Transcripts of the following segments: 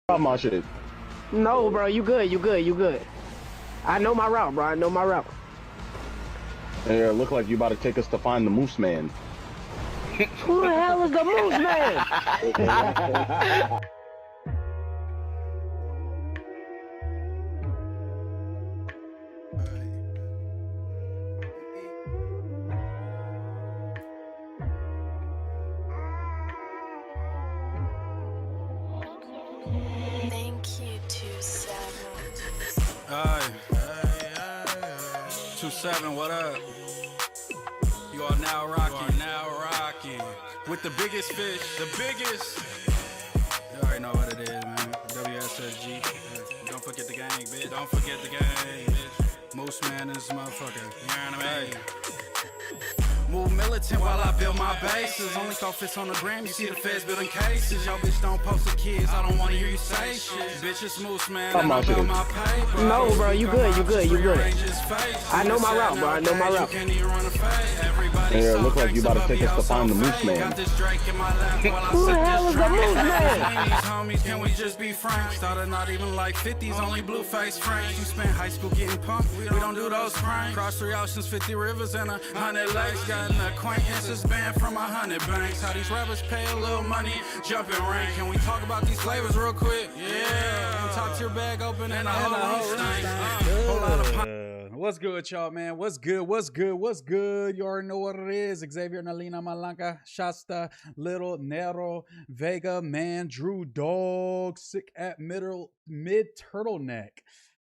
Stop my shit. No, bro, you good, you good, you good. I know my route, bro. I know my route. And it look like you about to take us to find the MooseMan. Who the hell is the MooseMan? Thank you, 27. Hey, 27, what up? You are now rocking with the biggest fish, the biggest. You already know what it is, man. WSSG. Don't forget the gang, bitch. Don't forget the gang, bitch. MooseMan is motherfucker. You know what I mean? Move militant while I build my bases. Only saw fits on the gram, you see the feds building cases. Yo, bitch, don't post the kids, I don't wanna hear you say shit. Bitch, it's MooseMan, and I build my paper. No, bro, you good, you good, you good. I know my route, bro, I know my route. And it look like you about to take us to find the MooseMan. Who the hell is the MooseMan? Homies, can we just be frank? Started not even like 50s, only blue face franks. You spent high school getting pumped, we don't do those pranks. Cross 3 oceans, 50 rivers, and 100 lakes. Got an acquaintances banned from 100 banks. How these rappers pay a little money, jumping rank. Can we talk about these flavors real quick? Yeah, talk to your bag open and a whole What's good, y'all, man? What's good? What's good? What's good? You already know what it is. Xavier, Nalina, Malanka, Shasta, Little, Nero, Vega, Man, Drew, Dog, Sick at Mid Turtleneck.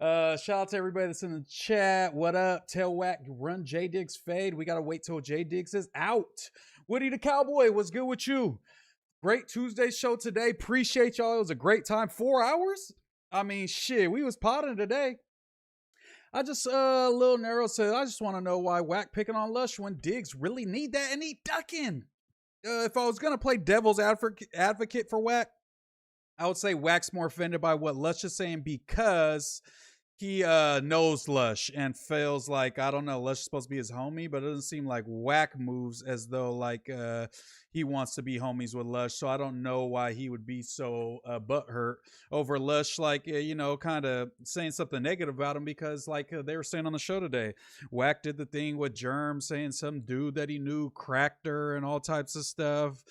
Shout out to everybody that's in the chat. What up? Tell Wack, run J Diggs fade. We gotta wait till J Diggs is out. Woody the Cowboy, what's good with you? Great Tuesday show today. Appreciate y'all. It was a great time. 4 hours? I mean, shit, we was potting today. I just, Lil Nero said, I just want to know why Wack picking on Lush when Diggs really need that and he ducking. If I was going to play devil's advocate for Wack, I would say Wack's more offended by what Lush is saying because he knows Lush and feels like, I don't know, Lush is supposed to be his homie, but it doesn't seem like Wack moves as though like he wants to be homies with Lush. So I don't know why he would be so butthurt over Lush, like, you know, kind of saying something negative about him because like they were saying on the show today, Wack did the thing with Germ saying some dude that he knew cracked her and all types of stuff.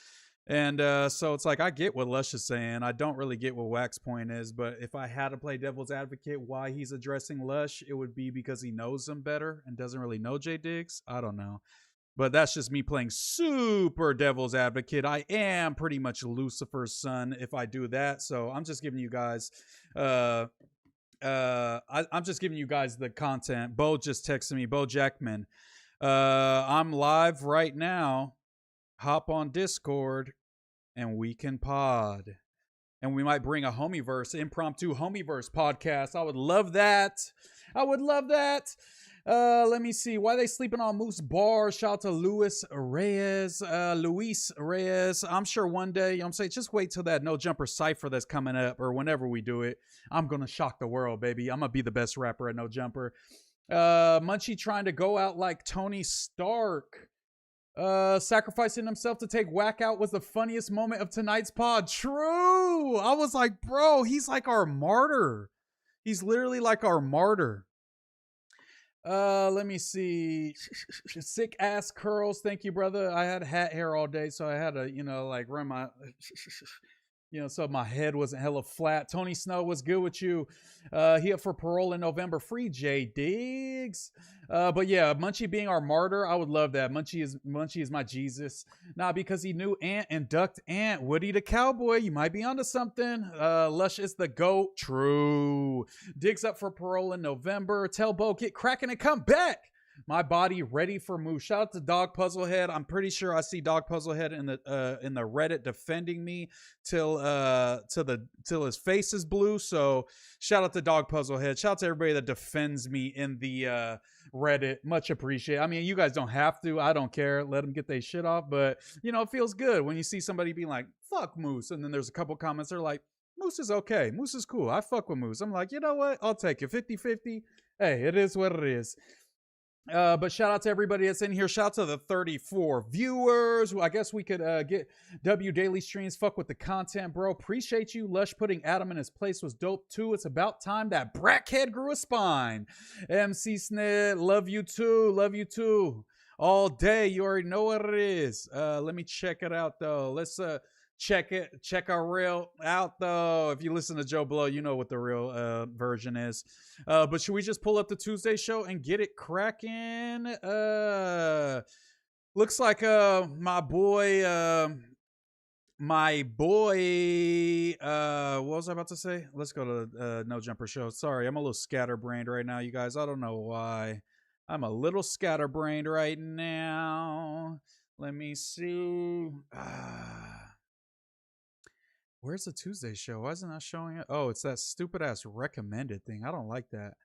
And so it's like, I get what Lush is saying. I don't really get what Wack's point is, but if I had to play devil's advocate why he's addressing Lush, it would be because he knows him better and doesn't really know J Diggs. I don't know. But that's just me playing super devil's advocate. I am pretty much Lucifer's son if I do that. So I'm just giving you guys I'm just giving you guys the content. Bo just texted me, Bo Jackman. I'm live right now. Hop on Discord and we can pod. And we might bring a homieverse, impromptu homieverse podcast. I would love that. I would love that. Let me see. Why they sleeping on Moose Bar? Shout out to Luis Reyes. I'm sure one day, you know what I'm saying, just wait till that No Jumper Cypher that's coming up or whenever we do it. I'm going to shock the world, baby. I'm going to be the best rapper at No Jumper. Munchie trying to go out like Tony Stark. Sacrificing himself to take Wack out was the funniest moment of tonight's pod. True. I was like, bro, he's like our martyr. He's literally like our martyr. Let me see. Sick ass curls. Thank you, brother. I had hat hair all day, so I had to, you know, like run my, you know, so my head wasn't hella flat. Tony Snow was good with you. He up for parole in November. Free J Diggs. But yeah, Munchie being our martyr, I would love that. Munchie is my Jesus. Nah, because he knew Ant and ducked Ant. Woody the Cowboy, you might be onto something. Lush is the GOAT. True. Diggs up for parole in November. Tell Bo, get cracking and come back. My body ready for Moose. Shout out to Dog Puzzlehead. I'm pretty sure I see Dog Puzzlehead in the Reddit defending me till his face is blue. So shout out to Dog Puzzlehead. Shout out to everybody that defends me in the Reddit. Much appreciated. I mean, you guys don't have to. I don't care. Let them get their shit off. But you know, it feels good when you see somebody being like, "Fuck Moose," and then there's a couple comments that are like, "Moose is okay. Moose is cool. I fuck with Moose." I'm like, you know what? I'll take it. 50-50. Hey, it is what it is. But shout out to everybody that's in here. Shout out to the 34 viewers. I guess we could get W daily streams. Fuck with the content, bro. Appreciate you. Lush putting Adam in his place was dope too. It's about time that brackhead grew a spine. MC Snid, love you too. Love you too. All day. You already know what it is. Let me check it out though. Let's check our reel out though. If you listen to Joe Blow, you know what the real version is. But should we just pull up the Tuesday show and get it cracking? Looks like my boy what was I about to say? Let's go to the No Jumper show. Sorry, I'm a little scatterbrained right now, you guys. I don't know why. I'm a little scatterbrained right now. Let me see. Where's the Tuesday show? Why isn't that showing it? Oh, it's that stupid ass recommended thing. I don't like that.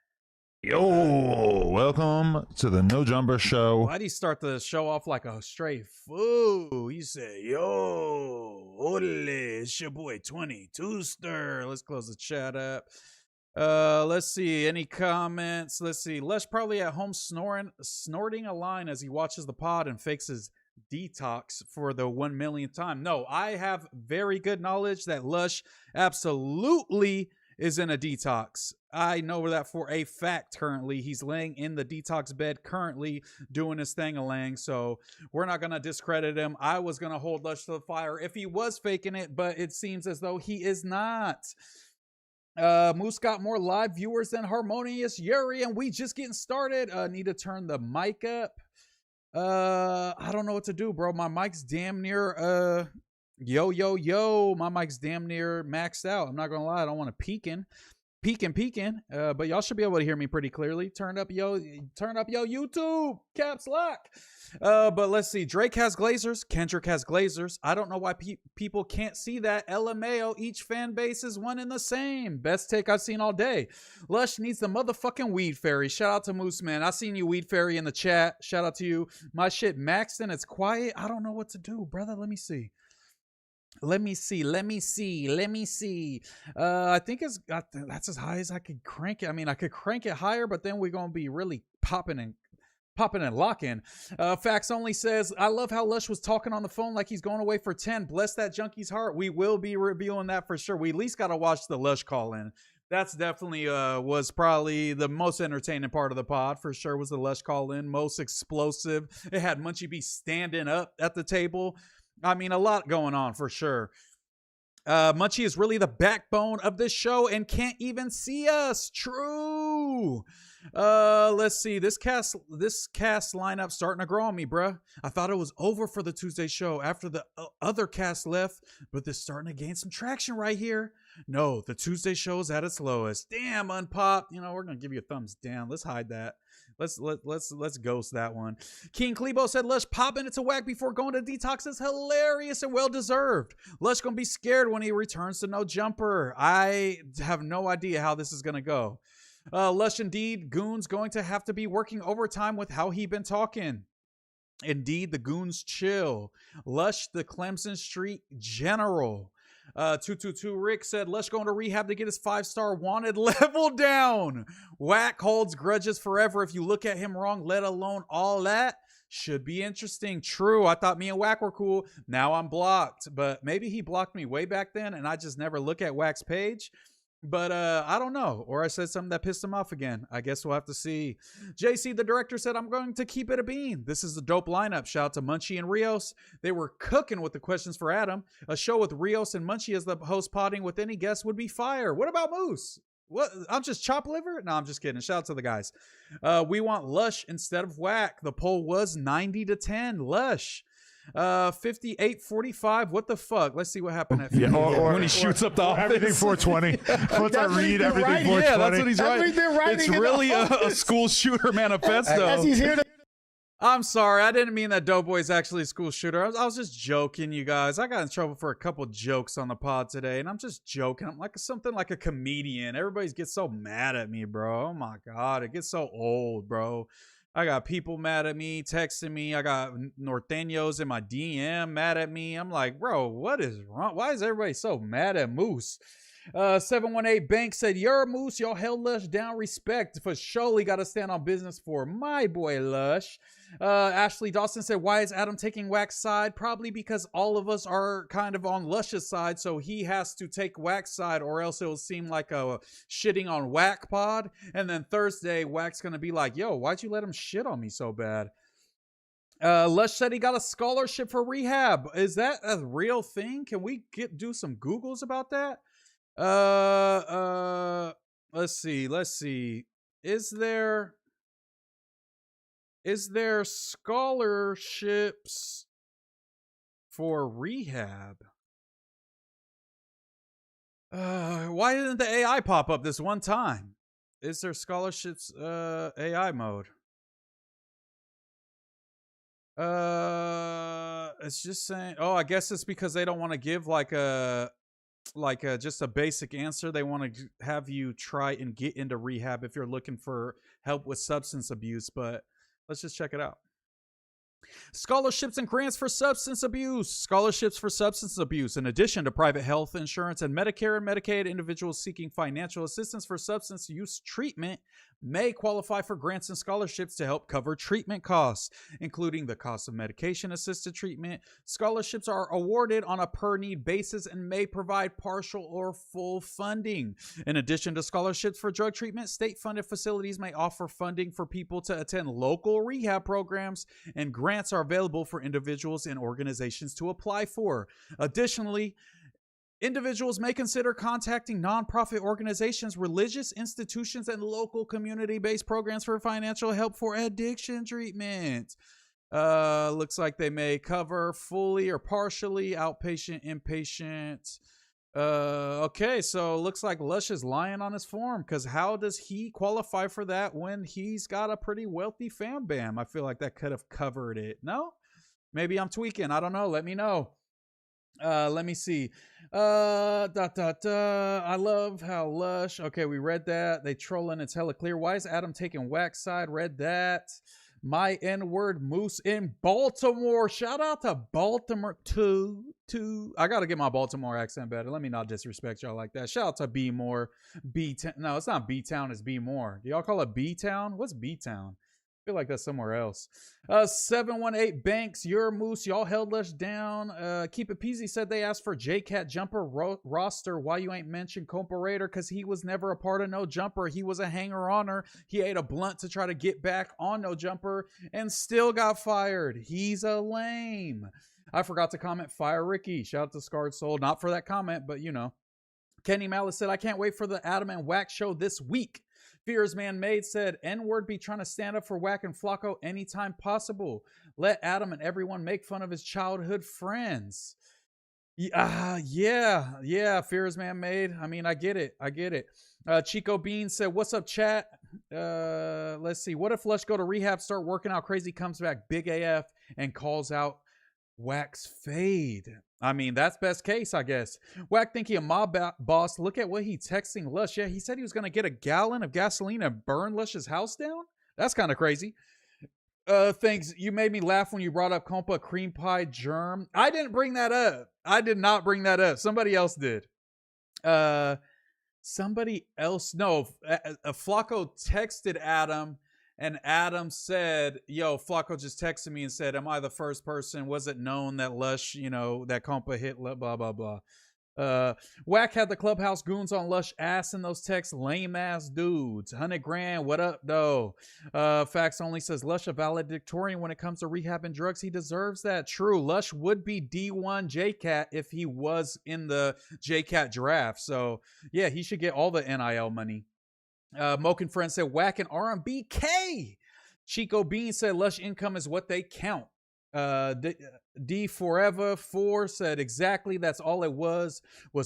Yo, welcome to the No Jumper Show. Why'd he start the show off like a straight fool? He said, yo, ole, it's your boy 22ster. Let's close the chat up. Let's see, any comments? Let's see. Lush probably at home snorting a line as he watches the pod and fakes his detox for the 1 millionth time. No, I have very good knowledge that Lush absolutely is in a detox. I know that for a fact. Currently he's laying in the detox bed, currently doing his thing-a-lang, so we're not gonna discredit him. I was gonna hold Lush to the fire if he was faking it, but it seems as though he is not. Moose got more live viewers than Harmonious Yuri, and we just getting started. Need to turn the mic up. I don't know what to do, bro. My mic's damn near yo, my mic's damn near maxed out. I'm not gonna lie, I don't want to peeking, but y'all should be able to hear me pretty clearly. Turn up yo YouTube, caps lock. But let's see. Drake has glazers, Kendrick has glazers. I don't know why people can't see that. LMAO, each fan base is one and the same. Best take I've seen all day. Lush needs the motherfucking weed fairy. Shout out to MooseMan. I seen you, weed fairy, in the chat. Shout out to you. My shit maxed and it's quiet. I don't know what to do, brother. Let me see. I think that's as high as I could crank it. I mean, I could crank it higher, but then we're gonna be really popping and locking. Facts Only says, I love how Lush was talking on the phone like he's going away for 10. Bless that junkie's heart. We will be reviewing that for sure. We at least got to watch the Lush call in. That's definitely was probably the most entertaining part of the pod for sure, was the Lush call in. Most explosive. It had Munchie B standing up at the table. I mean, a lot going on for sure. Munchie is really the backbone of this show and can't even see us. True. Let's see. This cast lineup starting to grow on me, bruh. I thought it was over for the Tuesday show after the other cast left, but they're starting to gain some traction right here. No, the Tuesday show is at its lowest. Damn, Unpop. You know, we're gonna give you a thumbs down. Let's hide that. Let's ghost that one. King Klebo said Lush popping it to Wack before going to detox is hilarious and well deserved. Lush gonna be scared when he returns to No Jumper. I have no idea how this is gonna go. Lush indeed, goons going to have to be working overtime with how he been talking. Indeed, the goons chill. Lush, the Clemson Street General. 222 Rick said Lush going to rehab to get his 5-star wanted level down. Wack holds grudges forever if you look at him wrong, let alone all that. Should be interesting. True, I thought me and Wack were cool. Now I'm blocked, but maybe he blocked me way back then and I just never look at Wack's page. But I don't know. Or I said something that pissed him off again. I guess we'll have to see. JC, the director, said, I'm going to keep it a bean. This is a dope lineup. Shout out to Munchie and Rios. They were cooking with the questions for Adam. A show with Rios and Munchie as the host potting with any guest would be fire. What about Moose? What? I'm just chop liver? No, I'm just kidding. Shout out to the guys. We want Lush instead of Wack. The poll was 90-10. Lush. 58-45. What the fuck? Let's see what happened at 58. When he shoots up the office. Everything 420. Once I read everything 420. Yeah, that's what he's writing. It's really a school shooter manifesto. As he's here to I'm sorry. I didn't mean that Doughboy is actually a school shooter. I was just joking, you guys. I got in trouble for a couple jokes on the pod today, and I'm just joking. I'm like something like a comedian. Everybody gets so mad at me, bro. Oh my God. It gets so old, bro. I got people mad at me, texting me. I got Norteños in my DM mad at me. I'm like, bro, what is wrong? Why is everybody so mad at Moose? 718 Bank said, "Your Moose, y'all held Lush down. Respect for surely got to stand on business for my boy Lush." Ashley Dawson said, "Why is Adam taking Wack's side? Probably because all of us are kind of on Lush's side, so he has to take Wack's side, or else it will seem like a shitting on Wack pod. And then Thursday, Wack's gonna be like, 'Yo, why'd you let him shit on me so bad?'" Lush said he got a scholarship for Rehab. Is that a real thing? Can we do some Googles about that? Let's see. Is there scholarships for Rehab? Why didn't the AI pop up this one time? Is there scholarships AI mode? It's just saying, oh, I guess it's because they don't want to give like a just a basic answer. They want to have you try and get into rehab if you're looking for help with substance abuse, but let's just check it out. Scholarships and grants for substance abuse. Scholarships for substance abuse. In addition to private health insurance and Medicare and Medicaid, individuals seeking financial assistance for substance use treatment may qualify for grants and scholarships to help cover treatment costs, including the cost of medication-assisted treatment. Scholarships are awarded on a per-need basis and may provide partial or full funding. In addition to scholarships for drug treatment, state-funded facilities may offer funding for people to attend local rehab programs, and grants are available for individuals and organizations to apply for. Additionally, individuals may consider contacting nonprofit organizations, religious institutions, and local community-based programs for financial help for addiction treatment. Looks like they may cover fully or partially outpatient, inpatient. Okay, so looks like Lush is lying on his form, because how does he qualify for that when he's got a pretty wealthy fam bam? I feel like that could have covered it. No? Maybe I'm tweaking. I don't know. Let me know. Let me see. I love how Lush. Okay, we read that. They trolling. It's hella clear. Why is Adam taking Wack's side? Read that. My N-word Moose in Baltimore. Shout out to Baltimore too. I gotta get my Baltimore accent better. Let me not disrespect y'all like that. Shout out to B More. B-Town. No, it's not B-Town. It's B More. Do y'all call it B-Town? What's B-Town? I feel like that's somewhere else. 718 Banks, your Moose, y'all held Lush down. Keep It Peasy said they asked for J-Cat Jumper roster. Why you ain't mentioned Comparator? Because he was never a part of No Jumper. He was a hanger-oner. He ate a blunt to try to get back on No Jumper and still got fired. He's a lame. I forgot to comment Fire Ricky. Shout out to Scarred Soul. Not for that comment, but you know. Kenny Malice said, I can't wait for the Adam and Wack show this week. Fears Man Made said, N-word be trying to stand up for Wack and Flacco anytime possible. Let Adam and everyone make fun of his childhood friends. Yeah, Fears Man Made. I mean, I get it. Chico Bean said, what's up, chat? Let's see. What if Lush go to rehab, start working out crazy, comes back big AF, and calls out Wack's fade? I mean, that's best case, I guess. Wack think he a mob boss. Look at what he texting Lush. Yeah, he said he was going to get a gallon of gasoline and burn Lush's house down. That's kind of crazy. Thanks. You made me laugh when you brought up Compa Cream Pie Germ. I didn't bring that up. I did not bring that up. Somebody else did. Somebody else. No, Flacco texted Adam. And Adam said, yo, Flacco just texted me and said, am I the first person? Was it known that Lush, you know, that compa hit, blah, blah, blah. Wack had the clubhouse goons on Lush ass in those texts. Lame ass dudes. 100 grand. What up, though? Facts Only says Lush a valedictorian when it comes to rehab and drugs. He deserves that. True. Lush would be D1 JCat if he was in the JCat draft. So, yeah, he should get all the NIL money. Moken Friend said Wack and R&B K. Chico Bean said Lush income is what they count. D Forever 4 said exactly that's all it was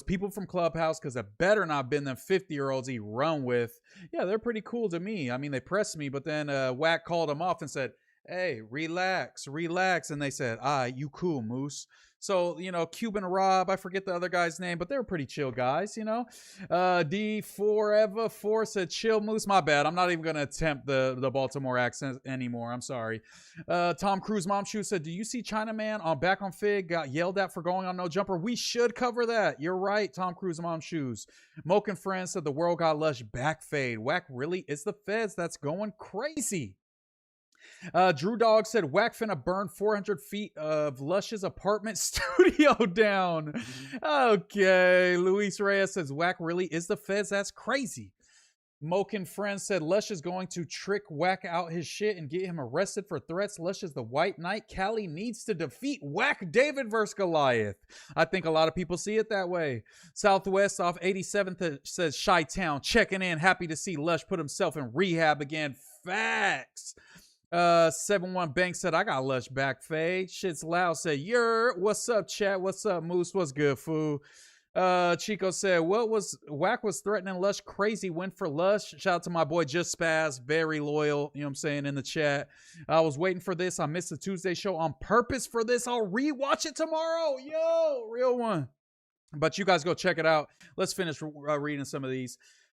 people from Clubhouse, because it better not been them 50-year-olds he run with. Yeah, they're pretty cool to me. I mean, they pressed me, but then Wack called him off and said, hey, relax, relax. And they said, you cool, Moose. So, you know, Cuban Rob, I forget the other guy's name, but they were pretty chill guys, you know. D Forever 4 said, chill, Moose. My bad. I'm not even going to attempt the Baltimore accent anymore. I'm sorry. Tom Cruise Mom Shoe said, do you see Chinaman on Back on Fig got yelled at for going on No Jumper? We should cover that. You're right, Tom Cruise Mom Shoes. Moke and Friends said, the world got Lush back fade. Wack, really? It's the feds that's going crazy. Drew Dog said, Wack finna burn 400 feet of Lush's apartment studio down. Okay. Luis Reyes says, Wack really is the feds. That's crazy. Moken Friend said, Lush is going to trick Wack out his shit and get him arrested for threats. Lush is the white knight. Callie needs to defeat Wack David versus Goliath. I think a lot of people see it that way. Southwest off 87th says, Chi-Town checking in. Happy to see Lush put himself in rehab again. Facts. 71 Bank said, I got Lush back, Faye. Shit's loud said, what's up, chat? What's up, Moose? What's good, fool? Chico said, Wack was threatening Lush. Crazy win for Lush. Shout out to my boy Just Spaz, very loyal, you know what I'm saying, in the chat. I was waiting for this. I missed the Tuesday show on purpose for this. I'll rewatch it tomorrow. Yo, real one. But you guys go check it out. Let's finish reading some of these.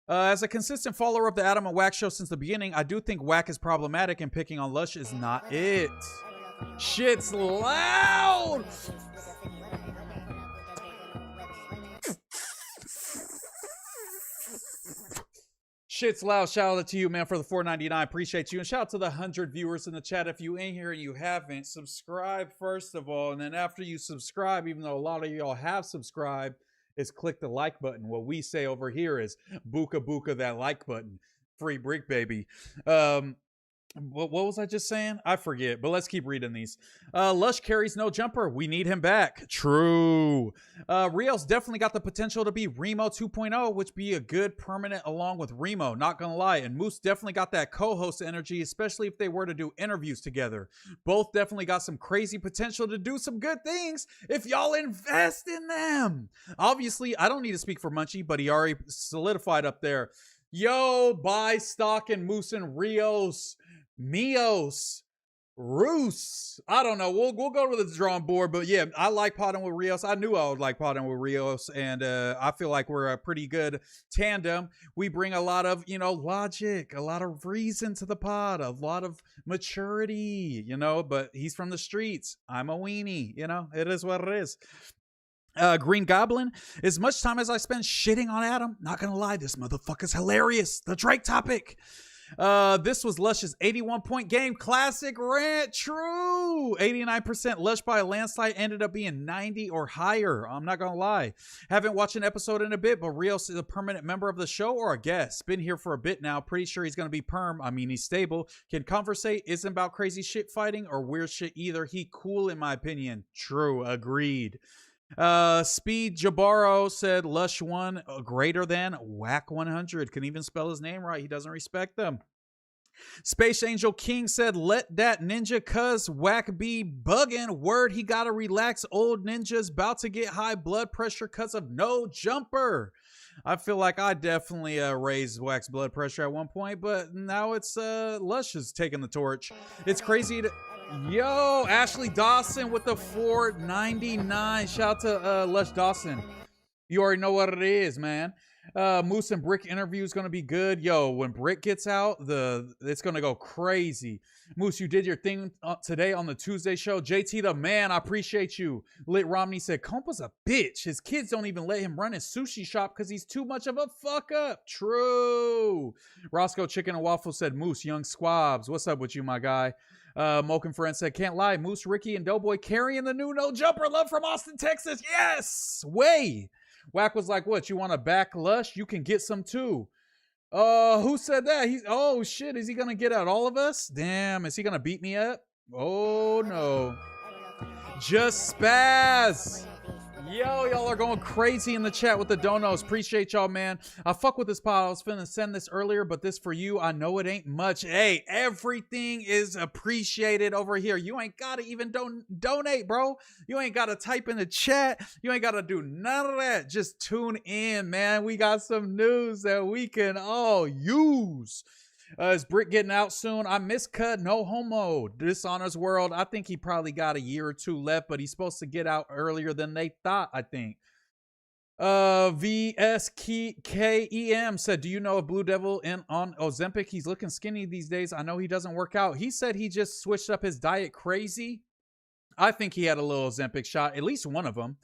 As a consistent follower of the Adam and Wack show since the beginning, I do think Wack is problematic and picking on Lush is not it. Shit's loud! Shit's loud. Shout out to you, man, for the $4.99. Appreciate you. And shout out to the 100 viewers in the chat. If you ain't here and you haven't, subscribe first of all. And then after you subscribe, even though a lot of y'all have subscribed, is click the like button. What we say over here is buka buka that like button. Free brick, baby. What was I just saying? I forget, but let's keep reading these. Lush carries no jumper. We need him back. True. Rios definitely got the potential to be Remo 2.0, which be a good permanent along with Remo, not gonna lie. And Moose definitely got that co-host energy, especially if they were to do interviews together. Both definitely got some crazy potential to do some good things if y'all invest in them. Obviously, I don't need to speak for Munchie, but he already solidified up there. Yo, buy stock in Moose and Rios. Mios, Roos. I don't know. We'll go to the drawing board, but yeah, I like potting with Rios. I knew I would like potting with Rios, and I feel like we're a pretty good tandem. We bring a lot of, you know, logic, a lot of reason to the pod, a lot of maturity, you know, but he's from the streets. I'm a weenie, you know, it is what it is. Green Goblin, as much time as I spend shitting on Adam, not gonna lie, this motherfucker's hilarious. The Drake topic. This was Lush's 81-point game. Classic rant. True. 89% Lush by a landslide ended up being 90 or higher. I'm not gonna lie. Haven't watched an episode in a bit, but Rios is a permanent member of the show or a guest. Been here for a bit now. Pretty sure he's gonna be perm. I mean, he's stable. Can conversate. Isn't about crazy shit fighting or weird shit either. He cool in my opinion. True. Agreed. Speed Jabaro said Lush One greater than Wack 100. Can even spell his name right. He doesn't respect them. Space Angel King said, let that ninja cuz Wack be bugging. Word, he gotta relax. Old ninja's about to get high blood pressure cuz of no jumper. I feel like I definitely raised Wack's blood pressure at one point, but now it's Lush is taking the torch. It's crazy to... Yo, Ashley Dawson with the $4.99. Shout out to Lush Dawson. You already know what it is, man. Moose and Brick interview is going to be good. Yo, when Brick gets out, it's going to go crazy. Moose, you did your thing today on the Tuesday show. JT the man, I appreciate you. Lit Romney said, Kompa's a bitch. His kids don't even let him run his sushi shop because he's too much of a fuck up. True. Roscoe Chicken and Waffle said, Moose, young squabs. What's up with you, my guy? Moken Friend said, can't lie. Moose, Ricky, and Doughboy carrying the new No Jumper. Love from Austin, Texas. Yes. Way. Wack was like, what? You want to back Lush? You can get some too. Who said that? Oh shit. Is he going to get out all of us? Damn. Is he going to beat me up? Oh no. Just Spaz. Yo, y'all are going crazy in the chat with the donos. Appreciate y'all, man. I fuck with this pod. I was finna send this earlier, but this for you. I know it ain't much. Hey, everything is appreciated over here. You ain't gotta even donate, bro. You ain't gotta type in the chat. You ain't gotta do none of that. Just tune in, man. We got some news that we can all use. Is Britt getting out soon? I miss Cud. No homo. Dishonors World. I think he probably got a year or two left, but he's supposed to get out earlier than they thought, I think. VSKEM said, do you know if Blue Devil in on Ozempic? He's looking skinny these days. I know he doesn't work out. He said he just switched up his diet crazy. I think he had a little Ozempic shot, at least one of them.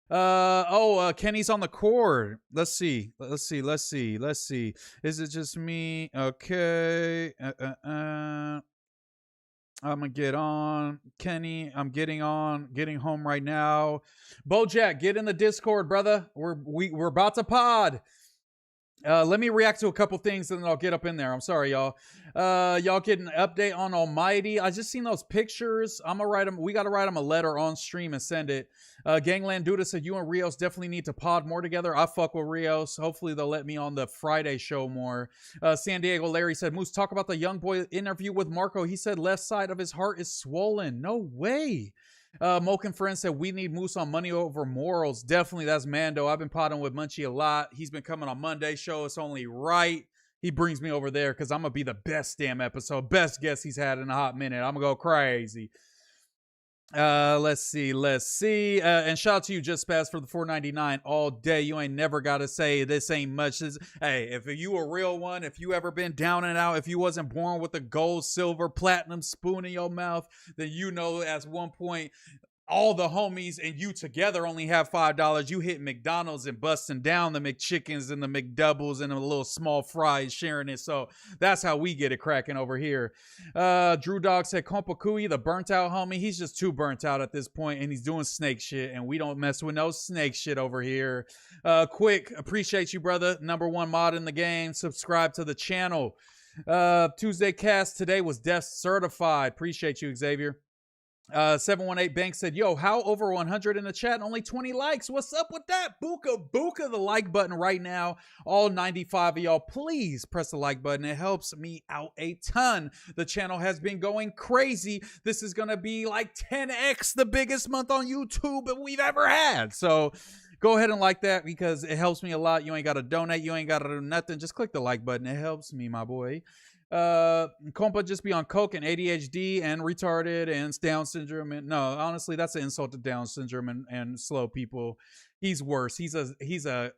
Kenny's on the cord. Let's see. Is it just me? Okay. I'm gonna get on. Kenny, I'm getting home right now. Bojack, get in the Discord, brother. We're about to pod. Let me react to a couple things and then I'll get up in there. I'm sorry, y'all. Y'all get an update on Almighty. I just seen those pictures. I'm gonna write him. We gotta write him a letter on stream and send it. Gangland Duda said you and Rios definitely need to pod more together. I fuck with Rios. Hopefully they'll let me on the Friday show more. San Diego Larry said, Moose, talk about the young boy interview with Marco. He said left side of his heart is swollen. No way. Moken Friend said we need Moose on money over morals. Definitely, that's Mando. I've been potting with Munchie a lot. He's been coming on Monday show. It's only right he brings me over there because I'm gonna be the best damn episode, best guest he's had in a hot minute. I'm gonna go crazy. Let's see. And shout out to you, Just Spaz, for the $4.99 all day. You ain't never gotta say this ain't much. Hey, if you a real one, if you ever been down and out, if you wasn't born with a gold, silver, platinum spoon in your mouth, then you know at one point all the homies and you together only have $5. You hit McDonald's and busting down the McChickens and the McDoubles and the little small fries, sharing it. So that's how we get it cracking over here. Drew Dog said Compa Cooey, the burnt out homie. He's just too burnt out at this point and he's doing snake shit and we don't mess with no snake shit over here. Quick, appreciate you, brother. #1 mod in the game. Subscribe to the channel. Tuesday cast today was death certified. Appreciate you, Xavier. 718 Bank said, yo, how over 100 in the chat and only 20 likes? What's up with that? Buka the like button right now. All 95 of y'all, please press the like button. It helps me out a ton. The channel has been going crazy. This is going to be like 10x the biggest month on YouTube that we've ever had. So go ahead and like that because it helps me a lot. You ain't got to donate. You ain't got to do nothing. Just click the like button. It helps me, my boy. Compa just be on coke and ADHD and retarded and Down syndrome. And no, honestly, that's an insult to Down syndrome and slow people. He's worse. He's a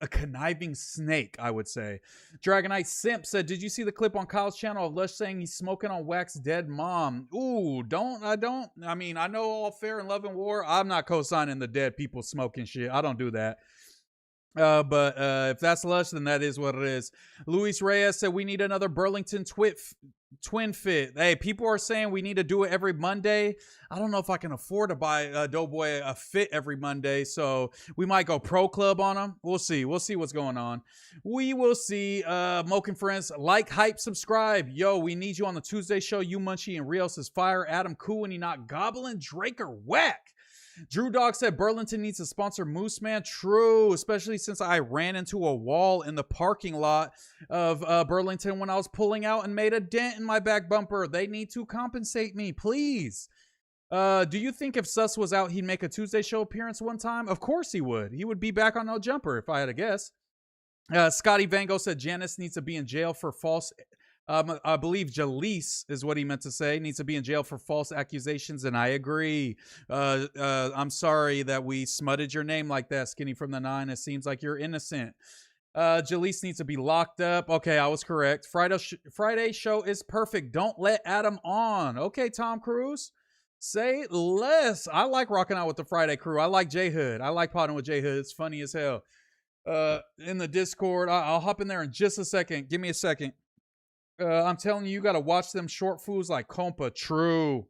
conniving snake, I would say. Dragonite Simp said, did you see the clip on Kyle's channel of Lush saying he's smoking on Wack's dead mom? Ooh, I mean, I know all fair and love and war. I'm not co-signing the dead people smoking shit. I don't do that. But if that's Lush, then that is what it is. Luis Reyes said we need another Burlington twin fit. Hey, people are saying we need to do it every Monday. I don't know if I can afford to buy Doughboy a fit every Monday, so we might go pro club on them. We'll see. We'll see what's going on. We will see. Moken Friends, like, hype, subscribe. Yo, we need you on the Tuesday show. You Munchie and Rios is fire. Adam Kooey, not Goblin, Drake, or Wack. Drew Dog said Burlington needs to sponsor MooseMan. True, especially since I ran into a wall in the parking lot of Burlington when I was pulling out and made a dent in my back bumper. They need to compensate me, please. Do you think if Sus was out, he'd make a Tuesday show appearance one time? Of course he would. He would be back on No Jumper if I had to guess. Scotty Van Gogh said Janice needs to be in jail for false... I believe Jaleese is what he meant to say. Needs to be in jail for false accusations, and I agree. I'm sorry that we smutted your name like that, Skinny from the 9. It seems like you're innocent. Jaleese needs to be locked up. Okay, I was correct. Friday show is perfect. Don't let Adam on. Okay, Tom Cruise. Say less. I like rocking out with the Friday crew. I like J Hood. I like potting with J Hood. It's funny as hell. In the Discord, I'll hop in there in just a second. Give me a second. I'm telling you, you got to watch them short fools like Compa. True.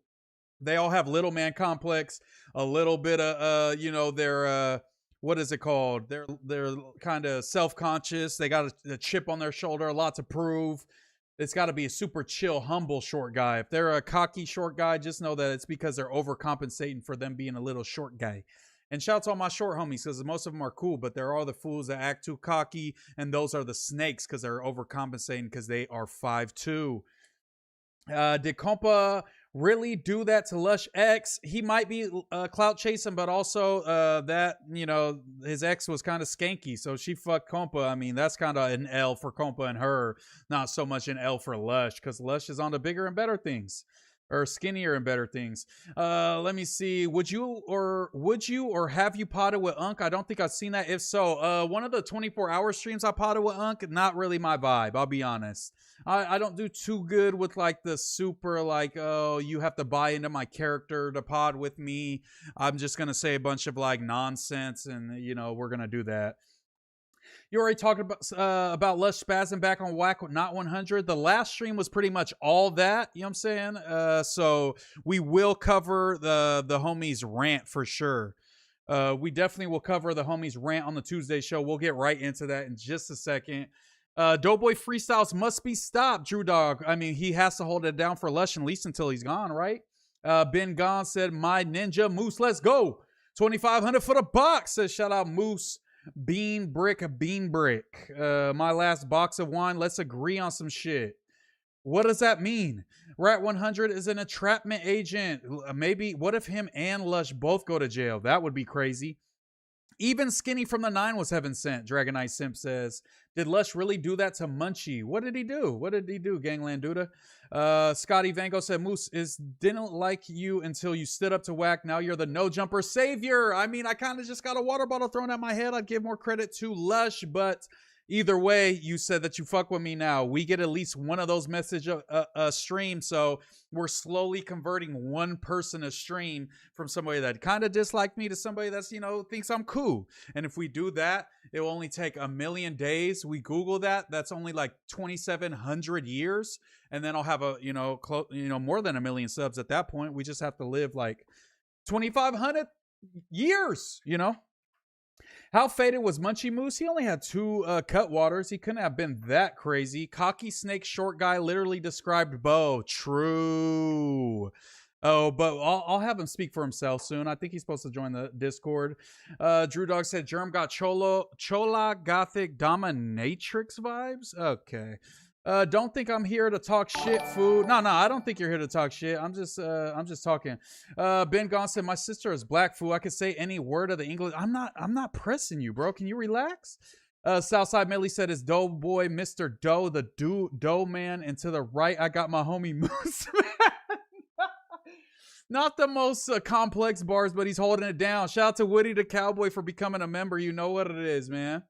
They all have little man complex, a little bit of, they're, what is it called? They're kind of self-conscious. They got a chip on their shoulder, a lot to prove. It's got to be a super chill, humble short guy. If they're a cocky short guy, just know that it's because they're overcompensating for them being a little short guy. And shout out to all my short homies because most of them are cool, but there are the fools that act too cocky, and those are the snakes because they're overcompensating because they are 5'2". Did Compa really do that to Lush X. He might be clout chasing, but also that, you know, his ex was kind of skanky, so she fucked Compa. I mean, that's kind of an L for Compa and her, not so much an L for Lush, because Lush is on to bigger and better things. Or skinnier and better things. Let me see. Would you or have you potted with Unk? I don't think I've seen that. If so, one of the 24-hour streams I potted with Unk, not really my vibe, I'll be honest. I don't do too good with like the super like, oh, you have to buy into my character to pod with me. I'm just gonna say a bunch of like nonsense, and you know, we're gonna do that. You already talked about Lush spazzing back on Wack with Not 100. The last stream was pretty much all that, you know what I'm saying? So we will cover the homies rant for sure. We definitely will cover the homies rant on the Tuesday show. We'll get right into that in just a second. Doughboy freestyles must be stopped, Drew Dog. I mean, he has to hold it down for Lush at least until he's gone, right? Ben Gone said, my ninja Moose, let's go. 2,500 for the box, says shout out Moose. Bean brick. My last box of wine. Let's agree on some shit. What does that mean? Rat 100 is an entrapment agent. Maybe, what if him and Lush both go to jail? That would be crazy. Even Skinny from the 9 was heaven sent, Dragon Eye Simp says. Did Lush really do that to Munchie? What did he do? Gangland Duda. Scotty Vango said, Moose didn't like you until you stood up to Wack. Now you're the no jumper savior. I mean, I kind of just got a water bottle thrown at my head. I'd give more credit to Lush, but either way, you said that you fuck with me now. We get at least one of those message stream, so we're slowly converting one person a stream from somebody that kind of disliked me to somebody that's, you know, thinks I'm cool. And if we do that, it will only take 1,000,000 days. We Google that. That's only like 2,700 years. And then I'll have a, more than 1,000,000 subs at that point. We just have to live like 2,500 years, you know? How faded was Munchie Moose? He only had 2 cut waters. He couldn't have been that crazy. Cocky snake short guy literally described Bo. True. Oh, but I'll have him speak for himself soon. I think he's supposed to join the Discord. Drew Dog said Germ got Chola Gothic Dominatrix vibes. Okay. Don't think I'm here to talk shit, food. No, I don't think you're here to talk shit. I'm just talking. Ben Gone said, my sister is black, fool. I could say any word of the English. I'm not pressing you, bro. Can you relax? Southside Millie said, it's Doe Boy, Mr. Doe, the Doe Man. And to the right, I got my homie MooseMan. Not the most complex bars, but he's holding it down. Shout out to Woody the Cowboy for becoming a member. You know what it is, man.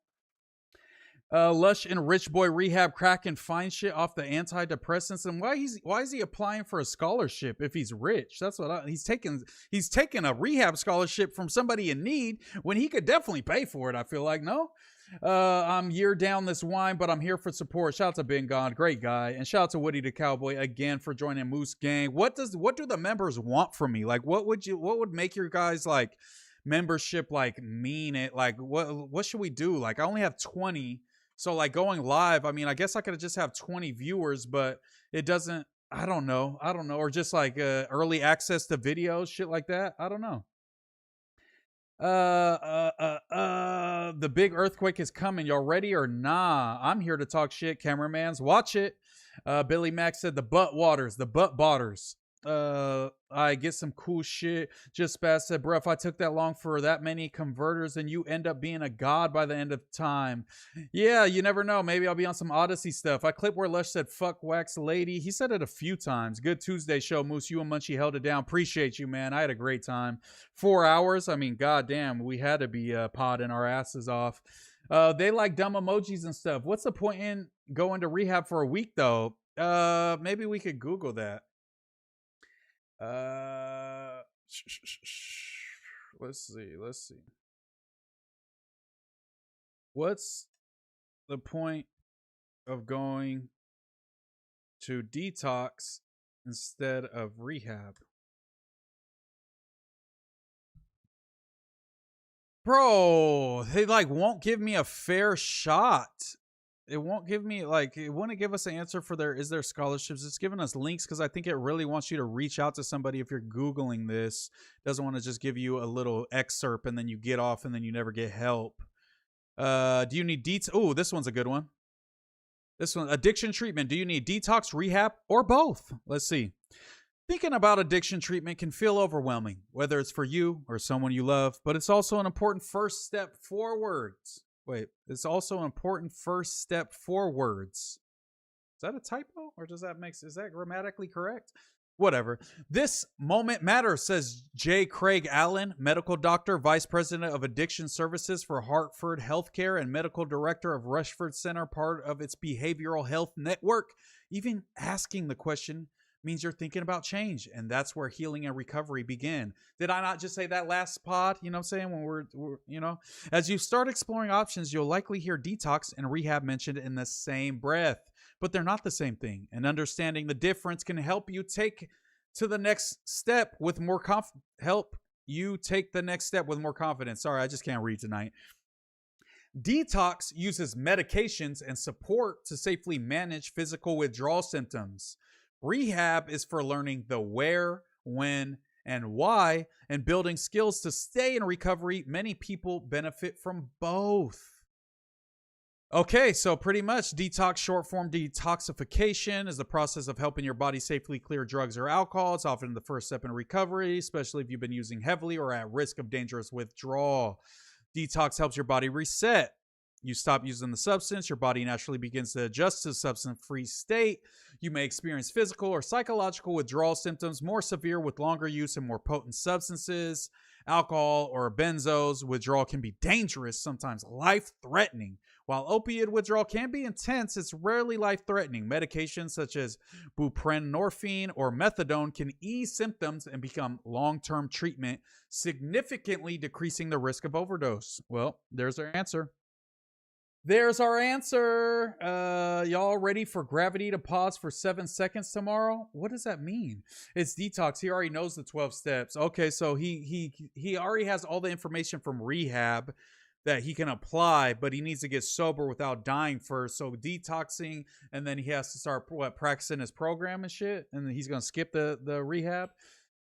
Lush and Rich Boy Rehab cracking fine shit off the antidepressants. And why is he applying for a scholarship if he's rich? That's what he's taking a rehab scholarship from somebody in need when he could definitely pay for it. I feel like, no. I'm year down this wine, but I'm here for support. Shout out to Ben God, great guy, and shout out to Woody the Cowboy again for joining Moose Gang. What do the members want from me? Like, what would make your guys like membership like mean it? Like, what should we do? Like, I only have 20. So like going live, I mean, I guess I could just have 20 viewers, but it doesn't, I don't know. Or just like early access to videos, shit like that. I don't know. The big earthquake is coming. Y'all ready or nah? I'm here to talk shit. Cameramans, watch it. Billy Mack said the butt botters. I get some cool shit. Just Spaz said, bro, if I took that long for that many converters, then you end up being a god by the end of time. Yeah, you never know. Maybe I'll be on some Odyssey stuff. I clip where Lush said, fuck Wax Lady. He said it a few times. Good Tuesday show, Moose. You and Munchie held it down. Appreciate you, man. I had a great time. 4 hours. I mean, goddamn, we had to be podding our asses off. They like dumb emojis and stuff. What's the point in going to rehab for a week, though? Maybe we could Google that. Let's see. What's the point of going to detox instead of rehab? Bro, they like won't give me a fair shot. It won't give me it wouldn't give us an answer for is there scholarships. It's giving us links because I think it really wants you to reach out to somebody if you're Googling this. It doesn't want to just give you a little excerpt and then you get off and then you never get help. Do you need oh, this one's a good one. This one, addiction treatment. Do you need detox, rehab, or both? Let's see. Thinking about addiction treatment can feel overwhelming, whether it's for you or someone you love, but it's also an important first step forwards. Wait, it's also an important first step forwards. Is that a typo or is that grammatically correct? Whatever. This moment matters, says J. Craig Allen, medical doctor, vice president of addiction services for Hartford Healthcare and medical director of Rushford Center, part of its behavioral health network. Even asking the question means you're thinking about change, and that's where healing and recovery begin. Did I not just say that last pod? You know what I'm saying? When we're as you start exploring options, you'll likely hear detox and rehab mentioned in the same breath, but they're not the same thing. And understanding the difference can help you take to the next step with more help you take the next step with more confidence. Sorry, I just can't read tonight. Detox uses medications and support to safely manage physical withdrawal symptoms. Rehab is for learning the where, when, and why, and building skills to stay in recovery. Many people benefit from both. Okay, so pretty much detox, short form detoxification, is the process of helping your body safely clear drugs or alcohol. It's often the first step in recovery, especially if you've been using heavily or at risk of dangerous withdrawal. Detox helps your body reset. You stop using the substance, your body naturally begins to adjust to the substance-free state. You may experience physical or psychological withdrawal symptoms, more severe with longer use and more potent substances. Alcohol or benzos withdrawal can be dangerous, sometimes life-threatening. While opiate withdrawal can be intense, it's rarely life-threatening. Medications such as buprenorphine or methadone can ease symptoms and become long-term treatment, significantly decreasing the risk of overdose. Well, there's our answer. There's our answer. Y'all ready for gravity to pause for 7 seconds tomorrow? What does that mean? It's detox. He already knows the 12 steps. Okay, so he already has all the information from rehab that he can apply, but he needs to get sober without dying first. So detoxing, and then he has to start practicing his program and shit, and then he's gonna skip the rehab.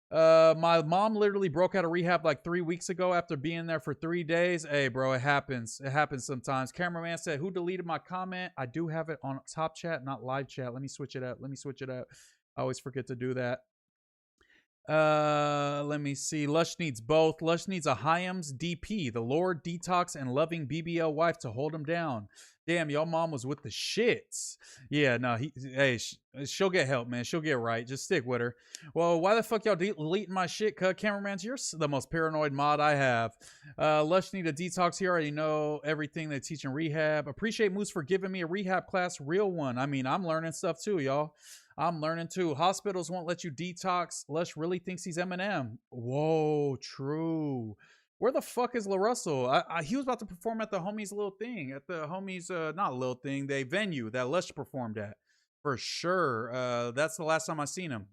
My mom literally broke out of rehab like 3 weeks ago after being there for 3 days. Hey, bro, it happens. It happens sometimes. Cameraman said, who deleted my comment? I do have it on top chat, not live chat. Let me switch it up. I always forget to do that. Let me see. Lush needs both. Lush needs a Hyams DP, the Lord, detox, and loving BBL wife to hold him down. Damn, y'all mom was with the shits. Yeah, no, she'll get help, man. She'll get right. Just stick with her. Well, why the fuck y'all deleting my shit? Cameraman, you're the most paranoid mod I have. Lush need a detox. He already know everything they teach in rehab. Appreciate Moose for giving me a rehab class, real one. I mean, I'm learning stuff too, y'all. I'm learning too. Hospitals won't let you detox. Lush really thinks he's Eminem. Whoa, true. Where the fuck is LaRussell? He was about to perform at the homies little thing. At the homies, not little thing, the venue that Lush performed at. For sure. That's the last time I seen him.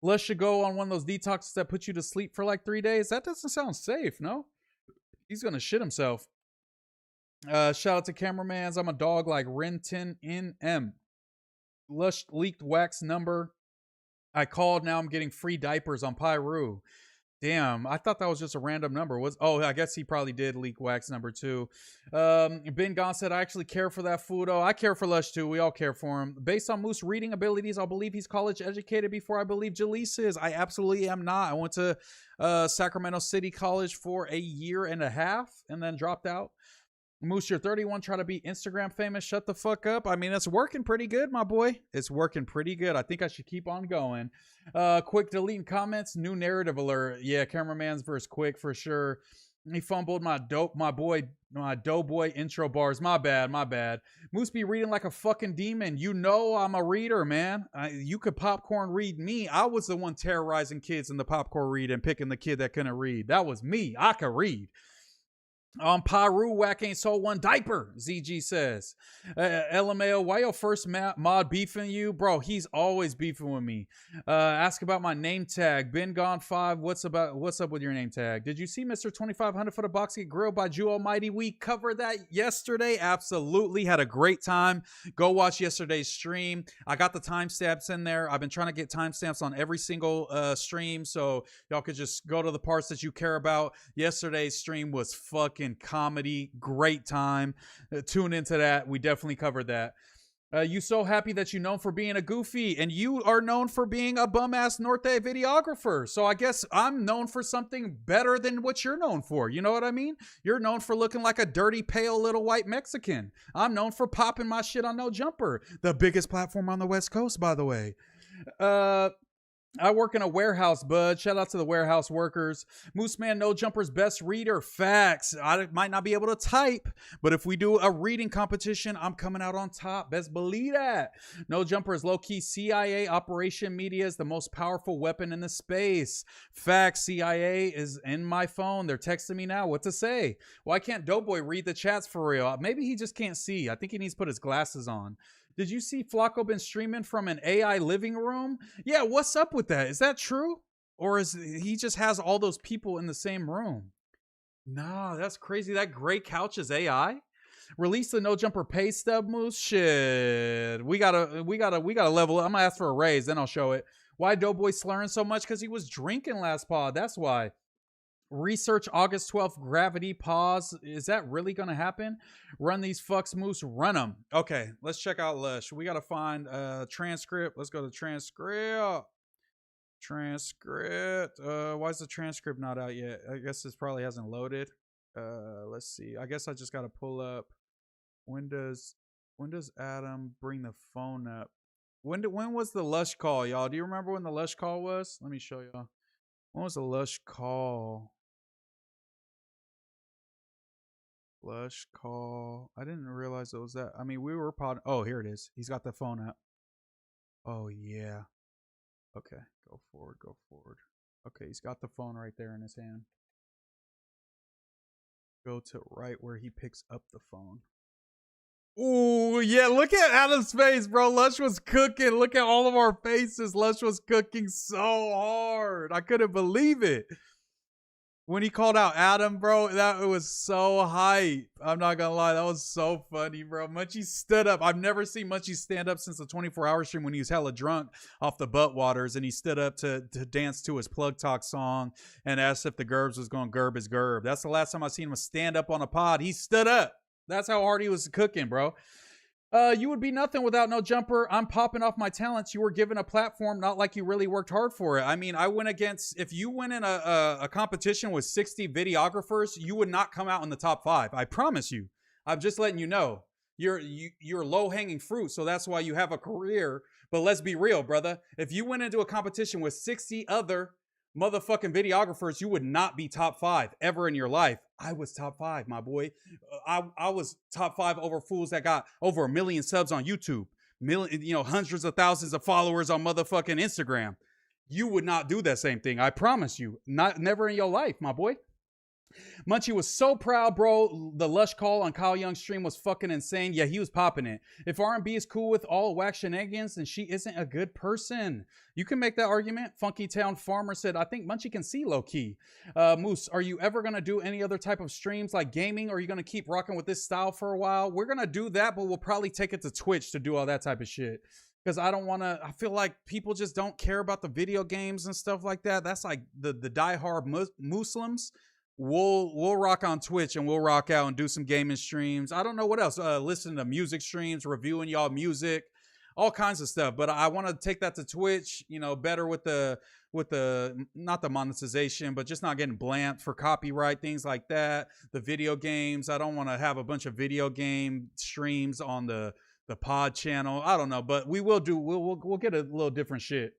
Lush should go on one of those detoxes that put you to sleep for like 3 days. That doesn't sound safe, no? He's gonna shit himself. Shout out to Cameramans. I'm a dog like Renton NM. Lush leaked Wack's number. I called. Now I'm getting free diapers on Pyru. Damn, I thought that was just a random number. I guess he probably did leak Wack's number too. Ben Gon said, I actually care for that Fudo. I care for Lush too. We all care for him. Based on Moose reading abilities, I'll believe he's college educated before I believe Jalise is. I absolutely am not. I went to Sacramento City College for a year and a half and then dropped out. Moose, you're 31, try to be Instagram famous. Shut the fuck up. I mean, it's working pretty good, my boy. It's working pretty good. I think I should keep on going. Quick deleting comments. New narrative alert. Yeah, Cameraman's verse Quick for sure. He fumbled my doughboy intro bars. My bad. Moose be reading like a fucking demon. You know I'm a reader, man. You could popcorn read me. I was the one terrorizing kids in the popcorn read and picking the kid that couldn't read. That was me. I could read. Pyru, Wack ain't sold one diaper, ZG says. LMAO, why your first mod beefing you? Bro, he's always beefing with me. Ask about my name tag. Been gone 5. What's up with your name tag? Did you see Mr. 2500 for the box get grilled by Jew Almighty? We covered that yesterday. Absolutely. Had a great time. Go watch yesterday's stream. I got the timestamps in there. I've been trying to get timestamps on every single stream, so y'all could just go to the parts that you care about. Yesterday's stream was fucking comedy. Great time. Tune into that. We definitely covered that. You so happy that you're known for being a goofy, and you are known for being a bum-ass Norte videographer. So I guess I'm known for something better than what you're known for. You know what I mean? You're known for looking like a dirty, pale little white Mexican. I'm known for popping my shit on No Jumper, the biggest platform on the West Coast, by the way. I work in a warehouse, bud. Shout out to the warehouse workers. MooseMan, No Jumper's best reader. Facts. I might not be able to type, but if we do a reading competition, I'm coming out on top. Best believe that. No Jumper is low-key CIA operation media is the most powerful weapon in the space. Facts. CIA is in my phone. They're texting me now. What to say? Why can't Doughboy read the chats for real? Maybe he just can't see. I think he needs to put his glasses on. Did you see Flacco been streaming from an AI living room? Yeah, what's up with that? Is that true? Or is he just has all those people in the same room? Nah, that's crazy. That gray couch is AI? Release the No Jumper pay stub, Moose? Shit. We gotta level up. I'm gonna ask for a raise, then I'll show it. Why Doughboy slurring so much? Because he was drinking last pod. That's why. Research August 12th gravity pause. Is that really gonna happen? Run these fucks, Moose. Run them. Okay, let's check out Lush. We gotta find transcript. Let's go to transcript. Why is the transcript not out yet? I guess this probably hasn't loaded. Let's see. I guess I just gotta pull up. When does Adam bring the phone up? When was the Lush call, y'all? Do you remember when the Lush call was? Let me show y'all. When was the Lush call? Lush call. I didn't realize it was that. I mean, we were pod. Oh, here it is. He's got the phone up. Oh, yeah. Okay. Go forward. Okay, he's got the phone right there in his hand. Go to right where he picks up the phone. Ooh, yeah, look at Adam's face, bro. Lush was cooking. Look at all of our faces. Lush was cooking so hard. I couldn't believe it. When he called out Adam, bro, that was so hype. I'm not gonna lie, that was so funny, bro. Munchie stood up. I've never seen Munchie stand up since the 24-hour stream when he was hella drunk off the butt waters, and he stood up to dance to his Plug Talk song and asked if the Gerbs was gonna gerb his gerb. That's the last time I seen him stand up on a pod. He stood up. That's how hard he was cooking, bro. You would be nothing without No Jumper. I'm popping off my talents. You were given a platform, not like you really worked hard for it. I mean, I went against, if you went in a competition with 60 videographers, you would not come out in the top 5. I promise you. I'm just letting you know. You're low-hanging fruit, so that's why you have a career. But let's be real, brother. If you went into a competition with 60 other motherfucking videographers, you would not be top 5 ever in your life. I was top 5, my boy. I was top 5 over fools that got over 1 million subs on YouTube, hundreds of thousands of followers on motherfucking Instagram. You would not do that same thing. I promise you. Never in your life, my boy. Munchie was so proud, bro. The Lush call on Kyle Young's stream was fucking insane. Yeah, he was popping it. If R&B is cool with all Wack shenanigans, then she isn't a good person. You can make that argument. Funky Town Farmer said, I think Munchie can see low-key. Moose, are you ever going to do any other type of streams like gaming, or are you going to keep rocking with this style for a while? We're going to do that, but we'll probably take it to Twitch to do all that type of shit. Because I don't want to, I feel like people just don't care about the video games and stuff like that. That's like the diehard Muslims. We'll rock on Twitch and we'll rock out and do some gaming streams. I don't know what else. Listen to music streams, reviewing y'all music, all kinds of stuff. But I want to take that to Twitch, better with the not the monetization, but just not getting blamped for copyright, things like that. The video games. I don't want to have a bunch of video game streams on the pod channel. I don't know, but we will do. We'll get a little different shit.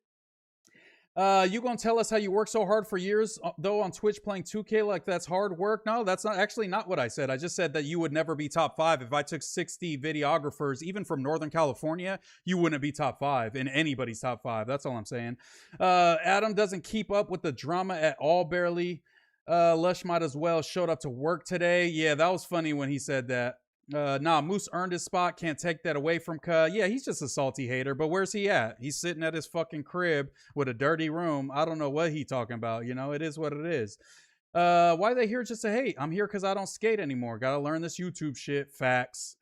You gonna tell us how you work so hard for years, though, on Twitch playing 2K like that's hard work? No, that's not what I said. I just said that you would never be top 5. If I took 60 videographers, even from Northern California, you wouldn't be top 5 in anybody's top 5. That's all I'm saying. Adam doesn't keep up with the drama at all, barely. Lush might as well showed up to work today. Yeah, that was funny when he said that. Nah, Moose earned his spot. Can't take that away from Ka. Yeah, he's just a salty hater. But where's he at? He's sitting at his fucking crib with a dirty room. I don't know what he talking about. It is what it is. Why are they here just to hate? I'm here because I don't skate anymore. Gotta learn this YouTube shit. Facts.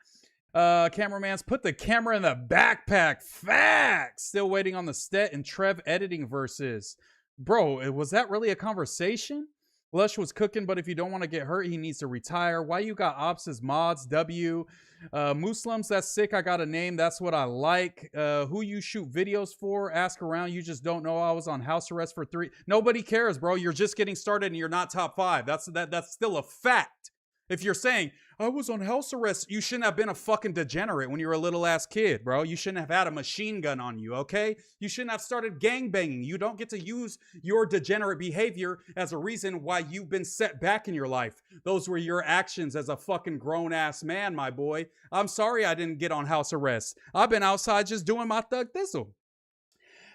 Cameraman's put the camera in the backpack. Facts. Still waiting on the Stet and Trev editing verses. Bro, was that really a conversation? Lush was cooking, but if you don't want to get hurt, he needs to retire. Why you got ops as mods? W. Muslims, that's sick. I got a name. That's what I like. Who you shoot videos for? Ask around. You just don't know. I was on house arrest for 3. Nobody cares, bro. You're just getting started and you're not top 5. That's still a fact. If you're saying, I was on house arrest, you shouldn't have been a fucking degenerate when you were a little ass kid, bro. You shouldn't have had a machine gun on you, okay? You shouldn't have started gangbanging. You don't get to use your degenerate behavior as a reason why you've been set back in your life. Those were your actions as a fucking grown ass man, my boy. I'm sorry I didn't get on house arrest. I've been outside just doing my thug thistle.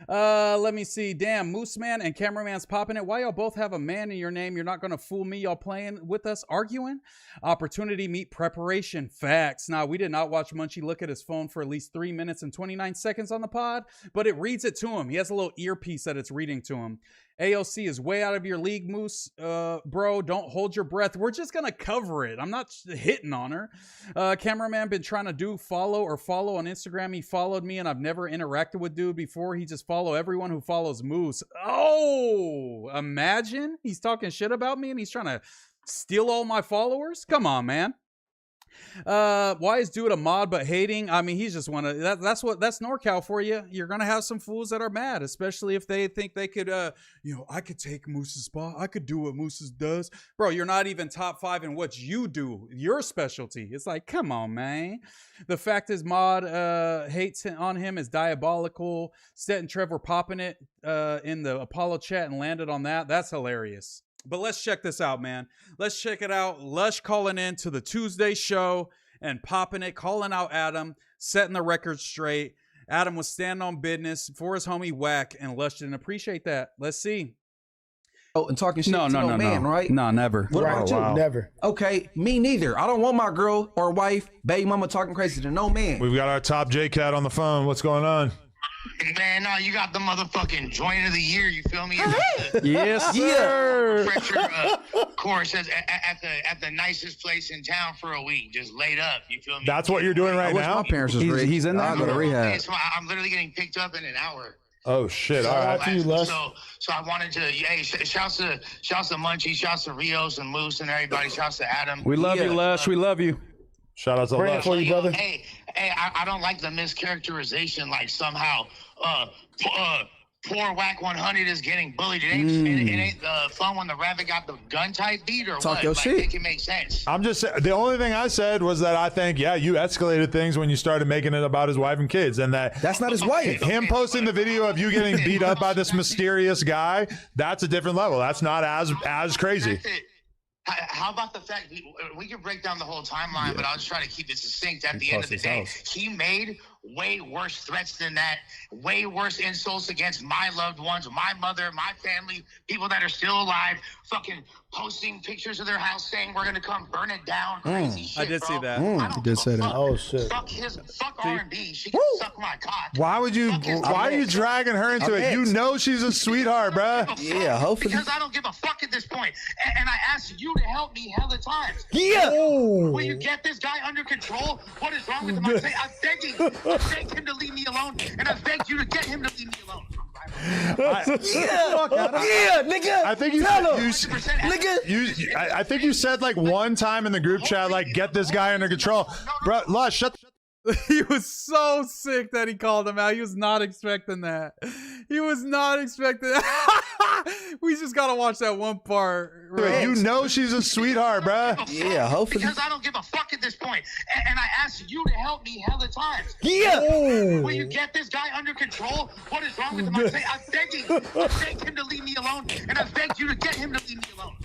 Let me see. Damn, MooseMan and Cameraman's popping it. Why y'all both have a man in your name? You're not gonna fool me. Y'all playing with us, arguing? Opportunity meet preparation. Facts. Nah, we did not watch Munchie look at his phone for at least 3 minutes and 29 seconds on the pod, but it reads it to him. He has a little earpiece that it's reading to him. AOC is way out of your league, Moose. Bro, don't hold your breath. We're just gonna cover it. I'm not hitting on her. Cameraman been trying to follow on Instagram. He followed me and I've never interacted with dude before. He just follow everyone who follows Moose. Oh, imagine he's talking shit about me and he's trying to steal all my followers. Come on, man. Why is dude a mod but hating? I mean, he's just that's NorCal for you. You're gonna have some fools that are mad, especially if they think they could I could take Moose's spot. I could do what Moose's does. Bro, you're not even top 5 in what you do, your specialty. It's like, come on, man. The fact is mod hates on him is diabolical. Stet and Trevor popping it in the Apollo chat and landed on that. That's hilarious. But let's check this out, man. Let's check it out. Lush calling in to the Tuesday show and popping it, calling out Adam, setting the record straight. Adam was standing on business for his homie Wack, and Lush didn't appreciate that. Let's see. Oh, and talking shit to no man, right? No, never. What about you? Wow. Never. Okay, me neither. I don't want my girl or wife, baby mama talking crazy to no man. We've got our top J-Cat on the phone. What's going on? Man, no, you got the motherfucking joint of the year. You feel me? Yes, sir. Fresher course at the nicest place in town for a week, just laid up. You feel me? That's what you're doing right now? My parents was rich. He's in there. I go to rehab. So I'm literally getting picked up in an hour. Oh, shit. All right. So I wanted to, hey, shouts to Munchie, shouts to Rios and Moose and everybody. Shouts to Adam. We love you, Lush. We love you. Shout out to Praying Lush. for you, brother. Hey, I don't like the mischaracterization, like somehow poor Wack 100 is getting bullied. It ain't fun when the rabbit got the gun type beat or Talk what? your Like, shit. make it make sense. I'm just saying, the only thing I said was that I think, yeah, you escalated things when you started making it about his wife and kids, and That's not his wife. him posting the video of you getting beat up by this mysterious guy, that's a different level. That's not as crazy. That's it. How about the fact we can break down the whole timeline, but I'll just try to keep it succinct. At the end of the day, he made way worse threats than that, way worse insults against my loved ones, my mother, my family, people that are still alive, fucking posting pictures of their house saying we're gonna come burn it down. Crazy shit, I did see bro. that. I don't He did give a say that. fuck. Oh, shit. Fuck R&B. She can suck my cock. Why would you? Why are you dragging her into it? You know she's a sweetheart, bruh. Yeah, hopefully. Because I don't give a fuck at this point. And I asked you to help me hella times. Yeah. Will you get this guy under control? What is wrong with him? I'm begging. I begged him to leave me alone, and I begged you to get him to leave me alone. Yeah, nigga. I think you Tell him. nigga. I think you said like one time in the group chat, like, get this guy under control, bro. Lush, shut. He was so sick that he called him out. He was not expecting that. He was not expecting that. We just gotta watch that one part. Right? You know she's a sweetheart, bruh. Yeah, hopefully. Because I don't give a fuck at this point. And I asked you to help me hella times. Yeah. Will you get this guy under control? What is wrong with him? I'm begging. I begged him to leave me alone, and I begged you to get him to leave me alone.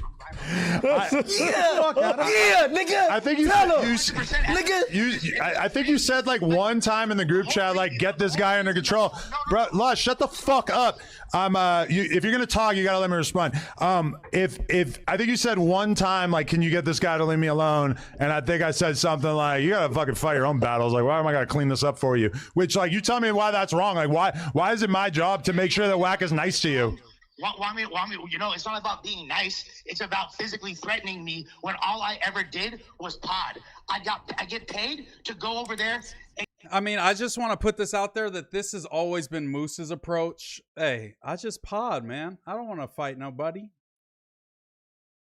Yeah, nigga. I think you Tell him. nigga. I think you said like one time in the group chat, like, get this guy under control, bro. Lush, shut the fuck up. If you're gonna talk, you gotta let me respond. If I think you said one time, like, can you get this guy to leave me alone? And I think I said something like, you gotta fucking fight your own battles. Like, why am I gonna clean this up for you? Which, like, you tell me why that's wrong. Like, why is it my job to make sure that Wack is nice to you? Well, I mean, you know, it's not about being nice. It's about physically threatening me when all I ever did was pod. I get paid to go over there. I mean, I just want to put this out there that this has always been Moose's approach. Hey, I just pod, man. I don't want to fight nobody.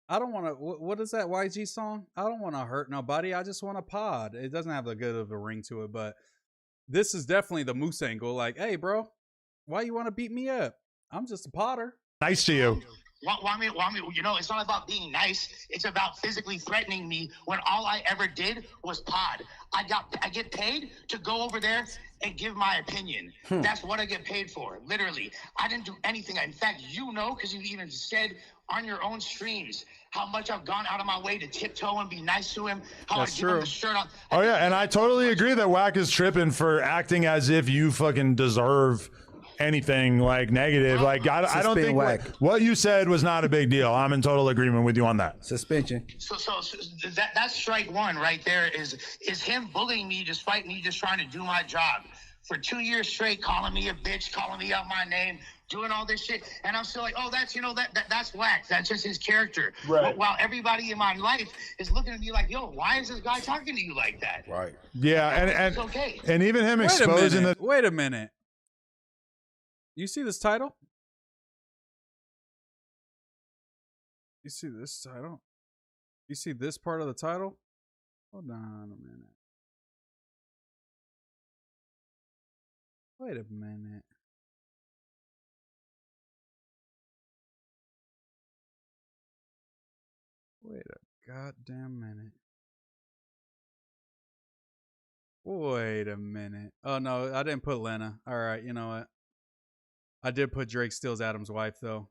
I don't want to. What is that YG song? I don't want to hurt nobody. I just want a pod. It doesn't have a good of a ring to it, but this is definitely the Moose angle. Like, hey, bro, why you want to beat me up? I'm just a potter. Nice to you. Well, I mean, you know, it's not about being nice. It's about physically threatening me when all I ever did was pod. I get paid to go over there and give my opinion. That's what I get paid for, literally. I didn't do anything. In fact, you know, because you even said on your own streams how much I've gone out of my way to tiptoe and be nice to him. How I give him the shirt on. Oh yeah, and I totally agree that Wack is tripping for acting as if you fucking deserve anything like negative. Like I don't think what you said was not a big deal. I'm in total agreement with you on that. Suspension. So that's strike one right there is him bullying me despite me just trying to do my job for 2 years straight, calling me a bitch, calling me out my name, doing all this shit, and I'm still like, oh, that's, you know, that's Wack. That's just his character. Right. While everybody in my life is looking at me like, yo, why is this guy talking to you like that? Right. Yeah, and it's okay. And even him exposing the. Wait a minute. You see this title? You see this title? You see this part of the title? Hold on a minute. Wait a minute. Wait a goddamn minute. Wait a minute. Oh, no, I didn't put Lena. All right, you know what? I did put Drake Steals Adam's wife, though.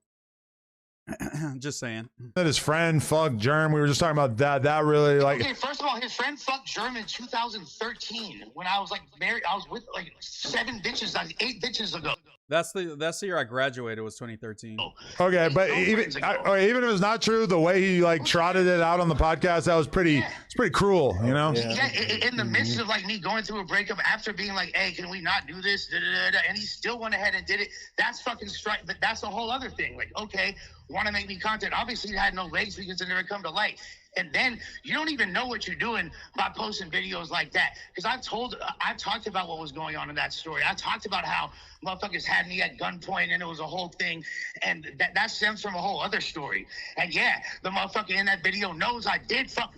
Just saying. That his friend fucked Germ. We were just talking about that. That really like. Okay, first of all, his friend fucked Germ in 2013 when I was like married. I was with like 7 bitches, like 8 bitches ago. That's the year I graduated was 2013. Okay, but even if it's not true, the way he like trotted it out on the podcast, that was pretty. It's pretty cruel, you know. Yeah, in the midst of like me going through a breakup, after being like, "Hey, can we not do this?" And he still went ahead and did it. That's fucking strike. But that's a whole other thing. Like, okay, want to make me content? Obviously, it had no legs because it never come to light. And then you don't even know what you're doing by posting videos like that. Because I've talked about what was going on in that story. I talked about how motherfuckers had me at gunpoint and it was a whole thing. And that stems from a whole other story. And yeah, the motherfucker in that video knows I did fuck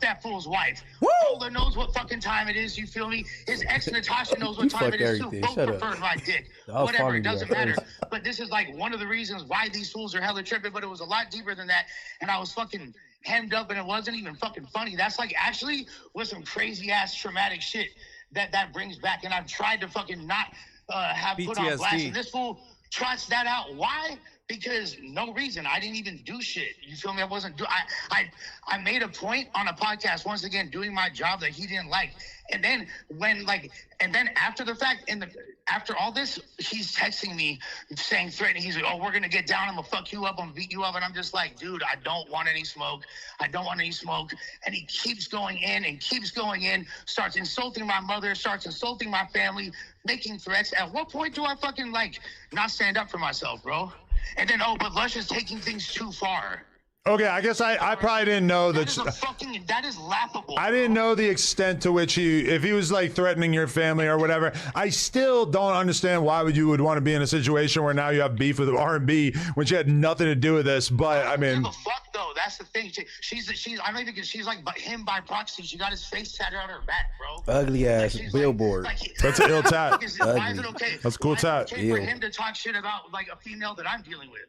that fool's wife. Ola knows what fucking time it is, you feel me? His ex Natasha knows what time it is too. Both prefer my dick. Whatever, it doesn't matter. But this is like one of the reasons why these fools are hella tripping, but it was a lot deeper than that. And I was fucking hemmed up and it wasn't even fucking funny. That's like actually was some crazy ass traumatic shit that brings back. And I've tried to fucking not have PTSD. Put on blast. And this fool trots that out. Why? Because no reason. I didn't even do shit. You feel me? I wasn't I made a point on a podcast once again doing my job that he didn't like. And then after the fact, after all this, he's texting me saying, threatening, he's like, oh, we're gonna get down, I'm gonna fuck you up, I'm gonna beat you up. And I'm just like, dude, I don't want any smoke. I don't want any smoke. And he keeps going in, starts insulting my mother, starts insulting my family, making threats. At what point do I fucking like not stand up for myself, bro? And then, but Lush is taking things too far. Okay, I guess I probably didn't know that. That is laughable. I didn't know the extent to which if he was like threatening your family or whatever. I still don't understand why you would want to be in a situation where now you have beef with R&B when she had nothing to do with this. But I mean, fuck though. That's the thing. She's I don't even think she's like him by proxy. She got his face tatted on her back, bro. Ugly ass billboard. That's an ill tat. Why is it okay? That's a cool tat. For him to talk shit about like a female that I'm dealing with.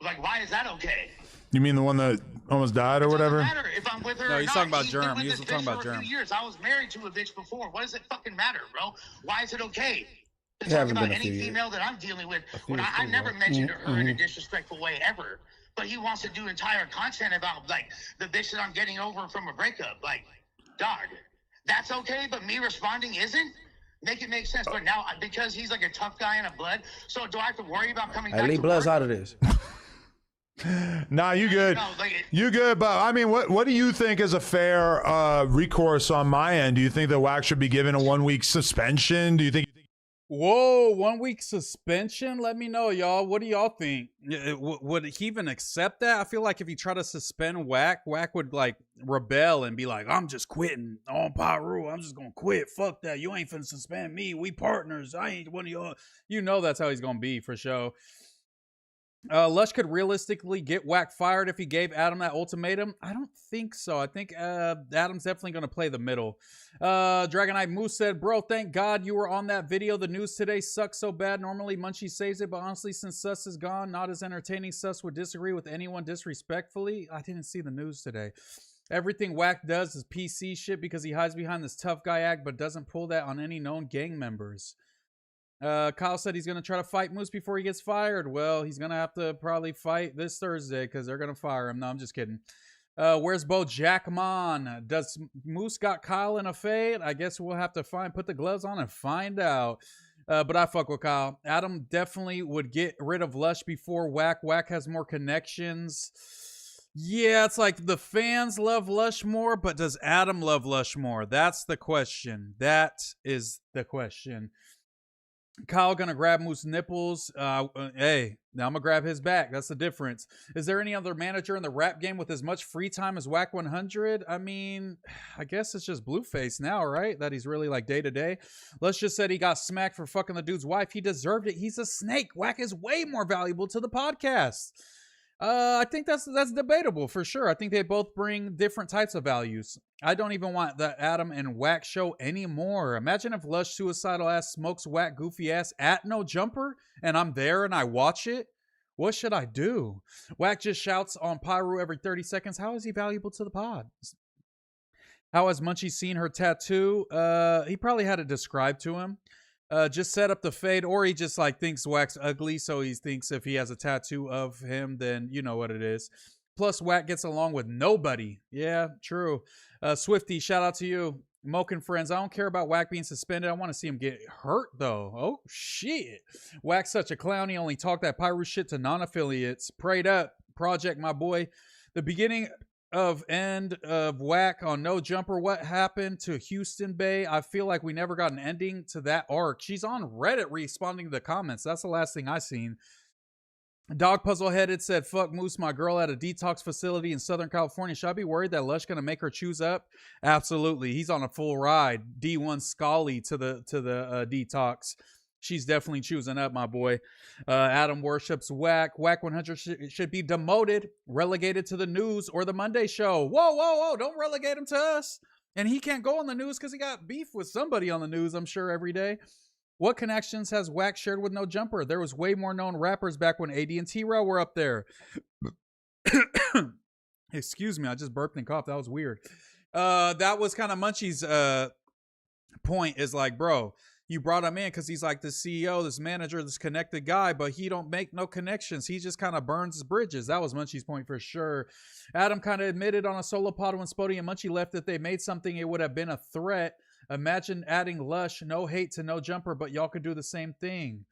Like, why is that okay? You mean the one that almost died or whatever? It doesn't matter if I'm with her. No, he's talking about He's Germ. been with He's this talking bitch about for a Germ. few years. I was married to a bitch before. What does it fucking matter, bro? Why is it okay to talk about any female that I'm dealing with when I never mentioned her in a disrespectful way ever? But he wants to do entire content about like the bitch that I'm getting over from a breakup. Like, dog, that's okay, but me responding isn't? Make it make sense. But now, because he's like a tough guy in a blood, so do I have to worry about coming back to leave Bloods work? out of this. Nah, you good. No, like you good, but I mean, what do you think is a fair recourse on my end? Do you think that Wack should be given a 1-week suspension? Do you think? Whoa, 1 week suspension? Let me know, y'all. What do y'all think? Would he even accept that? I feel like if he tried to suspend Wack, Wack would like rebel and be like, I'm just quitting on Pyru. I'm just gonna quit. Fuck that. You ain't finna suspend me. We partners. I ain't one of y'all. You know that's how he's gonna be for sure. Lush could realistically get Wack fired if he gave Adam that ultimatum. I don't think so. I think Adam's definitely going to play the middle. Dragonite Moose said, bro, thank God you were on that video. The news today sucks so bad. Normally Munchie saves it, but honestly, since Sus is gone, not as entertaining. Sus would disagree with anyone disrespectfully. I didn't see the news today. Everything Wack does is PC shit because he hides behind this tough guy act, but doesn't pull that on any known gang members. Kyle said he's going to try to fight Moose before he gets fired. Well, he's going to have to probably fight this Thursday because they're going to fire him. No, I'm just kidding. Where's Bo Jackman? Does Moose got Kyle in a fade? I guess we'll have to put the gloves on and find out. But I fuck with Kyle. Adam definitely would get rid of Lush before Wack. Wack has more connections. Yeah, it's like the fans love Lush more, but does Adam love Lush more? That's the question. That is the question. Kyle gonna grab Moose nipples. Hey, now I'm gonna grab his back. That's the difference. Is there any other manager in the rap game with as much free time as Wack 100? I mean, I guess it's just Blueface now, right? That he's really like day to day. Lush just said he got smacked for fucking the dude's wife. He deserved it. He's a snake. Wack is way more valuable to the podcast. I think that's debatable for sure. I think they both bring different types of values. I don't even want the Adam and Wack show anymore. Imagine if Lush suicidal ass smokes Wack goofy ass at No Jumper and I'm there and I watch it. What should I do? Wack just shouts on Pyro every 30 seconds. How is he valuable to the pod? How has Munchie seen her tattoo? He probably had it described to him. Just set up the fade, or he just like thinks Wack's ugly, so he thinks if he has a tattoo of him, then you know what it is. Plus, Wack gets along with nobody. Yeah, true. Swifty, shout out to you. Moken friends, I don't care about Wack being suspended. I want to see him get hurt, though. Oh, shit. Wack's such a clown. He only talked that Pyro shit to non-affiliates. Prayed up. Project, my boy. The beginning of end of Wack on No Jumper. What happened to Houston Bay? I feel like we never got an ending to that arc. She's on Reddit responding to the comments. That's the last thing I seen. Dog Puzzle Headed said, fuck Moose, my girl at a detox facility in Southern California. Should I be worried that Lush gonna make her choose up? Absolutely. He's on a full ride. D1 Scully to the detox. She's definitely choosing up, my boy. Adam worships Wack. Wack 100 should be demoted, relegated to the news or the Monday show. Whoa, whoa, whoa. Don't relegate him to us. And he can't go on the news because he got beef with somebody on the news, I'm sure, every day. What connections has Wack shared with No Jumper? There was way more known rappers back when AD and T-Rail were up there. Excuse me, I just burped and coughed. That was weird. That was kind of Munchie's point is like, bro, you brought him in because he's like the CEO, this manager, this connected guy, but he don't make no connections. He just kind of burns his bridges. That was Munchie's point for sure. Adam kind of admitted on a solo pod when Spody and Munchie left that they made something, it would have been a threat. Imagine adding Lush, no hate to No Jumper, but y'all could do the same thing.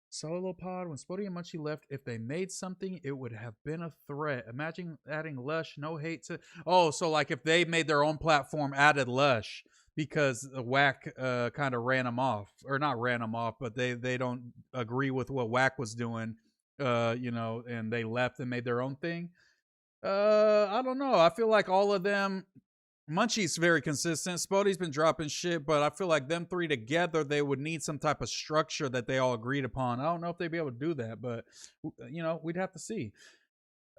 Solo pod when Spody and Munchie left, if they made something, it would have been a threat. Imagine adding Lush, no hate to... Oh, so like if they made their own platform, added Lush, because Wack kind of ran them off, or not ran them off, but they don't agree with what Wack was doing, you know, and they left and made their own thing. I don't know. I feel like all of them, Munchie's very consistent. Spody's been dropping shit, but I feel like them three together, they would need some type of structure that they all agreed upon. I don't know if they'd be able to do that, but you know, we'd have to see.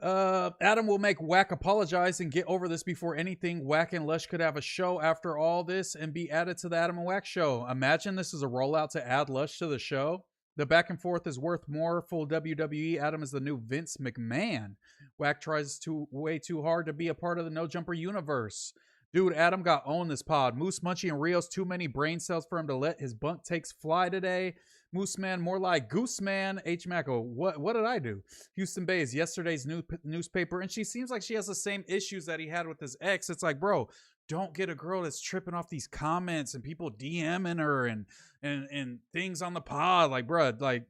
Adam will make Wack apologize and get over this before anything. Wack and Lush could have a show after all this and be added to the Adam and Wack show. Imagine this is a rollout to add Lush to the show. The back and forth is worth more. Full WWE. Adam is the new Vince McMahon. Wack tries way too hard to be a part of the No Jumper universe. Dude, Adam got owned this pod. Moose, Munchie, and Rios, too many brain cells for him to let his bunk takes fly today. MooseMan, more like Gooseman. H. Macko, what did I do? Houston Bay is yesterday's newspaper, and she seems like she has the same issues that he had with his ex. It's like, bro, don't get a girl that's tripping off these comments and people DMing her and things on the pod. Like, bro, like,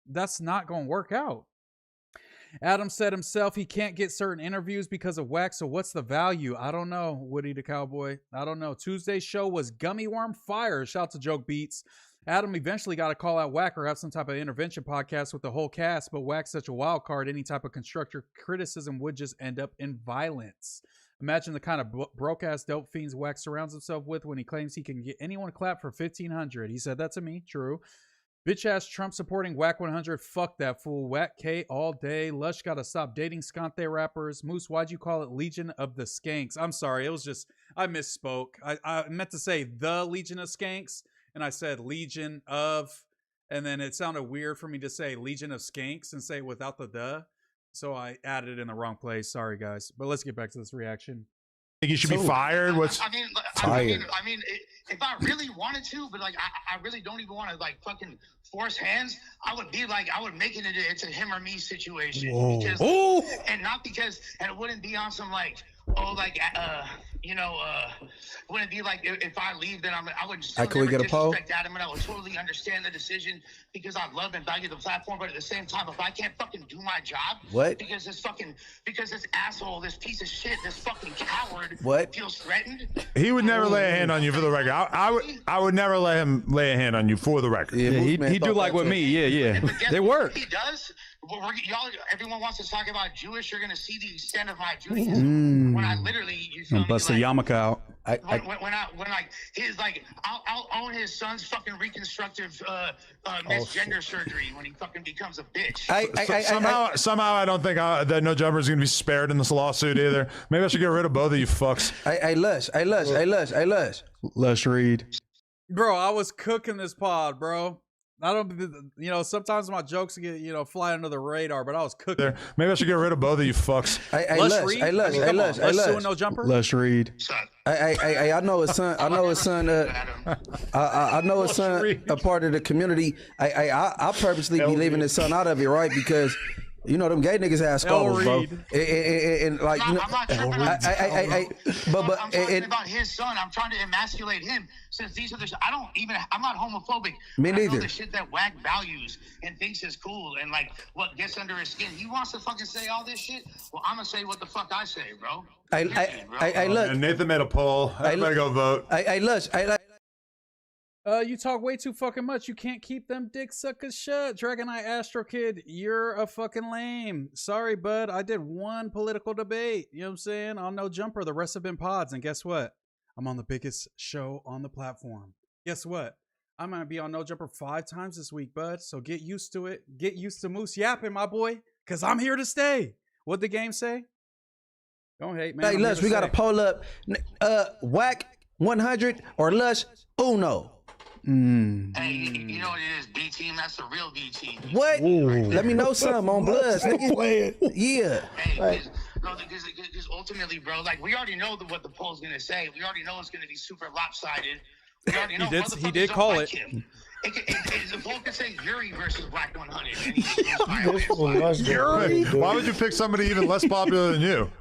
that's not going to work out. Adam said himself he can't get certain interviews because of Wack, so what's the value? I don't know, Woody the Cowboy. I don't know. Tuesday's show was Gummy Worm Fire. Shout out to Joke Beats. Adam eventually got to call out Wack or have some type of intervention podcast with the whole cast, but Wack's such a wild card, any type of constructive criticism would just end up in violence. Imagine the kind of broke-ass dope fiends Wack surrounds himself with when he claims he can get anyone clapped for $1,500. He said that to me. True. Bitch ass Trump supporting Wack 100. Fuck that fool. Wack K all day. Lush gotta stop dating Skante rappers. Moose, why'd you call it Legion of the Skanks? I'm sorry. It was just, I misspoke. I meant to say the Legion of Skanks, and I said Legion of, and then it sounded weird for me to say Legion of Skanks and say it without the duh. So I added it in the wrong place. Sorry, guys. But let's get back to this reaction. Think you should be fired? What's I mean, if I really wanted to, but like, I really don't even want to like fucking force hands. I would make it into him or me situation. Because, and not because, and it wouldn't be on some like, it wouldn't be like if I leave, then I would just can we get a poll? Adam, and I would totally understand the decision because I love and value the platform. But at the same time, if I can't fucking do my job, because this asshole, this piece of shit, this fucking coward, feels threatened. He would never lay a hand on you for the record. I would never let him lay a hand on you for the record. Yeah, he'd do like with me. Yeah. They work. He does. Everyone wants to talk about Jewish. You're gonna see the extent of my Judaism when I literally bust the yarmulke out. I'll own his son's fucking reconstructive misgender surgery when he fucking becomes a bitch. Somehow I don't think that No Jumper is gonna be spared in this lawsuit either. Maybe I should get rid of both of you fucks. Lush read. Bro, I was cooking this pod, bro. I don't, sometimes my jokes get, fly under the radar, but I was cooking. Maybe I should get rid of both of you fucks. Lush doing No Jumper? Lush read. I know his son. I know his son. I know his son. A part of the community. I purposely be leaving his son out of it, right? Because you know them gay niggas have skulls, bro. And like, I'm not tripping I'm talking about his son. I'm trying to emasculate him since these are I'm not homophobic. Me neither. I know the shit that Wack values and thinks is cool and like what gets under his skin. He wants to fucking say all this shit. Well, I'm gonna say what the fuck I say, bro. Look. Nathan made a poll. I better go vote. You talk way too fucking much. You can't keep them dick suckers shut. Dragon Eye Astro Kid, you're a fucking lame. Sorry, bud. I did one political debate. You know what I'm saying? On No Jumper. The rest have been pods. And guess what? I'm on the biggest show on the platform. Guess what? I might be on No Jumper 5 times this week, bud. So get used to it. Get used to Moose yapping, my boy. Because I'm here to stay. What'd the game say? Don't hate, man. Hey, Lush, we got to poll up. Wack 100 or Lush Uno. Hey, you know what it is? B team, that's the real B team. What? Let me know something on Bloods, nigga. Yeah. Hey, because ultimately, bro, like we already know what the poll's gonna say. We already know it's gonna be super lopsided. We already know he did call it. The poll could say Yuri versus Wack 100. Yuri? Why would you pick somebody even less popular than you?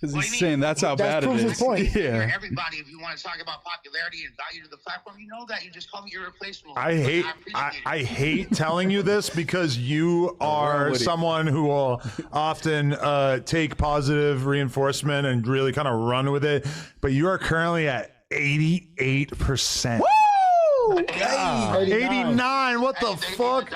Because he's saying that's how bad it is. Yeah. Everybody, if you want to talk about popularity and value to the platform, you know that. You just call me irreplaceable. I hate telling you this because you are someone who will often take positive reinforcement and really kind of run with it. But you are currently at 88%. Woo! God. 89. What the fuck?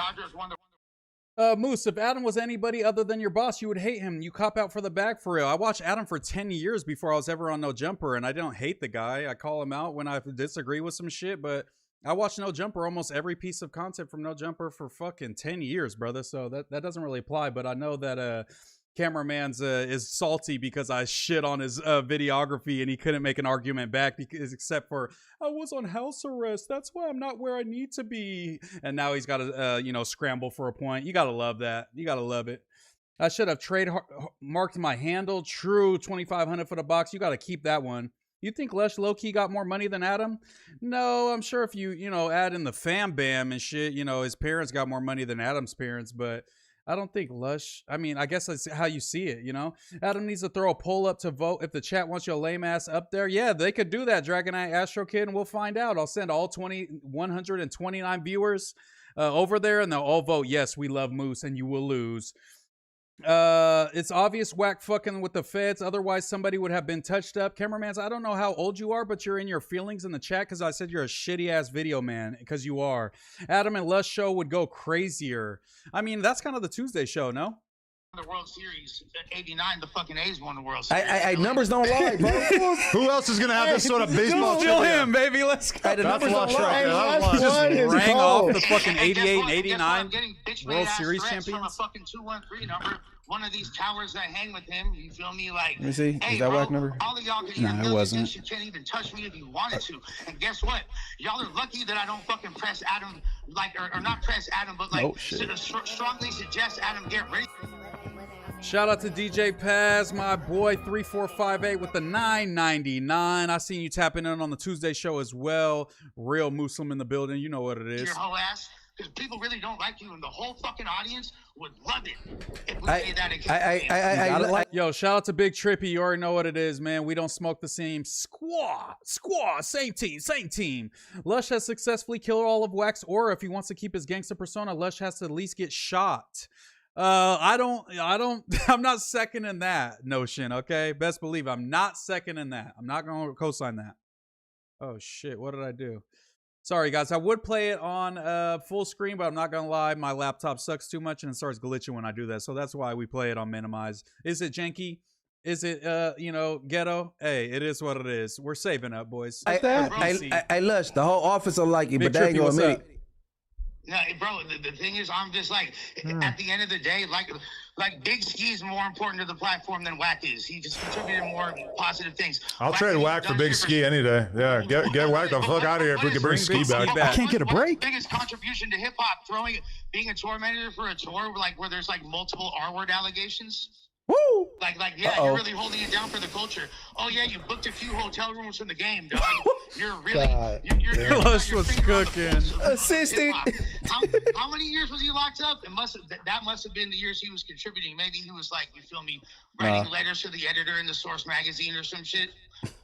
Moose, if Adam was anybody other than your boss, you would hate him. You cop out for the bag for real. I watched Adam for 10 years before I was ever on No Jumper, and I don't hate the guy. I call him out when I disagree with some shit, but I watched No Jumper, almost every piece of content from No Jumper for fucking 10 years, brother. So that doesn't really apply, but I know that Cameraman's is salty because I shit on his videography and he couldn't make an argument back except for I was on house arrest. That's why I'm not where I need to be. And now he's got to scramble for a point. You gotta love that. You gotta love it. I should have marked my handle. True, 2,500 for the box. You got to keep that one. You think Lush low-key got more money than Adam? No, I'm sure if you add in the fam bam and shit, his parents got more money than Adam's parents, but I don't think Lush, I mean, I guess that's how you see it, Adam needs to throw a poll up to vote if the chat wants your lame ass up there. Yeah, they could do that, Dragon Eye Astro Kid, and we'll find out. I'll send all 129 viewers over there, and they'll all vote, yes, we love Moose, and you will lose. It's obvious Wack fucking with the feds, otherwise somebody would have been touched up. Cameramans, I don't know how old you are, but you're in your feelings in the chat because I said you're a shitty ass video man, because you are. Adam and Lush show would go crazier. I mean, that's kind of the Tuesday show, no? the World Series. '89, the fucking A's won the World Series. Hey, numbers don't lie, bro. Who else is gonna have this sort of baseball? Still him, baby. Let's go. Hey, the numbers don't lie. He just rang off the fucking And guess 88 what? and 89 Guess what? Getting bitch World made-ass Series threats from a champions. fucking 213 number. One of these towers that hang with him. You feel me? Like, Let me see. hey, Is that bro, Wack number? all of y'all can Nah, it wasn't. You can't even touch me if you wanted to. And guess what? Y'all are lucky that I don't fucking press Adam, like, or not press Adam, but like, Oh, shit. strongly suggest Adam get rid. Shout out to DJ Paz, my boy 3458 with the 999. I seen you tapping in on the Tuesday show as well. Real Muslim in the building. You know what it is. Your whole ass. Because people really don't like you, and the whole fucking audience would love it if we made that Yo, shout out to Big Trippy. You already know what it is, man. We don't smoke the same squaw, same team. Lush has successfully killed all of Wack's aura. If he wants to keep his gangster persona, Lush has to at least get shot. I'm not seconding that notion, okay? Best believe I'm not seconding that. I'm not going to co-sign that. Oh, shit. What did I do? Sorry, guys. I would play it on full screen, but I'm not going to lie. My laptop sucks too much, and it starts glitching when I do that. So that's why we play it on minimize. Is it janky? Is it, ghetto? Hey, it is what it is. We're saving up, boys. Hey, Lush, the whole office will like you, but they ain't going to admit it. No, bro, the thing is, I'm just like, at the end of the day, like Big Ski's more important to the platform than Wack is. He just contributed more positive things. I'll trade Wack for Big Ski any day. Yeah, get Wack the fuck out of here if we can bring Ski back. I can't get a break. Biggest contribution to hip hop, being a tour manager for a tour like where there's like multiple R-word allegations. Woo! Like, yeah, you're really holding it down for the culture. Oh yeah, you booked a few hotel rooms from the game, dog. You're really, you're Lush was cooking. Assistant. How many years was he locked up? That must have been the years he was contributing. Maybe he was like, you feel me, writing letters to the editor in the Source magazine or some shit.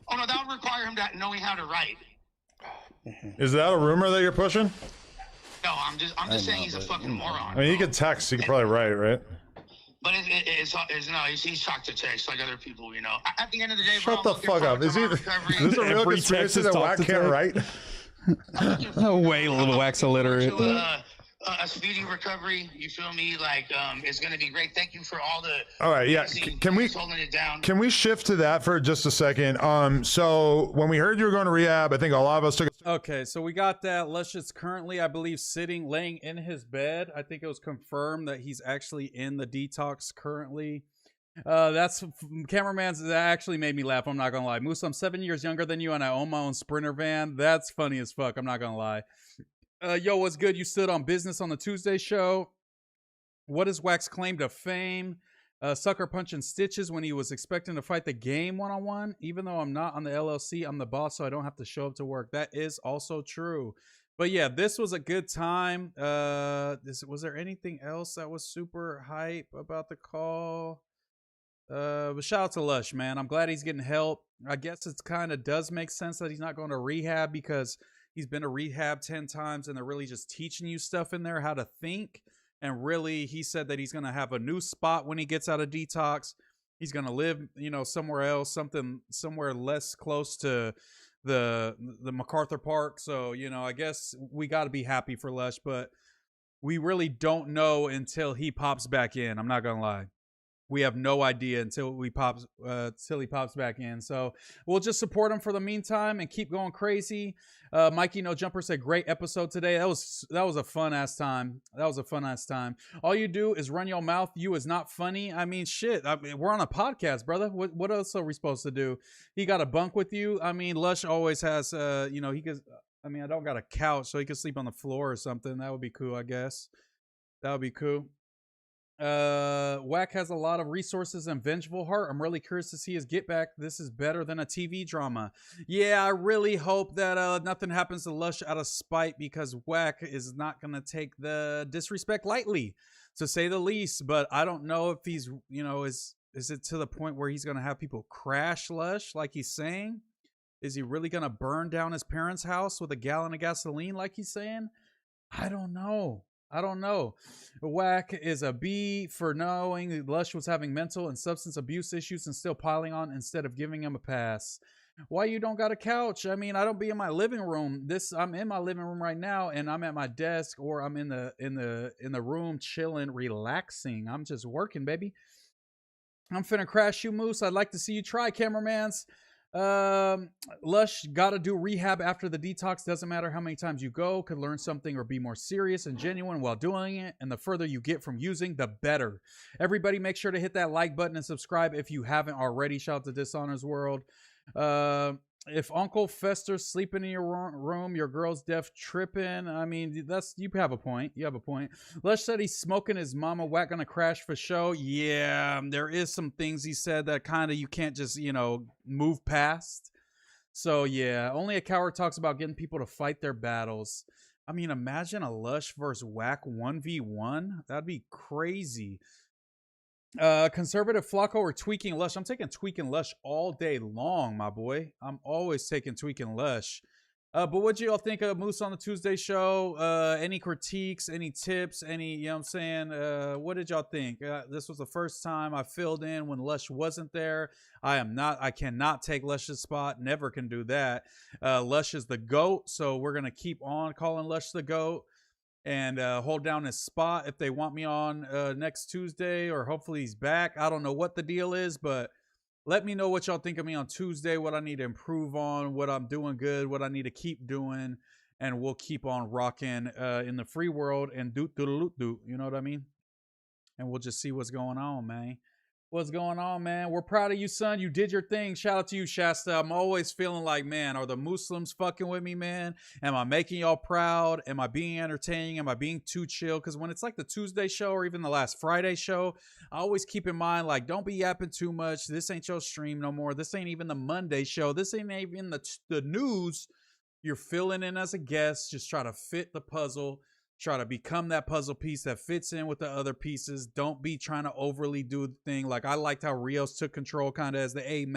Oh no, that would require him knowing how to write. Is that a rumor that you're pushing? No, I'm just saying he's a fucking moron. I mean, he could text. He could probably write, right? But he's shocked to text like other people, you know. At the end of the day, Shut the fuck up. Is this a real conspiracy that Wack can't write? No way, little Wack's illiterate. A speedy recovery, you feel me? Like, it's gonna be great. Thank you for all the. All right, yeah. Can we shift to that for just a second? So when we heard you were going to rehab, I think a lot of us took. Okay, so we got that. Lush is currently, I believe, laying in his bed. I think it was confirmed that he's actually in the detox currently. That's cameraman's. That actually made me laugh. I'm not gonna lie. Moose, I'm 7 years younger than you, and I own my own Sprinter van. That's funny as fuck. I'm not gonna lie. Yo, what's good? You stood on business on the Tuesday show. What is Wack's claim to fame? Sucker punching stitches when he was expecting to fight the game one-on-one. Even though I'm not on the LLC, I'm the boss, so I don't have to show up to work. That is also true. But yeah, this was a good time. Was there anything else that was super hype about the call? But shout out to Lush, man. I'm glad he's getting help. I guess it kind of does make sense that he's not going to rehab because he's been to rehab 10 times and they're really just teaching you stuff in there, how to think. And really, he said that he's going to have a new spot when he gets out of detox. He's going to live, somewhere else, somewhere less close to the MacArthur Park. So, I guess we got to be happy for Lush, but we really don't know until he pops back in. I'm not going to lie. We have no idea until he pops back in. So we'll just support him for the meantime and keep going crazy. Mikey No Jumper said, great episode today. That was a fun ass time. All you do is run your mouth. You is not funny. I mean, shit. We're on a podcast, brother. What else are we supposed to do? He got a bunk with you. I mean, Lush always has, he could, I don't got a couch, so he could sleep on the floor or something. That would be cool, I guess. That would be cool. Wack has a lot of resources and vengeful heart. I'm really curious to see his get back. This is better than a TV drama. Yeah, I really hope that nothing happens to Lush out of spite, because Wack is not gonna take the disrespect lightly, to say the least. But I don't know if he's, is it to the point where he's gonna have people crash Lush like he's saying? Is he really gonna burn down his parents' house with a gallon of gasoline like he's saying? I don't know. Wack is a B for knowing Lush was having mental and substance abuse issues and still piling on instead of giving him a pass. Why you don't got a couch? I mean, I don't be in my living room. I'm in my living room right now, and I'm at my desk, or I'm in the room chilling, relaxing. I'm just working, baby. I'm finna crash you, Moose. I'd like to see you try, cameramans. Lush gotta do rehab after the detox. Doesn't matter how many times you go, could learn something or be more serious and genuine while doing it, and the further you get from using, the better. Everybody make sure to hit that like button and subscribe if you haven't already. Shout out to Dishonor's World. If Uncle Fester's sleeping in your room, your girl's deaf tripping. I mean, you have a point. You have a point. Lush said he's smoking his mama. Wack gonna crash for show. Yeah, there is some things he said that kind of you can't just, move past. So yeah, only a coward talks about getting people to fight their battles. I mean, imagine a Lush versus Wack 1v1. That'd be crazy. Conservative Flacco or tweaking Lush? I'm taking tweaking Lush all day long, my boy. I'm always taking tweaking Lush. But what y'all think of Moose on the Tuesday show? Any critiques, any tips, any, what I'm saying? What did y'all think? This was the first time I filled in when Lush wasn't there. I cannot take Lush's spot. Never can do that. Lush is the GOAT, so we're going to keep on calling Lush the GOAT. And hold down his spot if they want me on next Tuesday, or hopefully he's back. I don't know what the deal is, but let me know what y'all think of me on Tuesday, what I need to improve on, what I'm doing good, what I need to keep doing, and we'll keep on rocking in the free world and do, you know what I mean? And we'll just see what's going on, man. What's going on, man? We're proud of you, son. You did your thing. Shout out to you, Shasta. I'm always feeling like, man, are the Muslims fucking with me, man? Am I making y'all proud? Am I being entertaining? Am I being too chill? Because when it's like the Tuesday show or even the last Friday show, I always keep in mind, like, don't be yapping too much. This ain't your stream no more. This ain't even the Monday show. This ain't even the news. You're filling in as a guest. Just try to fit the puzzle. Try to become that puzzle piece that fits in with the other pieces. Don't be trying to overly do the thing. Like, I liked how Rios took control kind of as the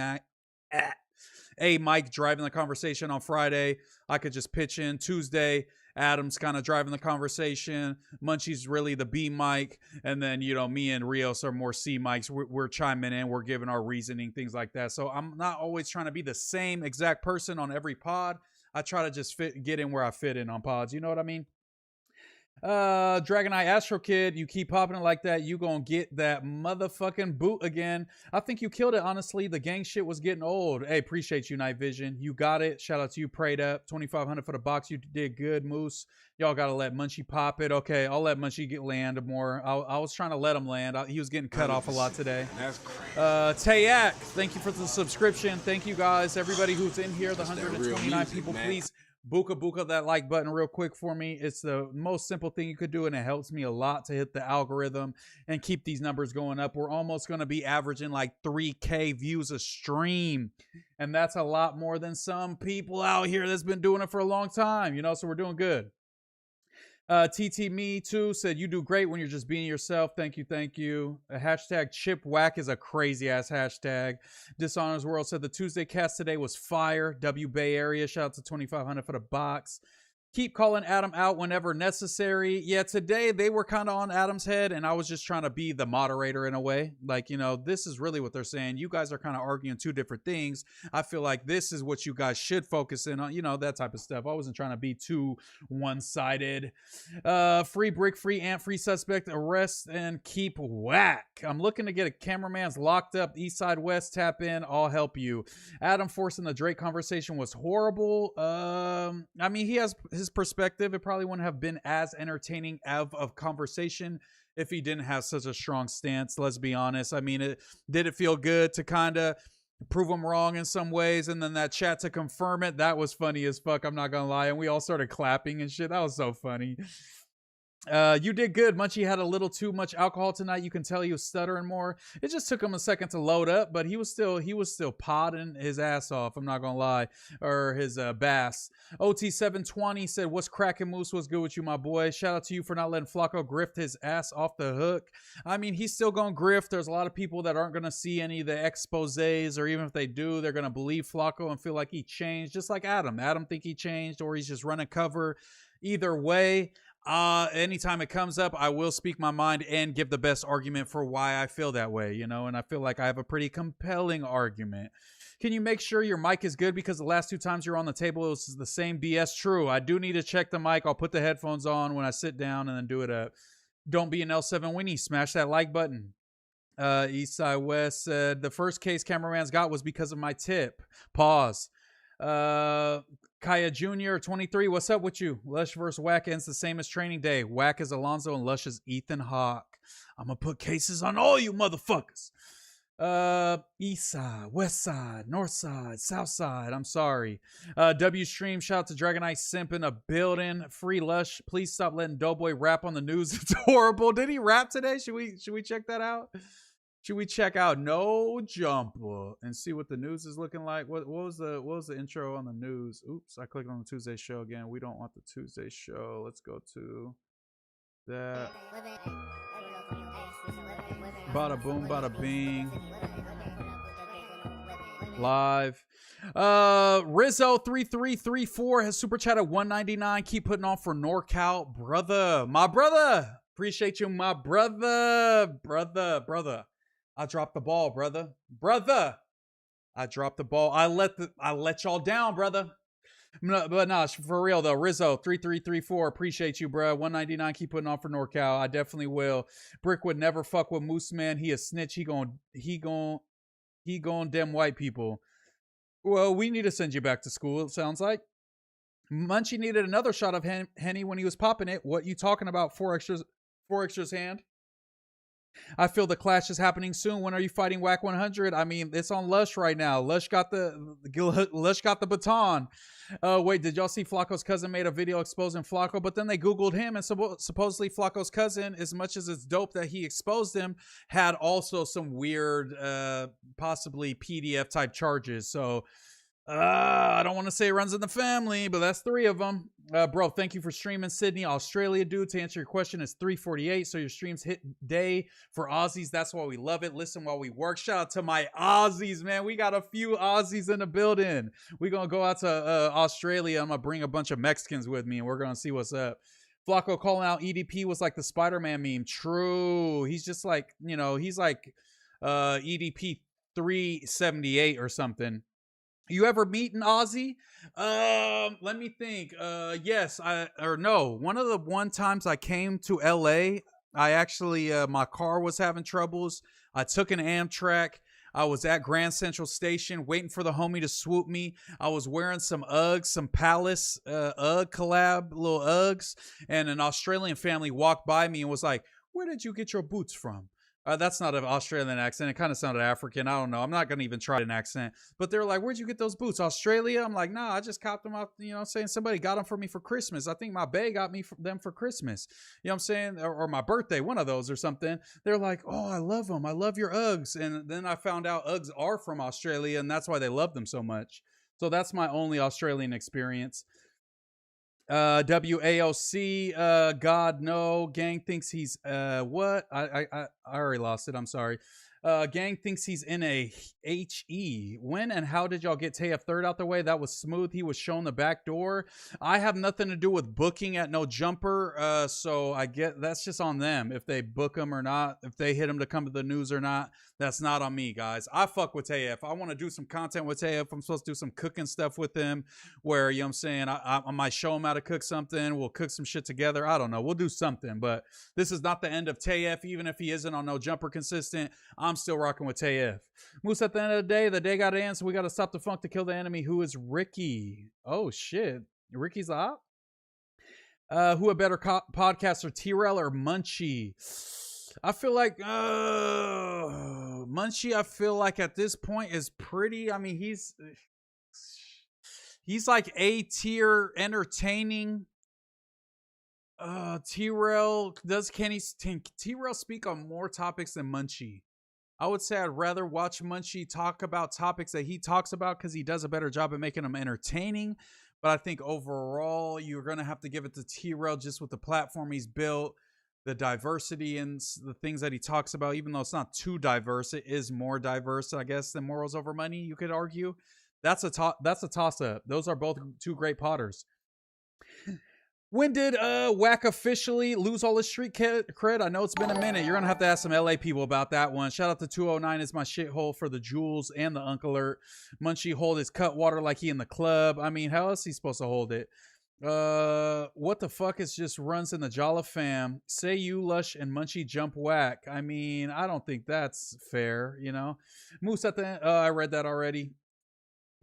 Mike driving the conversation on Friday. I could just pitch in. Tuesday, Adam's kind of driving the conversation. Munchie's really the B Mike. And then, me and Rios are more C Mikes. We're chiming in. We're giving our reasoning, things like that. So I'm not always trying to be the same exact person on every pod. I try to just get in where I fit in on pods. You know what I mean? Dragon Eye Astro Kid, you keep popping it like that, you gonna get that motherfucking boot again. I think you killed it, honestly. The gang shit was getting old. Hey, appreciate you, Night Vision. You got it. Shout out to you, Prayed Up. 2,500 for the box. You did good, Moose. Y'all gotta let Munchie pop it. Okay, I'll let Munchie land more. I was trying to let him land. He was getting cut off a lot today. That's crazy. Tayak, thank you for the subscription. Thank you guys, everybody who's in here, the 129 people, please. Buka that like button real quick for me. It's the most simple thing you could do, and it helps me a lot to hit the algorithm and keep these numbers going up. We're almost going to be averaging like 3K views a stream, and that's a lot more than some people out here that's been doing it for a long time, so we're doing good. TT Me Too said, you do great when you're just being yourself. Thank you, thank you. Hashtag Chip Wack is a crazy ass hashtag. Dishonors World said the Tuesday cast today was fire. W Bay Area, shout out to 2,500 for the box. Keep calling Adam out whenever necessary. Yeah, today they were kind of on Adam's head, and I was just trying to be the moderator in a way. Like, this is really what they're saying. You guys are kind of arguing two different things. I feel like this is what you guys should focus in on, that type of stuff. I wasn't trying to be too one-sided. Free brick, free ant, free suspect, arrest, and keep Wack. I'm looking to get a cameraman's locked up. East Side West, tap in. I'll help you. Adam forcing the Drake conversation was horrible. I mean, he has his perspective. It probably wouldn't have been as entertaining of conversation if he didn't have such a strong stance. Let's be honest. I mean, did it feel good to kind of prove him wrong in some ways, and then that chat to confirm it? That was funny as fuck, I'm not gonna lie, and we all started clapping and shit. That was so funny. You did good. Munchie had a little too much alcohol tonight. You can tell he was stuttering more. It just took him a second to load up, but he was still podding his ass off. I'm not gonna lie, or his bass. OT720 said, "What's cracking, Moose? What's good with you, my boy? Shout out to you for not letting Flacco grift his ass off the hook." I mean, he's still gonna grift. There's a lot of people that aren't gonna see any of the exposés, or even if they do, they're gonna believe Flacco and feel like he changed, just like Adam. Adam think he changed, or he's just running cover. Either way, anytime it comes up, I will speak my mind and give the best argument for why I feel that way, and I feel like I have a pretty compelling argument. Can you make sure your mic is good? Because the last 2 times you're on the table, it was the same BS. True. I do need to check the mic. I'll put the headphones on when I sit down and then do it up. Don't be an L7 Winnie. Smash that like button. Eastside West said, the first case cameraman's got was because of my tip. Pause. Kaya Jr. 23, what's up with you? Lush versus Wack ends the same as training day. Wack is Alonzo and Lush is Ethan Hawke. I'm gonna put cases on all you motherfuckers. East side, west side, north side, south side. I'm sorry. W Stream, shout out to Dragonite Simp in a building. Free Lush. Please stop letting Doughboy rap on the news. It's horrible. Did he rap today? Should we check that out? Should we check out No Jumper and see what the news is looking like? What was the intro on the news? Oops, I clicked on the Tuesday show again. We don't want the Tuesday show. Let's go to that. Bada boom, bada bing. Live. Rizzo3334 has super chatted 199. Keep putting on for NorCal, brother. My brother. Appreciate you, my brother. Brother. I dropped the ball, brother. I dropped the ball. I let y'all down, brother. No, but nah, for real though. Rizzo3334, appreciate you, bro. 199, keep putting on for NorCal. I definitely will. Brick would never fuck with MooseMan. He a snitch. He gon' them white people. Well, we need to send you back to school, it sounds like. Munchie needed another shot of Henny when he was popping it. What you talking about? 4 extras hand. I feel the clash is happening soon. When are you fighting Wack 100? I mean, it's on Lush right now. Lush got the baton. Wait, did y'all see Flacco's cousin made a video exposing Flacco? But then they Googled him, and supposedly Flacco's cousin, as much as it's dope that he exposed him, had also some weird, possibly PDF type charges. So I don't want to say it runs in the family, but that's 3 of them. Bro, thank you for streaming. Sydney, Australia, dude. To answer your question, it's 3:48, so your streams hit day for Aussies. That's why we love it. Listen while we work. Shout out to my Aussies, man. We got a few Aussies in the building. We're going to go out to Australia. I'm going to bring a bunch of Mexicans with me, and we're going to see what's up. Flacco calling out EDP was like the Spider-Man meme. True. He's just like, he's like EDP 378 or something. You ever meet an Aussie? Let me think. Yes, no. One times I came to LA, I actually, my car was having troubles. I took an Amtrak. I was at Grand Central Station waiting for the homie to swoop me. I was wearing some Uggs, some Palace Ugg collab, little Uggs. And an Australian family walked by me and was like, where did you get your boots from? That's not an Australian accent. It kind of sounded African. I don't know. I'm not going to even try an accent. But they're like, where'd you get those boots? Australia? I'm like, nah, I just copped them off, saying somebody got them for me for Christmas. I think my bae got me them for Christmas. You know what I'm saying? Or my birthday, one of those or something. They're like, oh, I love them. I love your Uggs. And then I found out Uggs are from Australia, and that's why they love them so much. So that's my only Australian experience. WAOC, God no, gang thinks he's what? I already lost it. I'm sorry. Gang thinks he's in a HE. When and how did y'all get Tayef third out the way? That was smooth. He was shown the back door. I have nothing to do with booking at No Jumper, so I get that's just on them if they book him or not. If they hit him to come to the news or not, that's not on me, guys. I fuck with Tayef. I want to do some content with Tayef. I'm supposed to do some cooking stuff with him, where I'm saying I might show him how to cook something. We'll cook some shit together. I don't know. We'll do something, but this is not the end of Tayef. Even if he isn't on No Jumper consistent, I'm still rocking with Tayef. Moose, at the end of the day got to end, so we got to stop the funk to kill the enemy. Who is Ricky? Oh, shit. Ricky's up? Who a better podcaster, T-Rel or Munchie? I feel like Munchie, I feel like at this point is pretty, I mean, he's like A-tier entertaining. T-Rel, can T-Rel speak on more topics than Munchie? I would say I'd rather watch Munchie talk about topics that he talks about because he does a better job at making them entertaining. But I think overall, you're going to have to give it to T-Rel just with the platform he's built, the diversity and the things that he talks about. Even though it's not too diverse, it is more diverse, I guess, than Morals Over Money, you could argue. That's a toss-up. Those are both two great potters. When did Wack officially lose all his street cred? I know it's been a minute. You're gonna have to ask some LA people about that one. Shout out to 209 is my shithole for the jewels and the Uncle Alert. Munchie hold his cut water like he in the club. I mean, how else is he supposed to hold it? What the fuck is just runs in the Jala fam? Say you, Lush, and Munchie jump Wack. I mean, I don't think that's fair, you know? Moose at the end. I read that already.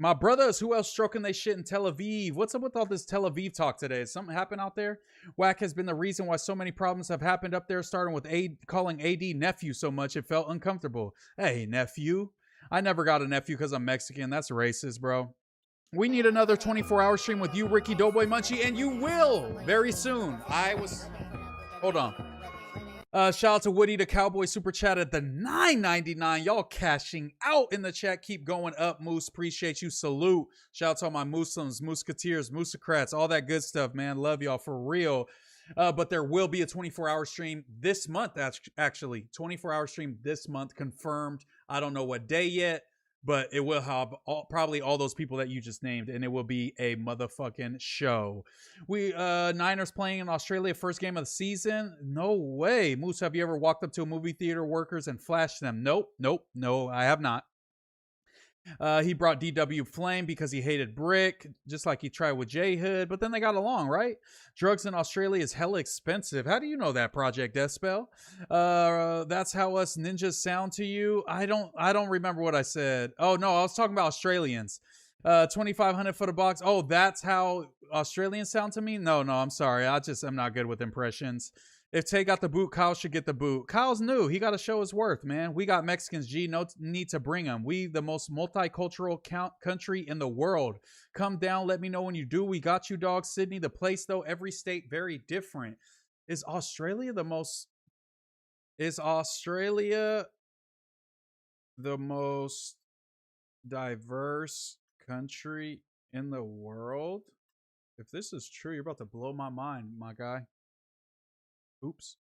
My brothers, who else stroking they shit in Tel Aviv? What's up with all this Tel Aviv talk today? Has something happened out there? Wack has been the reason why so many problems have happened up there, starting with calling AD nephew so much it felt uncomfortable. Hey, nephew. I never got a nephew because I'm Mexican. That's racist, bro. We need another 24-hour stream with you, Ricky Doughboy Munchie, and you will very soon. Hold on. Shout out to Woody the Cowboy Super Chat at the $9.99. Y'all cashing out in the chat. Keep going up, Moose. Appreciate you. Salute. Shout out to all my Muslims, Musketeers, Moosocrats, all that good stuff, man. Love y'all for real. But there will be a 24-hour stream this month, actually. 24-hour stream this month, confirmed. I don't know what day yet, but it will have probably all those people that you just named, and it will be a motherfucking show. We Niners playing in Australia, first game of the season. No way. Moose, have you ever walked up to a movie theater workers and flashed them? Nope, no, I have not. He brought DW Flame because he hated Brick, just like he tried with J Hood, but then they got along, right? Drugs in Australia is hella expensive. How do you know that, Project Deathspell? That's how us ninjas sound to you. I don't remember what I said. Oh no, I was talking about Australians. 2,500 for the box. Oh, that's how Australians sound to me? No, I'm sorry. I'm not good with impressions. If Tay got the boot, Kyle should get the boot. Kyle's new. He got to show his worth, man. We got Mexicans, G. No need to bring them. We the most multicultural country in the world. Come down. Let me know when you do. We got you, dog. Sydney, the place, though. Every state very different. Is Australia the most diverse country in the world? If this is true, you're about to blow my mind, my guy. Oops.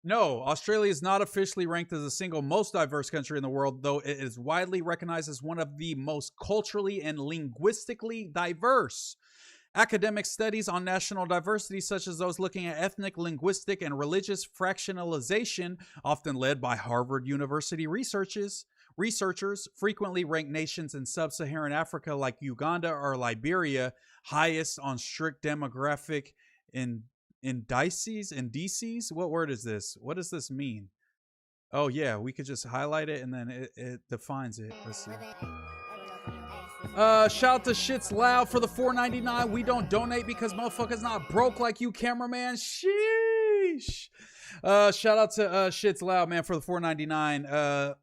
No, Australia is not officially ranked as the single most diverse country in the world, though it is widely recognized as one of the most culturally and linguistically diverse. Academic studies on national diversity, such as those looking at ethnic, linguistic, and religious fractionalization, often led by Harvard University researchers, frequently rank nations in sub-Saharan Africa like Uganda or Liberia highest on strict demographic indices. What word is this? What does this mean? Oh yeah, we could just highlight it and then it defines it. Let's see. Shout out to Shit's Loud for the $4.99. We don't donate because motherfuckers not broke like you, cameraman. Sheesh. Shout out to Shit's Loud, man, for the $4.99.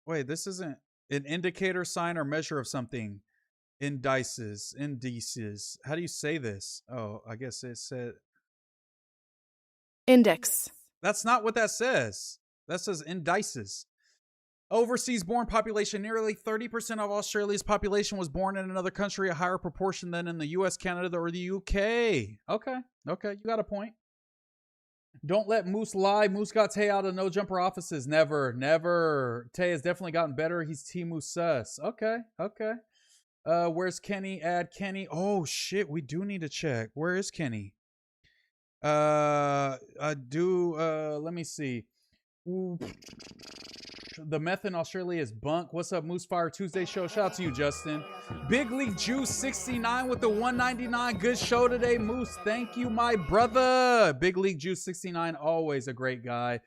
Wait, this isn't an indicator, sign, or measure of something. Indices. How do you say this? Oh, I guess it said index. That's not what that says. That says indices. Overseas born population. Nearly 30% of Australia's population was born in another country, a higher proportion than in the US, Canada, or the UK. Okay, you got a point. Don't let Moose lie. Moose got Tay out of No Jumper offices. Never. Tay has definitely gotten better. He's T-Moose sus. Okay. Where's Kenny? Add Kenny. Oh shit, we do need to check. Where is Kenny? Let me see. Ooh. The meth in Australia is bunk. What's up, Moose Fire Tuesday show? Shout out to you, Justin. Big League Juice 69 with the $1.99. Good show today, Moose. Thank you, my brother. Big League Juice 69, always a great guy.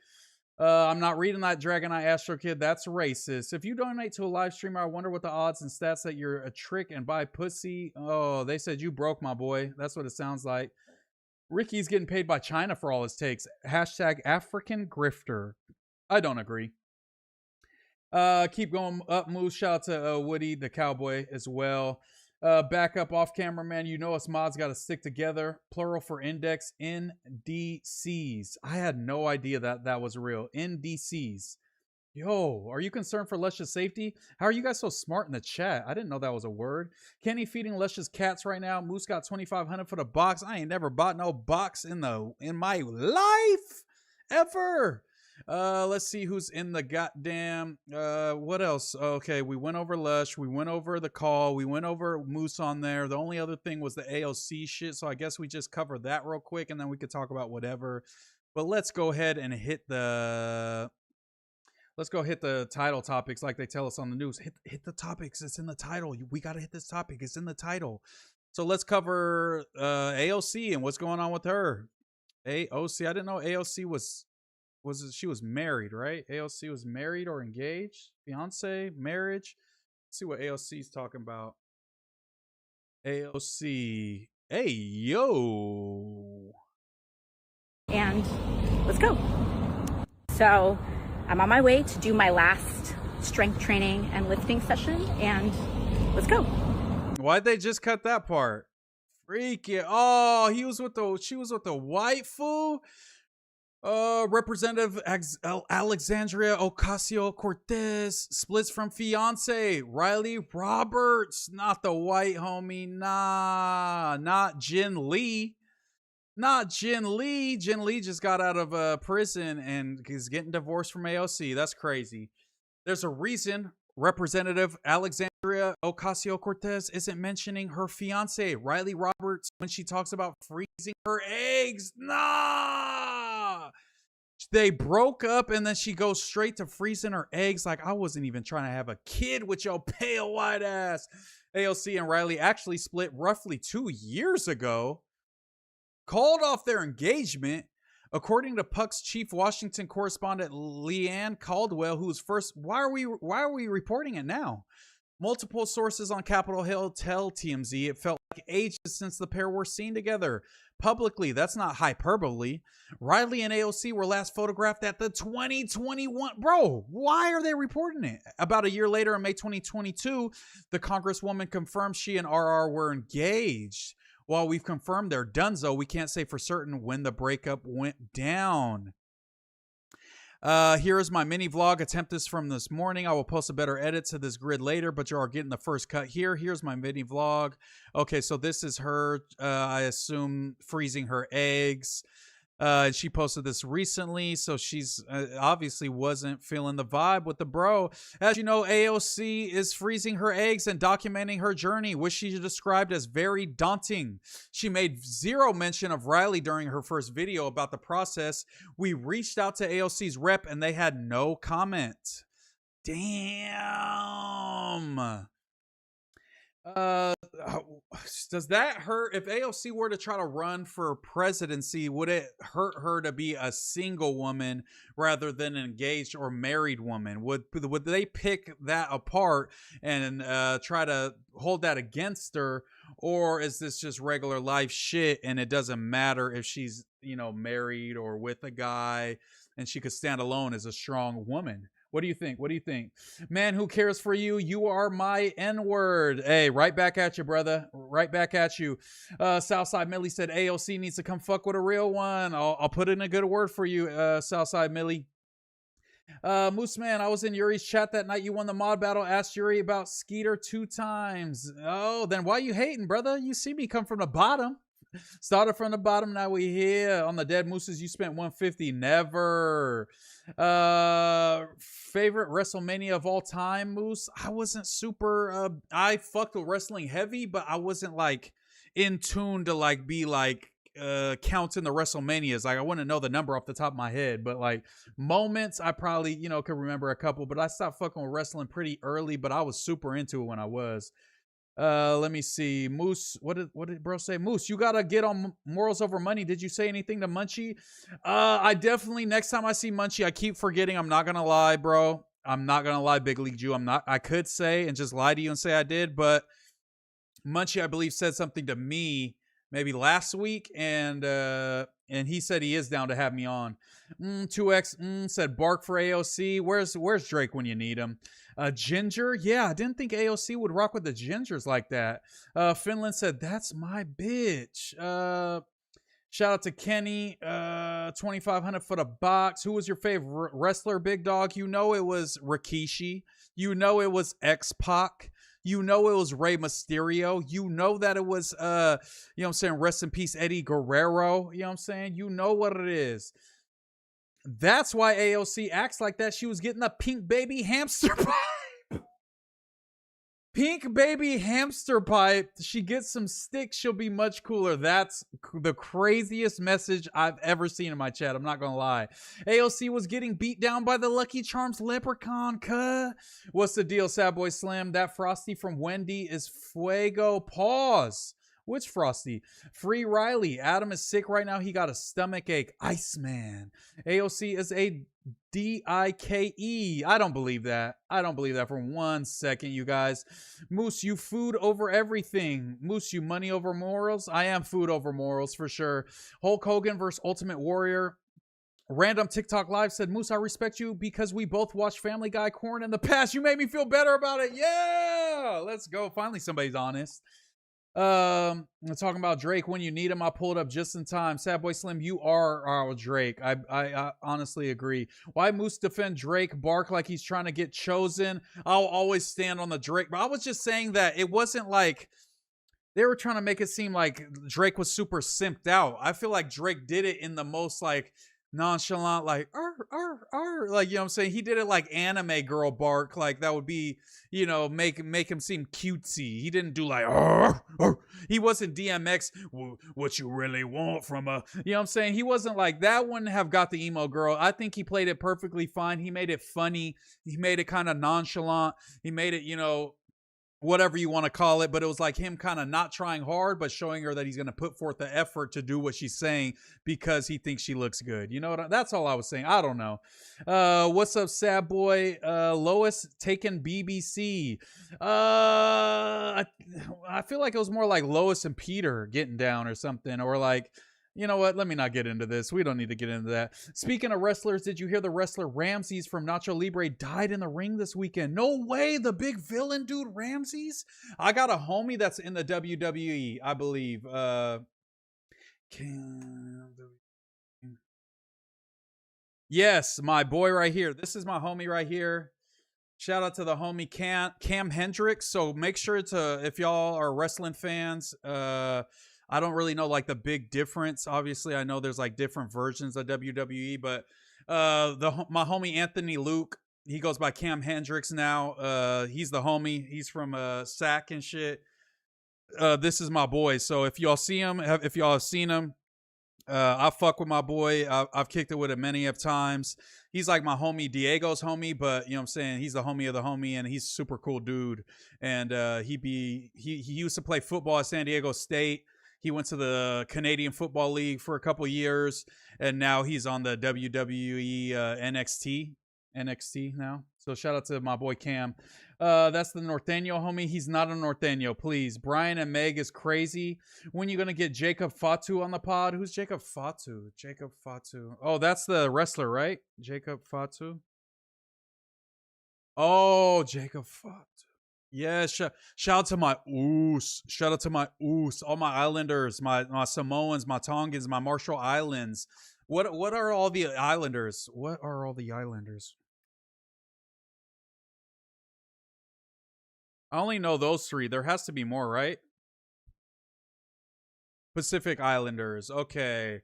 I'm not reading that Dragon Eye Astro Kid. That's racist. If you donate to a live streamer, I wonder what the odds and stats that you're a trick and buy pussy. Oh, they said you broke, my boy. That's what it sounds like. Ricky's getting paid by China for all his takes. Hashtag African grifter. I don't agree. Keep going up, Moose. Shout out to Woody the Cowboy as well. Back up off camera, man. You know us mods got to stick together. Plural for index. NDCs. I had no idea that was real. NDCs. Yo, are you concerned for Lush's safety? How are you guys so smart in the chat? I didn't know that was a word. Kenny feeding Lush's cats right now. Moose got 2,500 for the box. I ain't never bought no box in my life ever. Let's see who's in the goddamn. What else? Okay, we went over Lush. We went over the call. We went over Moose on there. The only other thing was the AOC shit. So I guess we just cover that real quick, and then we could talk about whatever. But let's go ahead and hit the. Let's go hit the title topics like they tell us on the news. Hit the topics. It's in the title. We got to hit this topic. It's in the title. So let's cover AOC and what's going on with her. AOC. I didn't know AOC she was married, right? AOC was married or engaged, fiance, marriage. Let's see what AOC is talking about. AOC, hey yo, and let's go. So I'm on my way to do my last strength training and lifting session, and let's go. Why'd they just cut that part? Freak it. Oh, she was with the white fool. Representative Alexandria Ocasio-Cortez splits from fiance Riley Roberts. Not the white homie. Nah, not Jen Lee. Not Jen Lee. Jen Lee just got out of prison and is getting divorced from AOC. That's crazy. There's a reason Representative Alexandria Ocasio-Cortez isn't mentioning her fiance Riley Roberts when she talks about freezing her eggs. Nah. They broke up and then she goes straight to freezing her eggs. Like, I wasn't even trying to have a kid with your pale white ass. AOC and Riley actually split roughly 2 years ago. Called off their engagement. According to Puck's chief Washington correspondent Leanne Caldwell, who's first, why are we reporting it now? Multiple sources on Capitol Hill tell TMZ it felt like ages since the pair were seen together. Publicly, that's not hyperbole. Riley and AOC were last photographed at the 2021. Bro, why are they reporting it? About a year later, in May 2022, the Congresswoman confirmed she and RR were engaged. While we've confirmed they're donezo, we can't say for certain when the breakup went down. Here is my mini vlog. Attempt this from this morning. I will post a better edit to this grid later, but you are getting the first cut here. Here's my mini vlog. Okay, so this is her, I assume, freezing her eggs. She posted this recently, so she's obviously wasn't feeling the vibe with the bro. As you know, AOC is freezing her eggs and documenting her journey, which she described as very daunting. She made zero mention of Riley during her first video about the process. We reached out to AOC's rep and they had no comment. Damn. Does that hurt? If AOC were to try to run for presidency, would it hurt her to be a single woman rather than an engaged or married woman? Would they pick that apart and try to hold that against her? Or is this just regular life shit and it doesn't matter if she's, you know, married or with a guy and she could stand alone as a strong woman? What do you think? What do you think? Man, who cares for you? You are my N-word. Hey, right back at you, brother. Right back at you. Southside Millie said AOC needs to come fuck with a real one. I'll put in a good word for you, Southside Millie. MooseMan, I was in Yuri's chat that night you won the mod battle. Asked Yuri about Skeeter 2 times. Oh, then why you hating, brother? You see me come from the bottom. Started from the bottom, now we here. On the Dead Mooses, you spent 150. Never. Favorite WrestleMania of all time, Moose? I wasn't super, I fucked with wrestling heavy, but I wasn't like in tune to like be like counting the WrestleManias. Like I wouldn't know the number off the top of my head, but like moments, I probably, you know, could remember a couple, but I stopped fucking with wrestling pretty early, but I was super into it when I was. Let me see. Moose, what did bro say? Moose, you gotta get on morals over money. Did you say anything to Munchie? I definitely, next time I see Munchie, I keep forgetting. I'm not gonna lie, bro. I'm not gonna lie, Big League Jew. I could say and just lie to you and say I did, but Munchie, I believe, said something to me maybe last week, and he said he is down to have me on. 2X said bark for AOC. Where's Drake when you need him? Ginger, yeah, I didn't think AOC would rock with the Gingers like that. Finland said that's my bitch. Shout out to Kenny, 2,500 for the box. Who was your favorite wrestler, Big Dog? You know it was Rikishi. You know it was X-Pac. You know it was Rey Mysterio. You know that it was, you know what I'm saying, rest in peace, Eddie Guerrero. You know what I'm saying? You know what it is. That's why AOC acts like that. She was getting the pink baby hamster pipe. Pink baby hamster pipe. She gets some sticks, she'll be much cooler. That's the craziest message I've ever seen in my chat. I'm not gonna lie. AOC was getting beat down by the Lucky Charms leprechaun. What's the deal, Sad Boy Slim? That Frosty from Wendy is fuego. Pause. Which Frosty? Free Riley. Adam is sick right now. He got a stomach ache. Iceman. AOC is a DIKE. I don't believe that. I don't believe that for 1 second, you guys. Moose, you food over everything. Moose, you money over morals. I am food over morals for sure. Hulk Hogan versus Ultimate Warrior. Random TikTok Live said, Moose, I respect you because we both watched Family Guy Corn in the past. You made me feel better about it. Yeah, let's go. Finally, somebody's honest. I'm talking about Drake. When you need him, I'll pull it up just in time. Sad Boy Slim, you are our Drake. I honestly agree. Why Moose defend Drake, bark like he's trying to get chosen? I'll always stand on the Drake. But I was just saying that it wasn't like they were trying to make it seem like Drake was super simped out. I feel like Drake did it in the most like nonchalant, like like, you know what I'm saying? He did it like anime girl bark, like that would be, you know, make him seem cutesy. He didn't do like he wasn't DMX, what you really want from a, you know what I'm saying? He wasn't like that. Wouldn't have got the emo girl. I think he played it perfectly fine. He made it funny. He made it kind of nonchalant. He made it, you know, whatever you want to call it, but it was like him kind of not trying hard, but showing her that he's going to put forth the effort to do what she's saying because he thinks she looks good. You know what? That's all I was saying. I don't know. What's up, Sad Boy? Lois taking BBC. I feel like it was more like Lois and Peter getting down or something, or like, you know what? Let me not get into this. We don't need to get into that. Speaking of wrestlers, did you hear the wrestler Ramses from Nacho Libre died in the ring this weekend? No way. The big villain dude, Ramses? I got a homie that's in the WWE, I believe. Yes, my boy right here. This is my homie right here. Shout out to the homie Cam Hendricks. So make sure to, if y'all are wrestling fans, I don't really know like the big difference. Obviously, I know there's like different versions of WWE, but my homie Anthony Luke, he goes by Cam Hendricks now. He's the homie. He's from SAC and shit. This is my boy. So if y'all see him, if y'all have seen him, I fuck with my boy. I've kicked it with him many of times. He's like my homie Diego's homie, but you know what I'm saying? He's the homie of the homie, and he's a super cool dude. And he used to play football at San Diego State. He went to the Canadian Football League for a couple years, and now he's on the WWE NXT now. So shout out to my boy Cam. That's the Norteño homie. He's not a Norteño, please. Brian and Meg is crazy. When you gonna get Jacob Fatu on the pod? Who's Jacob Fatu? Jacob Fatu. Oh, that's the wrestler, right? Jacob Fatu. Oh, Jacob Fatu. Yeah, shout out to my Oos. Shout out to my Oos. All my Islanders, my Samoans, my Tongans, my Marshall Islands. What are all the Islanders? What are all the Islanders? I only know those three. There has to be more, right? Pacific Islanders. Okay.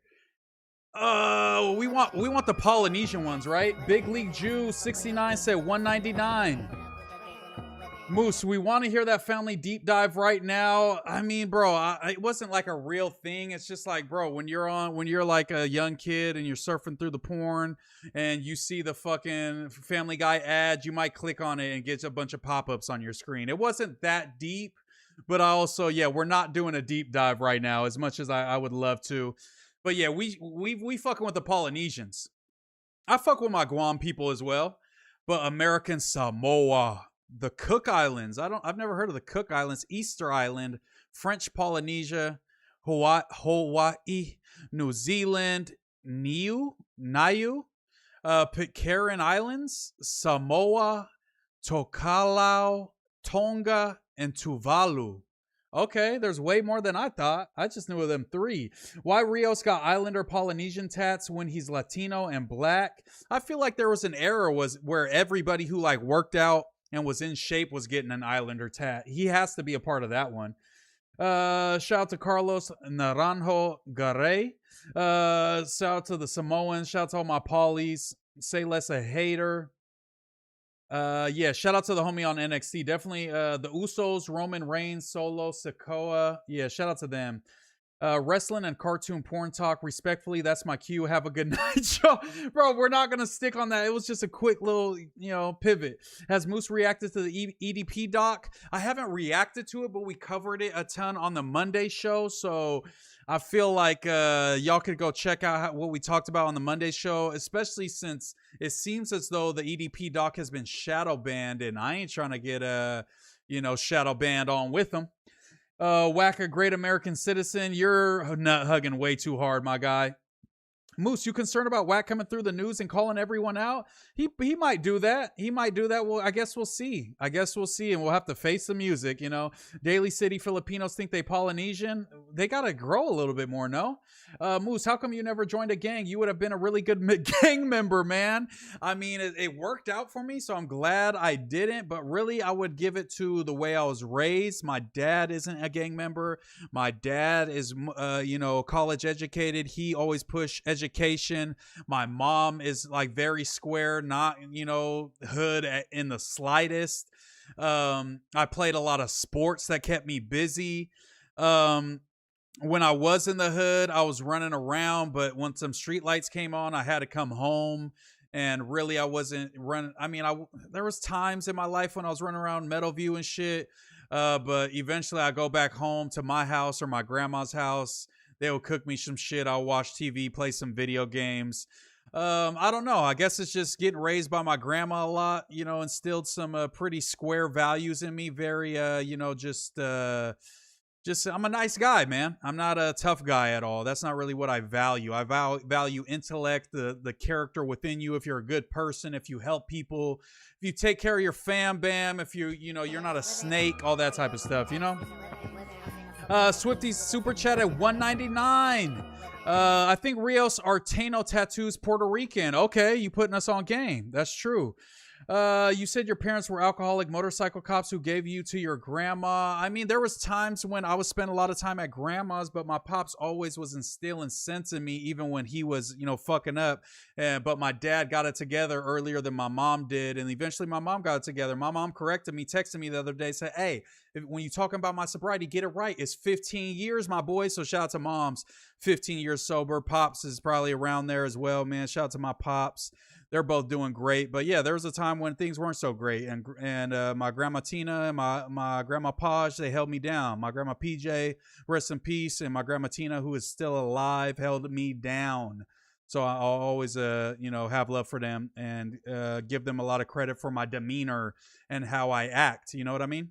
We want the Polynesian ones, right? Big League Jew 69 said 199. Moose, we want to hear that family deep dive right now. I mean, bro, it wasn't like a real thing. It's just like, bro, when you're like a young kid and you're surfing through the porn and you see the fucking Family Guy ad, you might click on it and get a bunch of pop-ups on your screen. It wasn't that deep, but I also, yeah, we're not doing a deep dive right now as much as I would love to. But yeah, we fucking with the Polynesians. I fuck with my Guam people as well, but American Samoa. The Cook Islands. I've never heard of the Cook Islands. Easter Island, French Polynesia, Hawaii, New Zealand, Niue, Pitcairn Islands, Samoa, Tokelau, Tonga, and Tuvalu. Okay, there's way more than I thought. I just knew of them three. Why Rios got Islander Polynesian tats when he's Latino and black? I feel like there was an era where everybody who like worked out and was in shape was getting an Islander tat. He has to be a part of that one. Shout out to Carlos Naranjo Garay. Shout out to the Samoans. Shout out to all my Paulies. Say less a hater. Yeah, shout out to the homie on NXT. Definitely the Usos, Roman Reigns, Solo, Sikoa. Yeah, shout out to them. Wrestling and cartoon porn talk, respectfully, that's my cue. Have a good night, show. Bro, we're not gonna stick on that. It was just a quick little, pivot. Has Moose reacted to the EDP doc? I haven't reacted to it, but we covered it a ton on the Monday show, so I feel like y'all could go check out what we talked about on the Monday show, especially since it seems as though the EDP doc has been shadow banned, and I ain't trying to get shadow banned on with them. Wack, a great American citizen. You're nut hugging way too hard, my guy. Moose, you concerned about Wack coming through the news and calling everyone out? He might do that. He might do that. Well, I guess we'll see. And we'll have to face the music, Daly City Filipinos think they Polynesian. They got to grow a little bit more, no? Moose, how come you never joined a gang? You would have been a really good gang member, man. I mean, it worked out for me, so I'm glad I didn't. But really, I would give it to the way I was raised. My dad isn't a gang member. My dad is, college educated. He always pushed education. My mom is like very square, not, hood in the slightest. I played a lot of sports that kept me busy. When I was in the hood, I was running around, but when some street lights came on, I had to come home. And really, I wasn't running. I mean, there was times in my life when I was running around Meadowview and shit. But eventually I go back home to my house or my grandma's house. They will cook me some shit. I'll watch TV, play some video games. I don't know. I guess it's just getting raised by my grandma a lot, instilled some pretty square values in me. Very, I'm a nice guy, man. I'm not a tough guy at all. That's not really what I value. I value intellect, the character within you. If you're a good person, if you help people, if you take care of your fam bam, if you're not a snake, all that type of stuff, Swifty's super chat at 199. I think Rios Arteno tattoos Puerto Rican. Okay, you putting us on game. That's true. You said your parents were alcoholic motorcycle cops who gave you to your grandma. I mean, there was times when I would spend a lot of time at grandma's, but my pops always was instilling sense in me, even when he was, fucking up. But my dad got it together earlier than my mom did, and eventually my mom got it together. My mom corrected me, texted me the other day, said, "Hey, when you talking about my sobriety, get it right. It's 15 years, my boy." So shout out to moms, 15 years sober. Pops is probably around there as well, man. Shout out to my pops. They're both doing great. But yeah, there was a time when things weren't so great. And my grandma Tina and my grandma Paj, they held me down. My grandma PJ, rest in peace. And my grandma Tina, who is still alive, held me down. So I'll always, have love for them and give them a lot of credit for my demeanor and how I act. You know what I mean?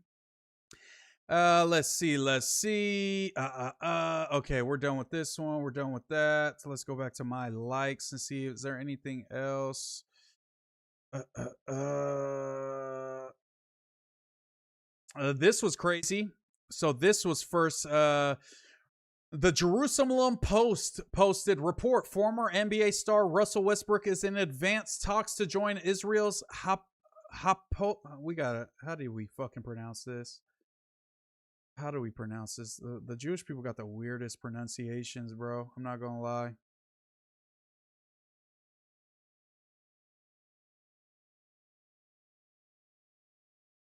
Let's see. Okay, we're done with this one. We're done with that. So let's go back to my likes and see, is there anything else? This was crazy. So this was first, the Jerusalem Post posted report. Former NBA star Russell Westbrook is in advanced talks to join Israel's how do we fucking pronounce this? How do we pronounce this? The Jewish people got the weirdest pronunciations, bro. I'm not gonna lie.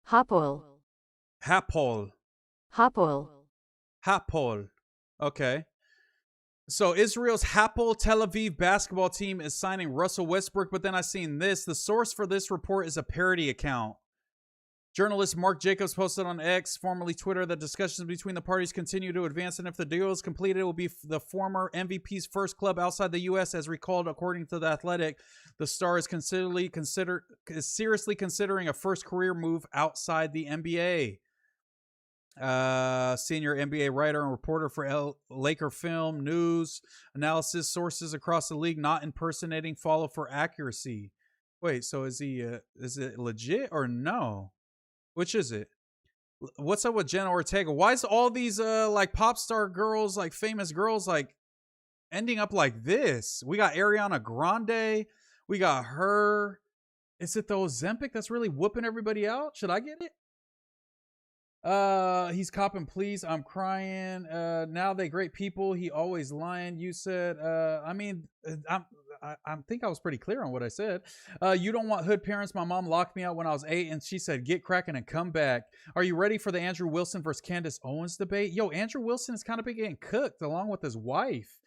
Hapol. Okay. So Israel's Hapoel Tel Aviv basketball team is signing Russell Westbrook, but then I seen this. The source for this report is a parody account. Journalist Mark Jacobs posted on X, formerly Twitter, that discussions between the parties continue to advance, and if the deal is completed, it will be the former MVP's first club outside the U.S. As recalled, according to The Athletic, the star is seriously considering a first career move outside the NBA. Senior NBA writer and reporter for Laker Film News Analysis, sources across the league not impersonating follow for accuracy. Wait, so is it legit or no? Which is it? What's up with Jenna Ortega? Why is all these like pop star girls, like famous girls, like ending up like this? We got Ariana Grande. We got her. Is it the Ozempic that's really whooping everybody out? Should I get it? He's copping, please. I'm crying. Now they great people. He always lying. You said, I mean, I think I was pretty clear on what I said. You don't want hood parents. My mom locked me out when I was 8 and she said, get cracking and come back. Are you ready for the Andrew Wilson versus Candace Owens debate? Yo, Andrew Wilson is kind of been getting cooked along with his wife.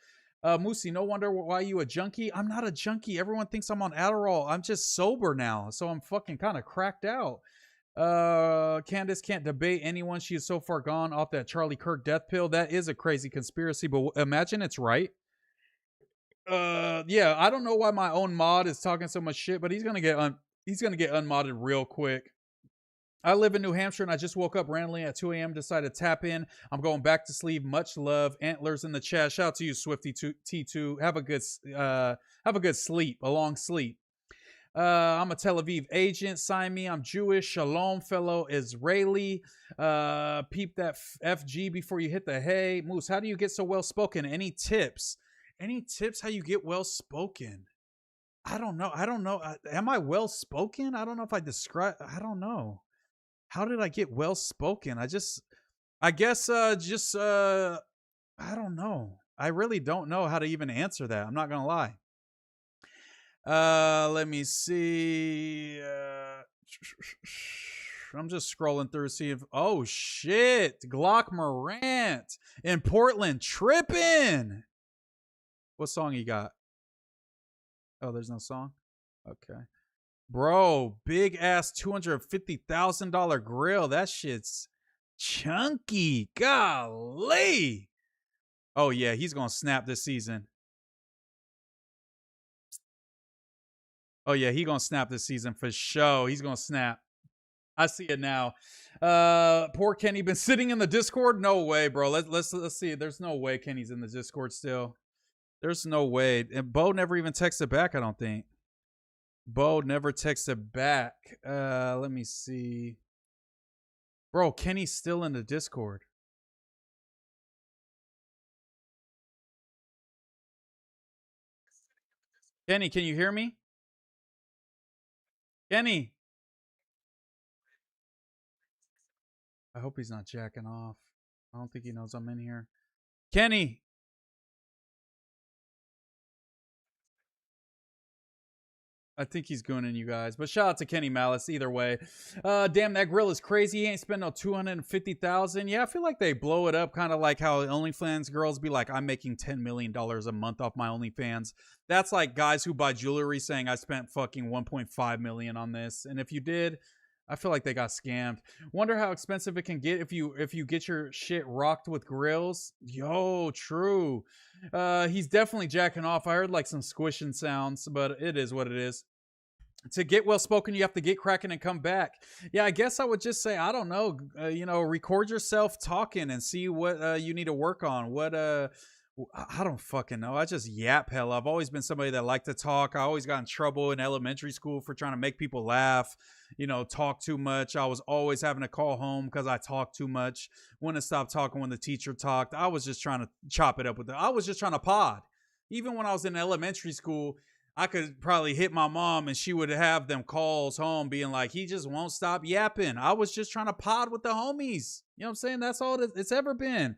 Moosey, no wonder why you a junkie. I'm not a junkie. Everyone thinks I'm on Adderall. I'm just sober now. So I'm fucking kind of cracked out. Candace can't debate anyone. She is so far gone off that Charlie Kirk death pill. That is a crazy conspiracy, but imagine it's right. Yeah, I don't know why my own mod is talking so much shit, but he's gonna get unmodded real quick. I live in New Hampshire and I just woke up randomly at 2 a.m. decided to tap in. I'm going back to sleep. Much love. Antlers in the chat. Shout out to you, Swifty T2. Have a good sleep. A long sleep. I'm a Tel Aviv agent. Sign me. I'm Jewish. Shalom, fellow Israeli. Peep that FG before you hit the hay. Moose, how do you get so well spoken? Any tips? Any tips how you get well spoken? I don't know. Am I well spoken? I don't know if I describe. I don't know. How did I get well spoken? I guess I don't know. I really don't know how to even answer that. I'm not gonna lie. Let me see. I'm just scrolling through, see if. Oh shit, Glock Morant in Portland tripping. What song you got? Oh, there's no song. Okay, bro, big ass $250,000 grill. That shit's chunky. Golly. Oh yeah, he's gonna snap this season. Oh yeah, he gonna snap this season for sure. He's gonna snap. I see it now. Poor Kenny been sitting in the Discord. No way, bro. Let's see. There's no way Kenny's in the Discord still. There's no way. And Bo never even texted back. I don't think. Bo never texted back. Let me see. Bro, Kenny's still in the Discord. Kenny, can you hear me? Kenny. I hope he's not jacking off. I don't think he knows I'm in here. Kenny. I think he's gooning you guys. But shout out to Kenny Malice either way. Damn, that grill is crazy. He ain't spent no $250,000. Yeah, I feel like they blow it up kind of like how OnlyFans girls be like, I'm making $10 million a month off my OnlyFans. That's like guys who buy jewelry saying I spent fucking $1.5 million on this. And if you did, I feel like they got scammed. Wonder how expensive it can get if you get your shit rocked with grills. Yo, true. He's definitely jacking off. I heard like some squishing sounds, but it is what it is. To get well spoken, you have to get cracking and come back. Yeah, I guess I would just say, I don't know, record yourself talking and see what you need to work on. What I don't fucking know. I just yap hell. I've always been somebody that liked to talk. I always got in trouble in elementary school for trying to make people laugh, talk too much. I was always having to call home because I talked too much. Wouldn't stop talking when the teacher talked. I was just trying to chop it up with them. I was just trying to pod. Even when I was in elementary school, I could probably hit my mom and she would have them calls home being like, he just won't stop yapping. I was just trying to pod with the homies. You know what I'm saying? That's all it's ever been.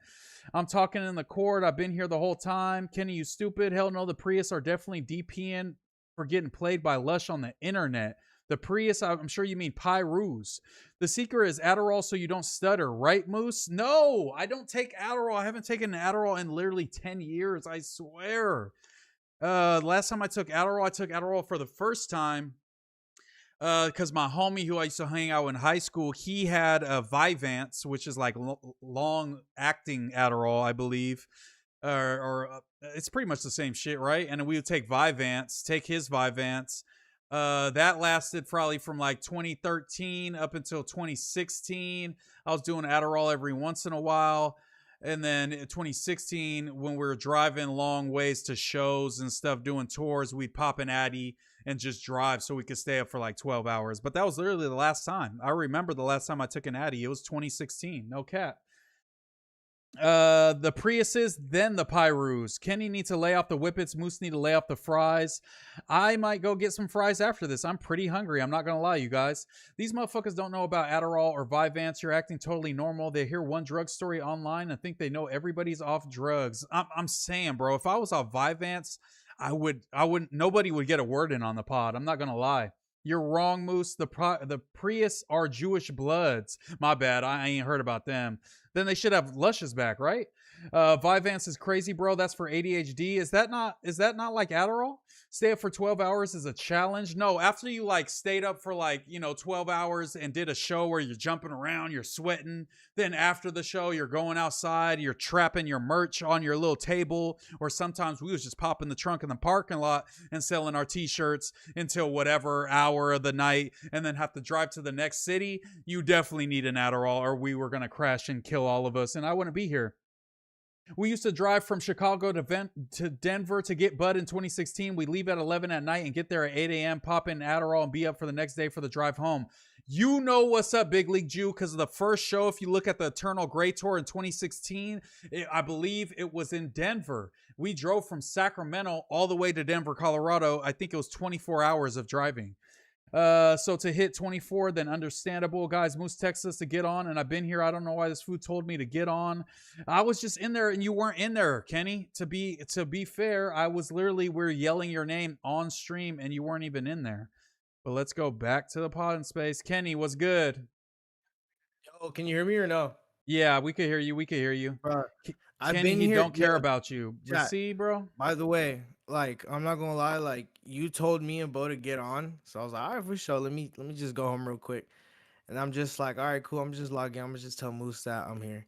I'm talking in the court. I've been here the whole time. Kenny, you stupid. Hell no, the Prius are definitely DPing for getting played by Lush on the internet. The Prius, I'm sure you mean Pyrus. The secret is Adderall so you don't stutter, right, Moose? No, I don't take Adderall. I haven't taken Adderall in literally 10 years, I swear. Last time I took Adderall for the first time because my homie who I used to hang out in high school, he had a Vyvanse, which is like long-acting Adderall, I believe. Or it's pretty much the same shit, right? And we would take his Vyvanse. That lasted probably from like 2013 up until 2016. I was doing Adderall every once in a while. And then in 2016, when we were driving long ways to shows and stuff, doing tours, we'd pop an Addy and just drive so we could stay up for like 12 hours. But that was literally the last time. I remember the last time I took an Addy. It was 2016. No cap. The Priuses, then the Pyrus. Kenny needs to lay off the whippets. Moose need to lay off the fries. I might go get some fries after this. I'm pretty hungry. I'm not gonna lie, you guys. These motherfuckers don't know about Adderall or Vyvanse. You're acting totally normal. They hear one drug story online and think they know everybody's off drugs. I'm saying, bro, if I was off Vyvanse, I wouldn't. Nobody would get a word in on the pod. I'm not gonna lie. You're wrong, Moose. The Prius are Jewish Bloods. My bad. I ain't heard about them. Then they should have Lushes back, right? Vyvanse is crazy, bro. That's for ADHD. Is that not like Adderall? Stay up for 12 hours is a challenge. No, after you like stayed up for like, 12 hours and did a show where you're jumping around, you're sweating. Then after the show, you're going outside, you're trapping your merch on your little table. Or sometimes we was just popping the trunk in the parking lot and selling our t-shirts until whatever hour of the night and then have to drive to the next city. You definitely need an Adderall or we were going to crash and kill all of us. And I wouldn't be here. We used to drive from Chicago to Denver to get bud in 2016. We leave at 11 at night and get there at 8 a.m., pop in Adderall, and be up for the next day for the drive home. You know what's up, Big League Jew, because of the first show, if you look at the Eternal Grey Tour in 2016, I believe it was in Denver. We drove from Sacramento all the way to Denver, Colorado. I think it was 24 hours of driving. So to hit 24, then understandable. Guys, Moose texts us to get on, and I've been here. I don't know why this food told me to get on. I was just in there, and you weren't in there, Kenny. To be fair, I was literally, we're yelling your name on stream, and you weren't even in there. But let's go back to the pod in space. Kenny, what's good? Yo, can you hear me or no? Yeah, we could hear you. We could hear you. Bro, Kenny, he don't care about you. Chat, see, bro? By the way, like, I'm not gonna lie, like, you told me and Bo to get on, so I was like, all right, for sure. Let me just go home real quick. And I'm just like, all right, cool. I'm just logging. I'm gonna just tell Moose that I'm here.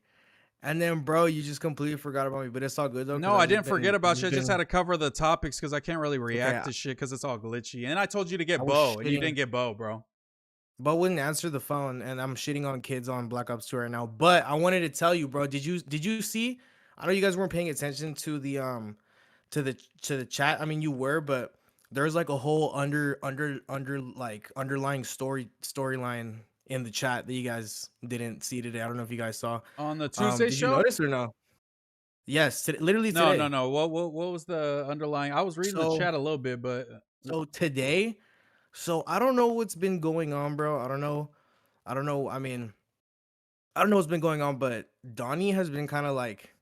And then, bro, you just completely forgot about me, but it's all good though. No, I didn't forget about you. I just had to cover the topics because I can't really react to shit because it's all glitchy. And I told you to get Bo, and you didn't get Bo, bro. Bo wouldn't answer the phone, and I'm shitting on kids on Black Ops 2 right now. But I wanted to tell you, bro. Did you see? I know you guys weren't paying attention to the to the chat. I mean, you were, but there's like a whole underlying storyline in the chat that you guys didn't see today. I don't know if you guys saw on the Tuesday did show. You notice or no? Yes, literally today. No. What was the underlying? I was reading the chat a little bit, but so today. So I don't know what's been going on, bro. I don't know. I mean, I don't know what's been going on, but Donnie has been kind of like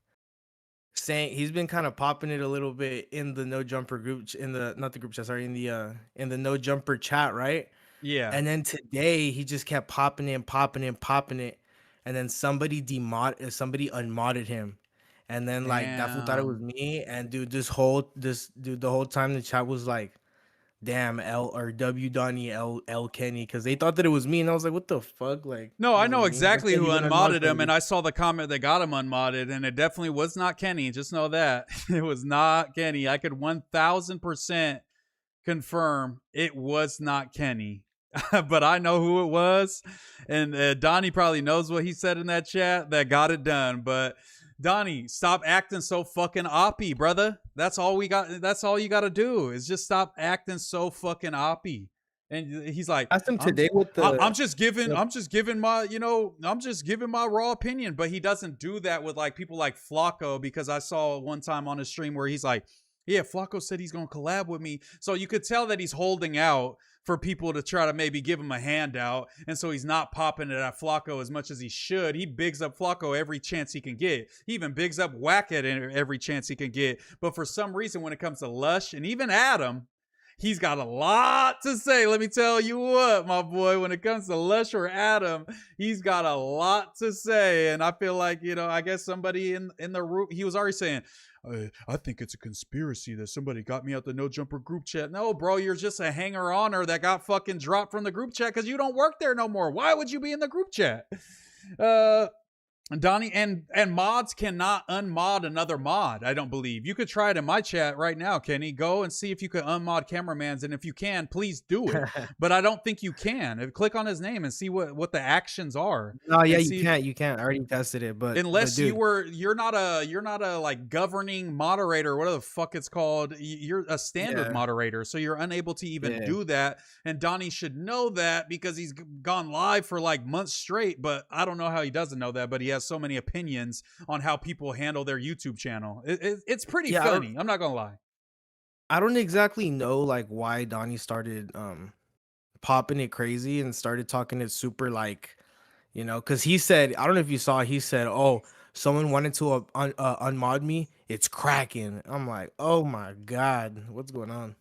saying he's been kind of popping it a little bit in the No Jumper group, in the in the No Jumper chat, right? Yeah. And then today he just kept popping it, and then somebody unmodded him, and then like that fool thought it was me, and dude, the whole time the chat was like, damn, L or W Donnie L Kenny, because they thought that it was me, and I was like, what the fuck? Like, no, I know exactly who unmodded him, and I saw the comment that got him unmodded, and it definitely was not Kenny. Just know that it was not Kenny. I could 1000% confirm it was not Kenny. But I know who it was, and Donnie probably knows what he said in that chat that got it done. But Donnie, stop acting so fucking oppy, brother. That's all we got. That's all you got to do is just stop acting so fucking oppy. And he's like, I'm just giving my raw opinion. But he doesn't do that with like people like Flacco, because I saw one time on his stream where he's like, yeah, Flacco said he's going to collab with me. So you could tell that he's holding out for people to try to maybe give him a handout. And so he's not popping it at Flacco as much as he should. He bigs up Flacco every chance he can get. He even bigs up Wack at every chance he can get. But for some reason, when it comes to Lush and even Adam, he's got a lot to say. Let me tell you what, my boy, when it comes to Lush or Adam, he's got a lot to say. And I feel like, I guess somebody in the room, he was already saying, I think it's a conspiracy that somebody got me out the No Jumper group chat. No, bro, you're just a hanger-oner that got fucking dropped from the group chat because you don't work there no more. Why would you be in the group chat? Donnie and mods cannot unmod another mod, I don't believe. You could try it in my chat right now, Kenny. Go and see if you can unmod Cameramans, and if you can, please do it. But I don't think you can. Click on his name and see what the actions are. No, yeah, you can't. I already tested it, but unless you're not a like governing moderator, whatever the fuck it's called. You're a standard moderator, so you're unable to even do that. And Donnie should know that because he's gone live for like months straight. But I don't know how he doesn't know that, but he has so many opinions on how people handle their YouTube channel. It's pretty Yeah, funny. I'm not gonna lie. I don't exactly know like why Donnie started popping it crazy and started talking it super like, you know, because he said, I don't know if you saw, he said, oh, someone wanted to unmod me, it's cracking. I'm like, oh my god, what's going on?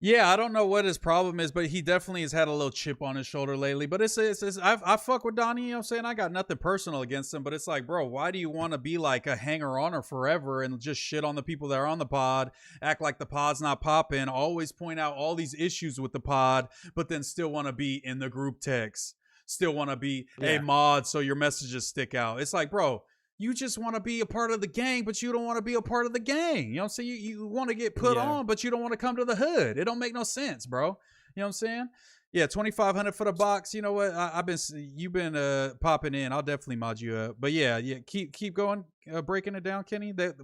Yeah, I don't know what his problem is, but he definitely has had a little chip on his shoulder lately. But I fuck with Donnie, you know what I'm saying? I got nothing personal against him, but it's like, bro, why do you want to be like a hanger-oner forever and just shit on the people that are on the pod, act like the pod's not popping, always point out all these issues with the pod, but then still want to be in the group text, still want to be a mod so your messages stick out. It's like, bro, you just want to be a part of the gang, but you don't want to be a part of the gang. You know what I'm saying? You want to get put on, but you don't want to come to the hood. It don't make no sense, bro. You know what I'm saying? Yeah, 2,500 for the box. You know what? You've been popping in. I'll definitely mod you up. But yeah, keep going, breaking it down, Kenny. Did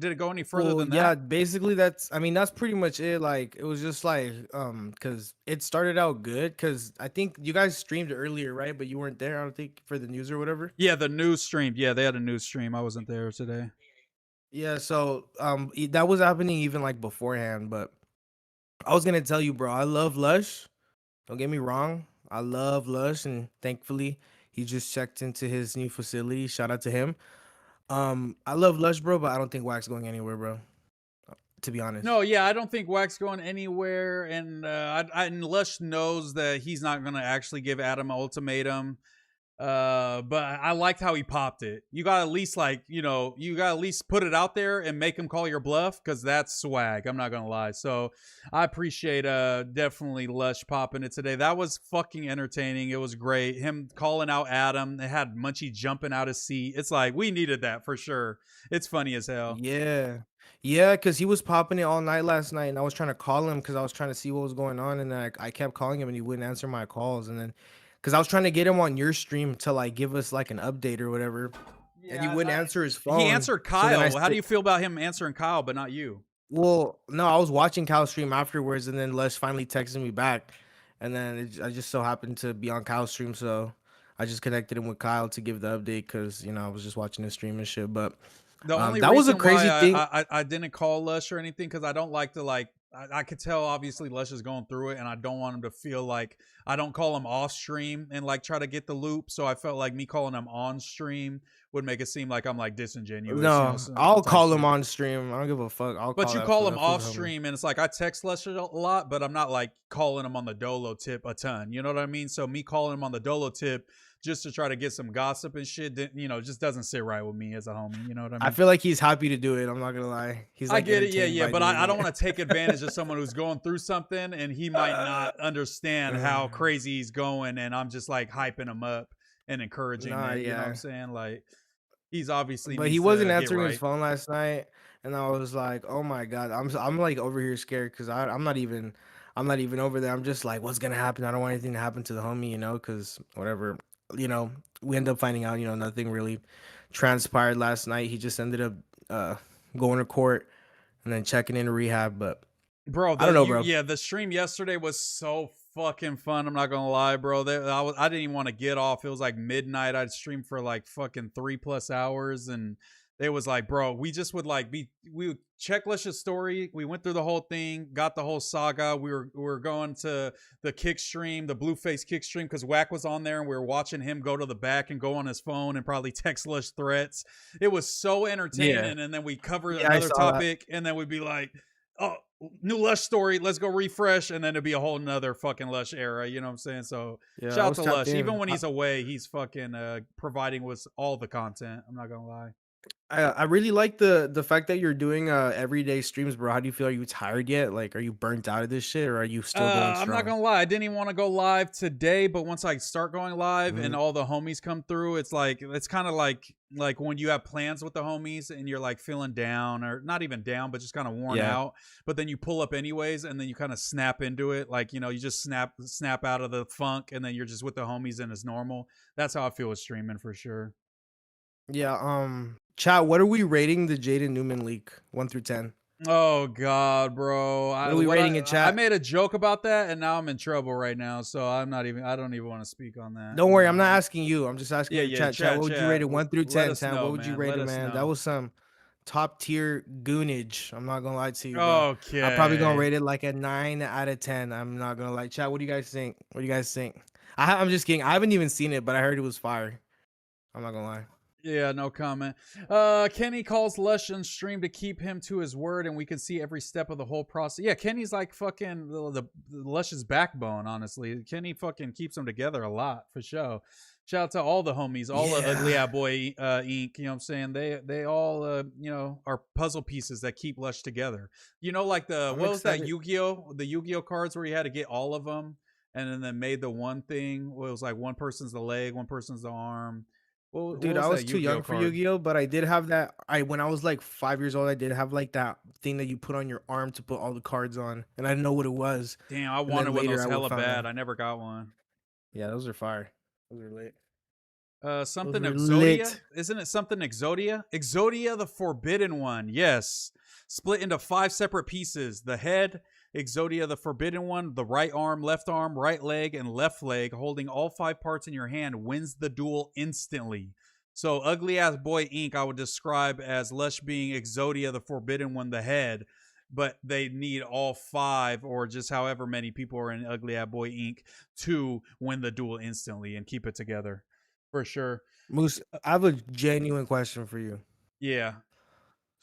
it go any further than that? Yeah, basically that's pretty much it. Like it was just like because it started out good because I think you guys streamed earlier, right? But you weren't there, I don't think, for the news or whatever. Yeah, the news stream. Yeah, they had a news stream. I wasn't there today. Yeah, so that was happening even like beforehand. But I was gonna tell you, bro, I love Lush. Don't get me wrong. I love Lush, and thankfully he just checked into his new facility. Shout out to him. I love Lush, bro, but I don't think Wack's going anywhere, bro. To be honest. No, yeah, I don't think Wack's going anywhere, and and Lush knows that he's not gonna actually give Adam an ultimatum. But I liked how he popped it. You gotta at least put it out there and make him call your bluff, because that's swag. I'm not gonna lie. So I appreciate definitely Lush popping it today. That was fucking entertaining. It was great. Him calling out Adam. It had Munchie jumping out his seat. It's like we needed that for sure. It's funny as hell. Yeah, because he was popping it all night last night, and I was trying to call him because I was trying to see what was going on, and then I kept calling him and he wouldn't answer my calls, and then because I was trying to get him on your stream to like give us like an update or whatever, and he wouldn't answer his phone. He answered Kyle. How do you feel about him answering Kyle but not you? Well, no, I was watching Kyle's stream afterwards, and then Les finally texted me back, and then I just so happened to be on Kyle's stream, so I just connected him with Kyle to give the update because I was just watching his stream and shit. But the only that was a crazy thing. I didn't call Lush or anything because I don't like to I could tell obviously Lush is going through it, and I don't want him to feel like I don't call him off stream and like try to get the loop. So I felt like me calling him on stream would make it seem like I'm like disingenuous. No, I'll call him on stream. I don't give a fuck. But you call him off stream, and it's like I text Lush a lot, but I'm not like calling him on the Dolo tip a ton. You know what I mean? So me calling him on the Dolo tip just to try to get some gossip and shit, just doesn't sit right with me as a homie. You know what I mean? I feel like he's happy to do it. I'm not gonna lie. He's like, I get it, yeah, but I don't want to take advantage of someone who's going through something and he might not understand how crazy he's going, and I'm just like hyping him up and encouraging him. You know what I'm saying? Like he's obviously, but he wasn't answering his phone last night, and I was like, oh my god, I'm like over here scared because I'm not even over there. I'm just like, what's gonna happen? I don't want anything to happen to the homie, because whatever. We end up finding out, nothing really transpired last night. He just ended up going to court and then checking into rehab. But bro, I don't know, bro. Yeah, the stream yesterday was so fucking fun. I'm not gonna lie, bro. I didn't even want to get off. It was like midnight. I'd stream for like fucking 3+ hours, and it was like, bro, we just would like we would check Lush's story. We went through the whole thing, got the whole saga. We were going to the kick stream, the Blueface kick stream, because Wack was on there, and we were watching him go to the back and go on his phone and probably text Lush threats. It was so entertaining. And then we cover another topic, and then we'd be like, oh, new Lush story, let's go refresh, and then it'd be a whole nother fucking Lush era. You know what I'm saying? So shout out to Lush. Even when he's away, he's fucking providing with all the content. I'm not gonna lie. I really like the fact that you're doing everyday streams, bro. How do you feel? Are you tired yet? Like, are you burnt out of this shit, or are you still going strong? I'm not gonna lie, I didn't even want to go live today, but once I start going live and all the homies come through, it's kind of like when you have plans with the homies and you're like feeling down, or not even down, but just kind of worn out, but then you pull up anyways, and then you kind of snap into it, like, you just snap out of the funk, and then you're just with the homies and it's normal. That's how I feel with streaming for sure. Yeah. Chat, what are we rating the Jaden Newman leak 1 through 10? Oh God, bro! What are we rating in chat? I made a joke about that, and now I'm in trouble right now. So I'm not even. I don't even want to speak on that. Don't worry, I'm not asking you. I'm just asking Yeah, the yeah, chat. Chat. What would you rate it? 1 through Let 10. us 10. know, What would you man. rate Let it, us man? know. That was some top tier goonage. I'm not gonna lie to you, bro. Okay. I'm probably gonna rate it like a 9 out of 10. I'm not gonna lie. Chat. What do you guys think? What do you guys think? I'm just kidding. I haven't even seen it, but I heard it was fire. I'm not gonna lie. Yeah, no comment. Kenny calls Lush on stream to keep him to his word, and we can see every step of the whole process. Yeah, Kenny's like fucking the Lush's backbone, honestly. Kenny fucking keeps them together a lot, for sure. Shout out to all the homies, all the Ugly Ad Boy Inc. You know what I'm saying? They all, you know, are puzzle pieces that keep Lush together. You know, like what was that Yu-Gi-Oh? The Yu-Gi-Oh cards where you had to get all of them, and then made the one thing where it was like one person's the leg, one person's the arm. Dude, I was too young for Yu-Gi-Oh, but I did have that. When I was like 5 years old, I did have like that thing that you put on your arm to put all the cards on, and I didn't know what it was. Damn, I wanted one of those hella bad. I never got one. Yeah, those are fire. Those are lit. Something Exodia? Isn't it something Exodia? Exodia, the Forbidden One. Yes. Split into 5 separate pieces. The head, Exodia, the Forbidden One, the right arm, right leg, and left leg, holding all 5 parts in your hand, wins the duel instantly. So Ugly Ass Boy Inc. I would describe as Lush being Exodia, the Forbidden One, the head, but they need all 5 or just however many people are in Ugly Ass Boy Inc. to win the duel instantly and keep it together. For sure. Moose, I have a genuine question for you. Yeah.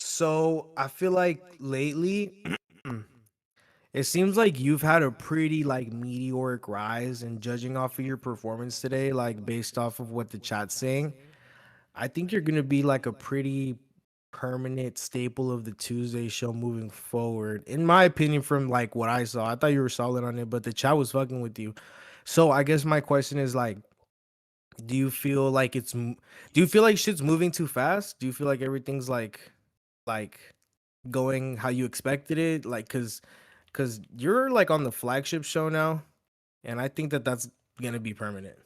So I feel like lately it seems like you've had a pretty like meteoric rise, and judging off of your performance today, like based off of what the chat's saying, I think you're gonna be like a pretty permanent staple of the Tuesday show moving forward. In my opinion, from like what I saw, I thought you were solid on it, but the chat was fucking with you. So I guess my question is like, do you feel like shit's moving too fast? Do you feel like everything's like going how you expected it? Like, cause you're like on the flagship show now, and I think that that's gonna be permanent.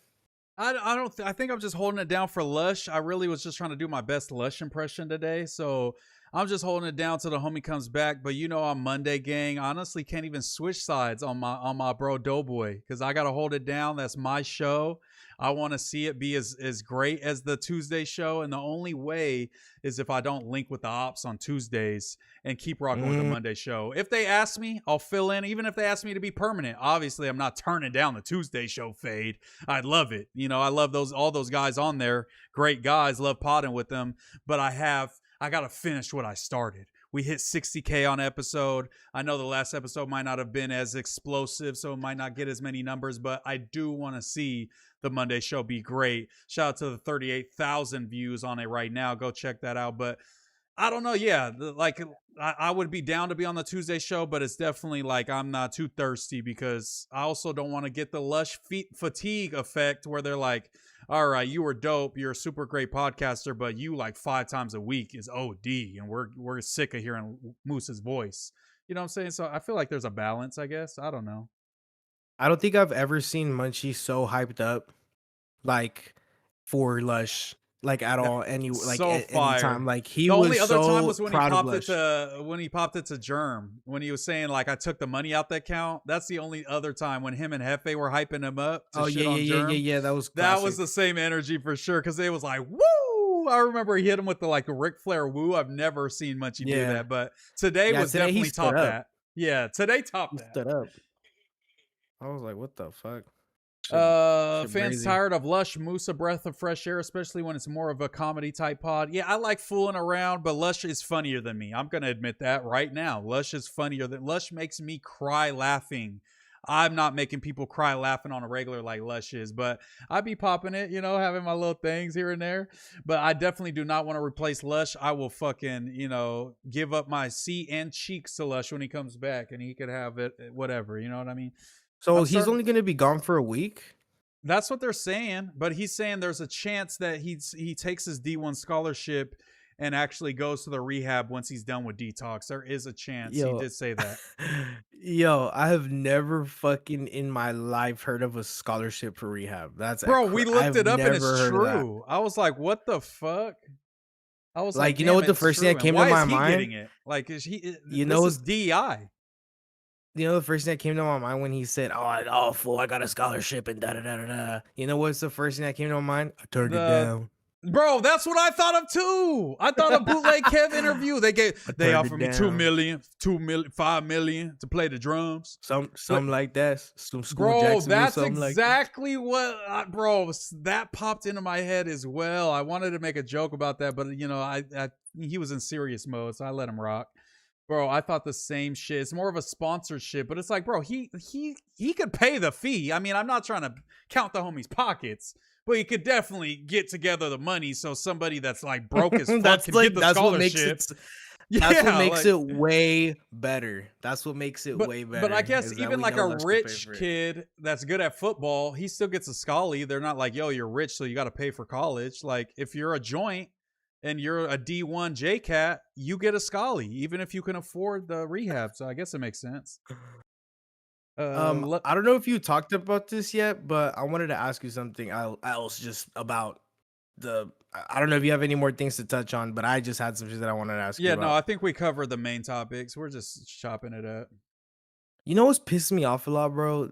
I think I'm just holding it down for Lush. I really was just trying to do my best Lush impression today, so I'm just holding it down till the homie comes back. But you know, on Monday, gang, honestly can't even switch sides on my bro Doughboy, because I gotta hold it down. That's my show. I want to see it be as great as the Tuesday show, and the only way is if I don't link with the ops on Tuesdays and keep rocking with the Monday show. If they ask me, I'll fill in. Even if they ask me to be permanent, obviously I'm not turning down the Tuesday show fade. I'd love it. You know, I love all those guys on there. Great guys, love potting with them. But I gotta finish what I started. We hit 60K on episode. I know the last episode might not have been as explosive, so it might not get as many numbers, but I do want to see the Monday show be great. Shout out to the 38,000 views on it right now. Go check that out. But I don't know. Yeah, like I would be down to be on the Tuesday show, but it's definitely like I'm not too thirsty, because I also don't want to get the Lush fatigue effect where they're like, all right, you were dope, you're a super great podcaster, but you like 5 times a week is OD, and we're sick of hearing Moose's voice. You know what I'm saying? So I feel like there's a balance, I guess. I don't know. I don't think I've ever seen Munchie so hyped up, like for Lush, like at all. Any like so any time, like he the was only other so time was when he proud of popped Lush. he popped it to Germ, when he was saying like I took the money out that account. That's the only other time when him and Hefe were hyping him up. Oh yeah. That was classic. That was the same energy for sure, because it was like woo. I remember he hit him with the like Ric Flair woo. I've never seen Munchie do that, but today was definitely top that. Yeah, today topped that. Stood up. I was like, what the fuck? Fans crazy. tired of Lush. Moose a breath of fresh air, especially when it's more of a comedy type pod. Yeah, I like fooling around, but Lush is funnier than me. I'm gonna admit that right now. Lush makes me cry laughing. I'm not making people cry laughing on a regular like Lush is, but I be popping it, you know, having my little things here and there. But I definitely do not want to replace Lush. I will fucking, you know, give up my seat and cheeks to Lush when he comes back, and he could have it, whatever. You know what I mean? So he's only going to be gone for a week? That's what they're saying, but he's saying there's a chance that he takes his D1 scholarship and actually goes to the rehab once he's done with detox. There is a chance. He did say that. Yo, I have never fucking in my life heard of a scholarship for rehab. That's bro. We looked it up and it's true. I was like, what the fuck? I was like, you know what the first thing that came to my mind? Getting it? Like, is he? You know, this is DEI. You know, the first thing that came to my mind when he said, "Oh, fool, I got a scholarship and da da da da da." You know what's the first thing that came to my mind? I turned it down. Bro, that's what I thought of too. I thought of Bootleg Kev interview. They offered me $2 million, 5 million to play the drums. Something like that. Some school bro, Jackson that's like exactly what, bro. That popped into my head as well. I wanted to make a joke about that, but you know, he was in serious mode, so I let him rock. Bro, I thought the same shit. It's more of a sponsorship, but it's like, bro, he could pay the fee. I mean, I'm not trying to count the homie's pockets, but he could definitely get together the money so somebody that's like broke as fuck can get the scholarship. That's what makes it way better. That's what makes it way better. But I guess even like a rich kid that's good at football, he still gets a scholarship. They're not like, yo, you're rich, so you got to pay for college. Like if you're a joint and you're a D1 JCat, you get a scholarship, even if you can afford the rehab. So I guess it makes sense. I don't know if you talked about this yet, but I wanted to ask you something else just about I don't know if you have any more things to touch on, but I just had some shit that I wanted to ask you about. Yeah, no, I think we covered the main topics. We're just chopping it up. You know what's pissing me off a lot, bro?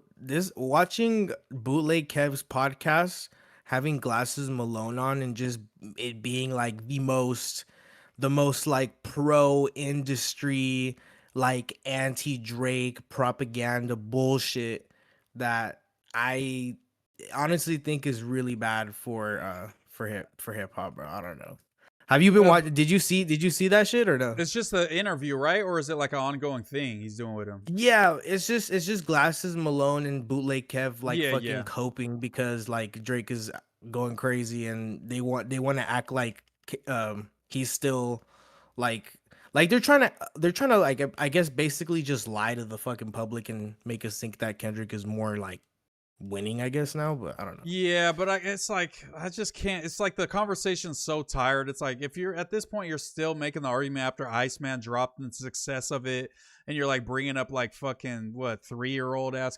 Watching Bootleg Kev's podcast, having Glasses Malone on and just it being like the most like pro industry, like anti-Drake propaganda bullshit that I honestly think is really bad for hip hop, bro. I don't know. Have you been watching? Did you see that shit or no? It's just the interview, right? Or is it like an ongoing thing he's doing with him? Yeah, it's just Glasses Malone and Bootleg Kev like coping because like Drake is going crazy and they want to act like he's still like they're trying to like I guess basically just lie to the fucking public and make us think that Kendrick is more like winning, I guess now, but I don't know. Yeah, but it's like I just can't. It's like the conversation's so tired. It's like if you're at this point, you're still making the argument after Iceman dropped the success of it, and you're like bringing up like fucking 2-year-old ass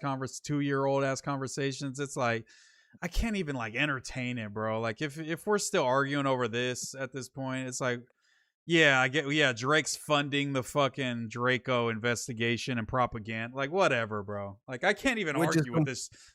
conversations. It's like I can't even like entertain it, bro. Like if we're still arguing over this at this point, it's like. Yeah, I get. Yeah, Drake's funding the fucking Draco investigation and propaganda. Like, whatever, bro. Like, I can't even argue with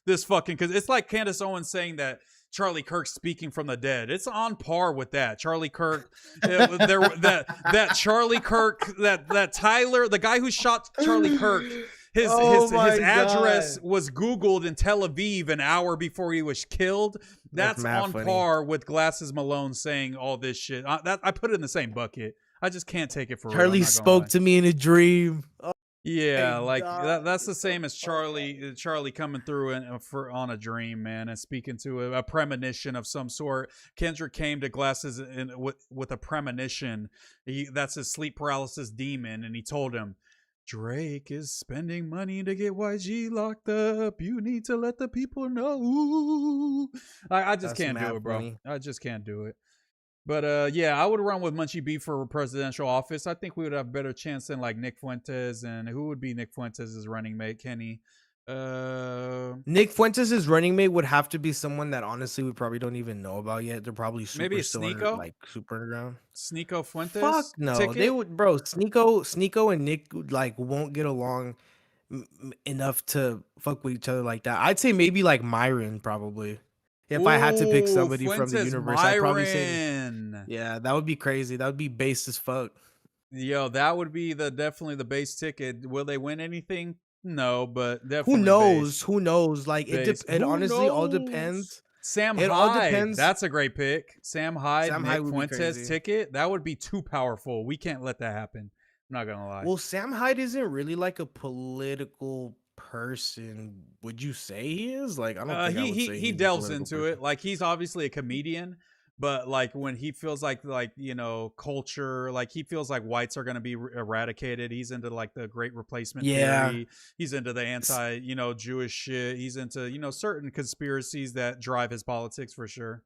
this fucking because it's like Candace Owens saying that Charlie Kirk's speaking from the dead. It's on par with that. Charlie Kirk, that Charlie Kirk, that Tyler, the guy who shot Charlie Kirk. His address was Googled in Tel Aviv an hour before he was killed. That's on par with Glasses Malone saying all this shit. I put it in the same bucket. I just can't take it for real. Charlie spoke to me in a dream. Oh, yeah, like that's the same as Charlie coming through on a dream, man, and speaking to a premonition of some sort. Kendrick came to Glasses with a premonition. That's his sleep paralysis demon, and he told him, Drake is spending money to get YG locked up. You need to let the people know. I just can't do it, bro. Funny. I just can't do it. But yeah, I would run with Munchie B for presidential office. I think we would have a better chance than like Nick Fuentes. And who would be Nick Fuentes' running mate? Kenny. Nick Fuentes' running mate would have to be someone that honestly we probably don't even know about yet. They're probably maybe Sneeko, like super underground. Sneeko Fuentes. Fuck no, they would, bro. Sneeko and Nick like won't get along enough to fuck with each other like that. I'd say maybe like Myron probably. If I had to pick somebody from the universe, I'd probably say yeah, that would be crazy. That would be base as fuck. Yo, that would be definitely the base ticket. Will they win anything? No, but definitely. Who knows? Base. Who knows? Like it honestly all depends. Sam Hyde. All depends. That's a great pick. Sam Hyde, Nick Fuentes ticket. That would be too powerful. We can't let that happen. I'm not gonna lie. Well, Sam Hyde isn't really like a political person. Would you say he is? Like I don't think I would say he delves into it. Like he's obviously a comedian. But like when he feels like you know culture, like he feels like whites are gonna be eradicated. He's into like the Great Replacement theory. He's into the anti Jewish shit. He's into certain conspiracies that drive his politics for sure.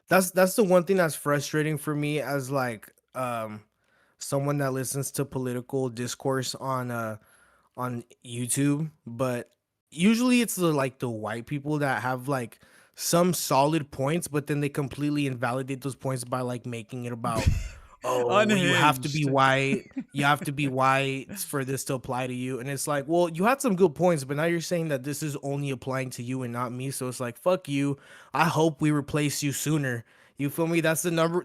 That's the one thing that's frustrating for me as like someone that listens to political discourse on YouTube, but usually it's the white people that have like some solid points, but then they completely invalidate those points by like making it about, oh, you have to be Unhinged. white. You have to be white for this to apply to you. And it's like, well, you had some good points, but now you're saying that this is only applying to you and not me. So it's like, fuck you. I hope we replace you sooner. You feel me? That's the number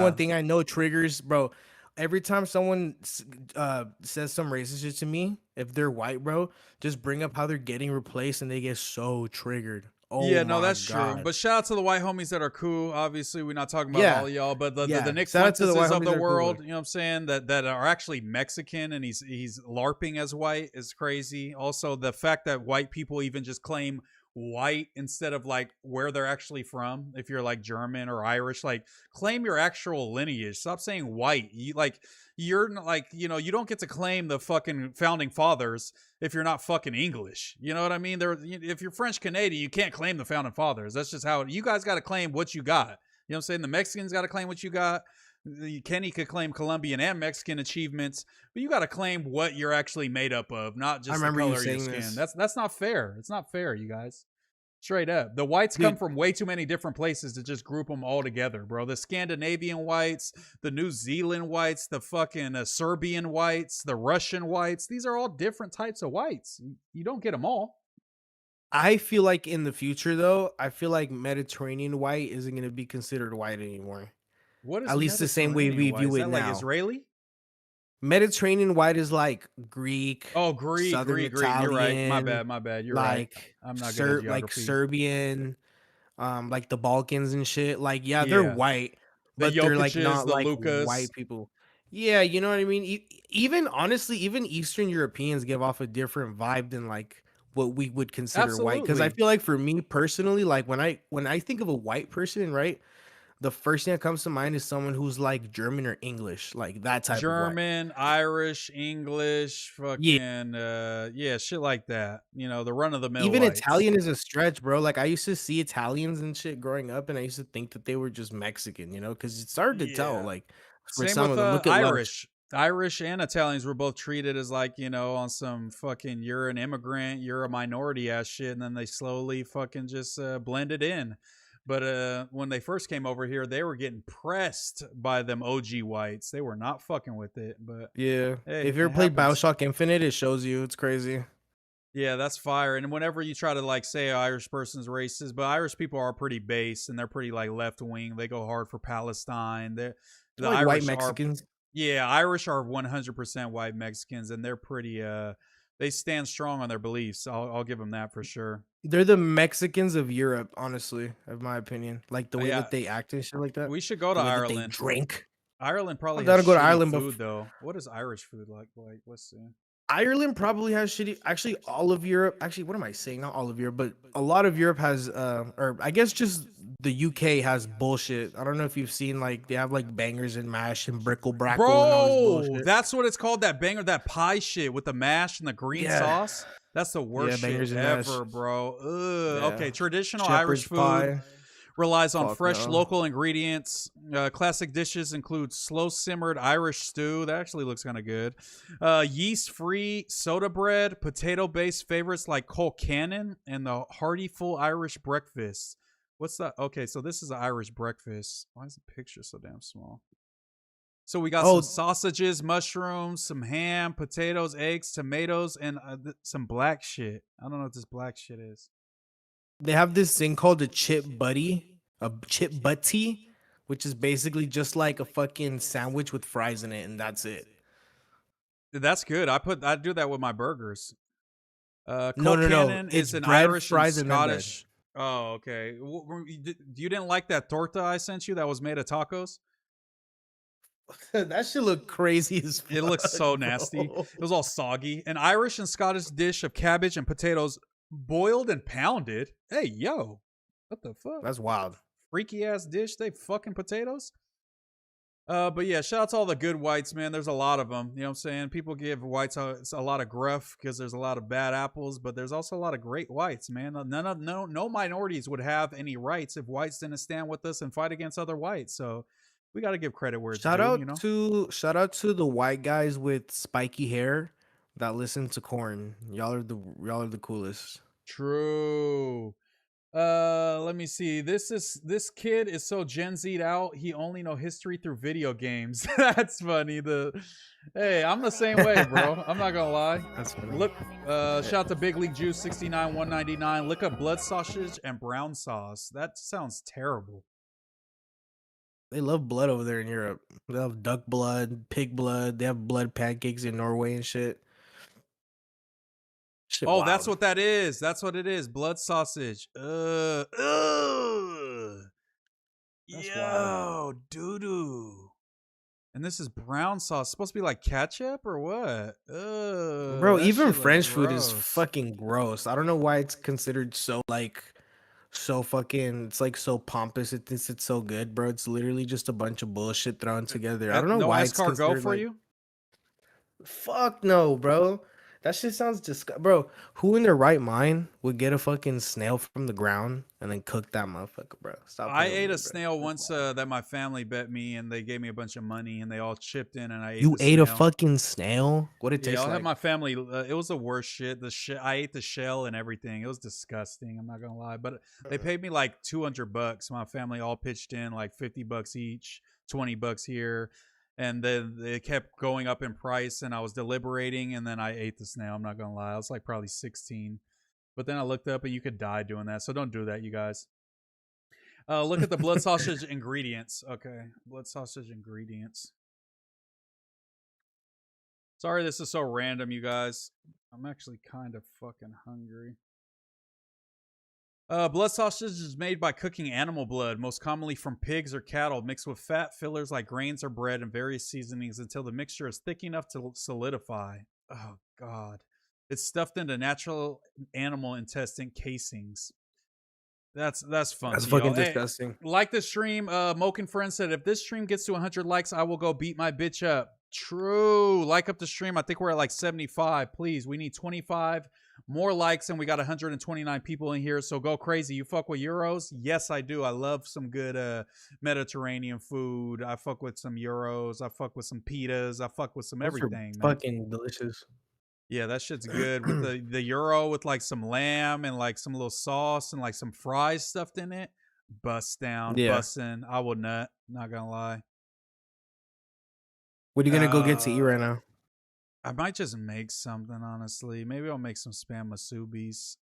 one thing I know triggers, bro. Every time someone says some racist shit to me, if they're white, bro, just bring up how they're getting replaced and they get so triggered. Oh yeah, no, my that's God. true. But shout out to the white homies that are cool. Obviously, we're not talking about Yeah. all of y'all, but the Yeah. Nick Shout out to the white Fuenteses of homies the that are world, cool. you know what I'm saying, that are actually Mexican and he's LARPing as white is crazy. Also, the fact that white people even just claim white instead of like where they're actually from. If you're like German or Irish, like claim your actual lineage. Stop saying white. You're not like, you know, you don't get to claim the fucking founding fathers if you're not fucking English. You know what I mean? If you're French Canadian, you can't claim the founding fathers. That's just how you guys got to claim what you got. You know what I'm saying? The Mexicans got to claim what you got. Kenny could claim Colombian and Mexican achievements, but you got to claim what you're actually made up of, not just the color of your skin. That's not fair. It's not fair, you guys. Straight up. The whites come from way too many different places to just group them all together, bro. The Scandinavian whites, the New Zealand whites, the fucking Serbian whites, the Russian whites. These are all different types of whites. You don't get them all. I feel like in the future, though, I feel like Mediterranean white isn't going to be considered white anymore. What is at least the same way we view it now? Like Israeli? Mediterranean white is like Greek. Oh, Greek, Southern Greek. Italian, You're right. My bad. You're like, right. I'm not good at geography. like Serbian, like the Balkans and shit. Like, yeah, they're white, but they're like not like Lucas. white people. Yeah, you know what I mean? Even honestly, even Eastern Europeans give off a different vibe than like what we would consider white. Because I feel like for me personally, like when I think of a white person, right? The first thing that comes to mind is someone who's like German or English, like that type of German, Irish, English, fucking yeah, shit like that. You know, the run of the mill. Even whites. Italian is a stretch, bro. Like I used to see Italians and shit growing up, and I used to think that they were just Mexican, you know, because it's hard to tell. Like for same some with of them, look at Irish. Irish and Italians were both treated as like, you know, on some fucking you're an immigrant, you're a minority ass shit, and then they slowly fucking just blended in. But when they first came over here, they were getting pressed by them OG whites. They were not fucking with it. But yeah, hey, if you ever played BioShock Infinite, it shows you. It's crazy. Yeah, that's fire. And whenever you try to like say an Irish person's racist, but Irish people are pretty base and they're pretty like left wing. They go hard for Palestine. The like Irish white Mexicans. Irish are 100% white Mexicans, and they're pretty. They stand strong on their beliefs. I'll give them that for sure. They're the Mexicans of Europe, honestly, in my opinion. Like the way that they act and shit like that. We should go to Ireland. Drink. Ireland probably. I gotta go to Ireland, food though. What is Irish food like? Let's see. Ireland probably has shitty. Actually, all of Europe. Actually, what am I saying? Not all of Europe, but a lot of Europe has, or I guess just the UK has bullshit. I don't know if you've seen like they have like bangers and mash and brickle-brackle. Bro, that's what it's called. That banger, that pie shit with the mash and the green sauce. That's the worst shit ever, bro. Ugh. Yeah. Okay, traditional Irish food pie. Relies on fresh local ingredients. Classic dishes include slow-simmered Irish stew. That actually looks kind of good. Yeast-free soda bread, potato-based favorites like Colcannon, and the hearty full Irish breakfast. What's that? Okay, so this is an Irish breakfast. Why is the picture so damn small? So we got some sausages, mushrooms, some ham, potatoes, eggs, tomatoes, and some black shit. I don't know what this black shit is. They have this thing called a chip butty, which is basically just like a fucking sandwich with fries in it, and that's it. That's good. I do that with my burgers. No. It's an bread, Irish fries, and Scottish. Oh, okay. You didn't like that torta I sent you that was made of tacos? That shit look crazy as fuck. It looks so nasty. It was all soggy. An Irish and Scottish dish of cabbage and potatoes boiled and pounded. Hey, yo. What the fuck? That's wild. Freaky ass dish. They fucking potatoes. But yeah, shout out to all the good whites, man. There's a lot of them. You know what I'm saying? People give whites a lot of gruff because there's a lot of bad apples, but there's also a lot of great whites, man. No minorities would have any rights if whites didn't stand with us and fight against other whites. So we got to give credit where it's due. Shout out to the white guys with spiky hair that listen to Korn. Y'all are the coolest. True. Let me see. This kid is so Gen Z'd out. He only know history through video games. That's funny. Hey, I'm the same way, bro. I'm not gonna lie. That's funny. Look, shout out to Big League Juice 69 199. Look up blood sausage and brown sauce. That sounds terrible. They love blood over there in Europe. They have duck blood, pig blood. They have blood pancakes in Norway and shit. Shit Oh, wild. that's what that is. That's what it is. Blood sausage. Yo, doo-doo. And this is brown sauce. It's supposed to be like ketchup or what? Bro, even French food is fucking gross. I don't know why it's considered so fucking, it's like so pompous. It thinks it's so good, bro. It's literally just a bunch of bullshit thrown together. I don't know no why it's escargot for like, you? Fuck no, bro. That shit sounds disgusting. Bro, who in their right mind would get a fucking snail from the ground and then cook that motherfucker, bro? Stop. I ate a snail once that my family bet me, and they gave me a bunch of money, and they all chipped in, and I ate. You the ate a snail. fucking snail? What it Yeah, tastes I'll have like? my family. It was the worst shit. I ate the shell and everything. It was disgusting. I'm not gonna lie, but they paid me like $200. My family all pitched in like $50 each, $20 here. And then they kept going up in price, and I was deliberating, and then I ate the snail. I'm not gonna lie, I was like probably 16, but then I looked up, and you could die doing that, so don't do that, you guys. Look at the blood sausage ingredients. Okay, blood sausage ingredients. Sorry, this is so random, you guys. I'm actually kind of fucking hungry. Blood sausage is made by cooking animal blood, most commonly from pigs or cattle, mixed with fat fillers like grains or bread and various seasonings until the mixture is thick enough to solidify. Oh, God. It's stuffed into natural animal intestine casings. That's fun. That's fucking disgusting. Hey, like the stream, Moken Friend said, if this stream gets to 100 likes, I will go beat my bitch up. True. Like up the stream. I think we're at like 75. Please, we need 25 more likes, and we got 129 people in here, so go crazy. You fuck with Euros? Yes, I do. I love some good Mediterranean food. I fuck with some Euros. I fuck with some pitas. I fuck with some everything, man. Fucking delicious. Yeah, that shit's good. With the Euro with like some lamb and like some little sauce and like some fries stuffed in it. Bust down, bussin'. I would nut. Not gonna lie. What are you gonna go get to eat right now? I might just make something, honestly. Maybe I'll make some spam musubis.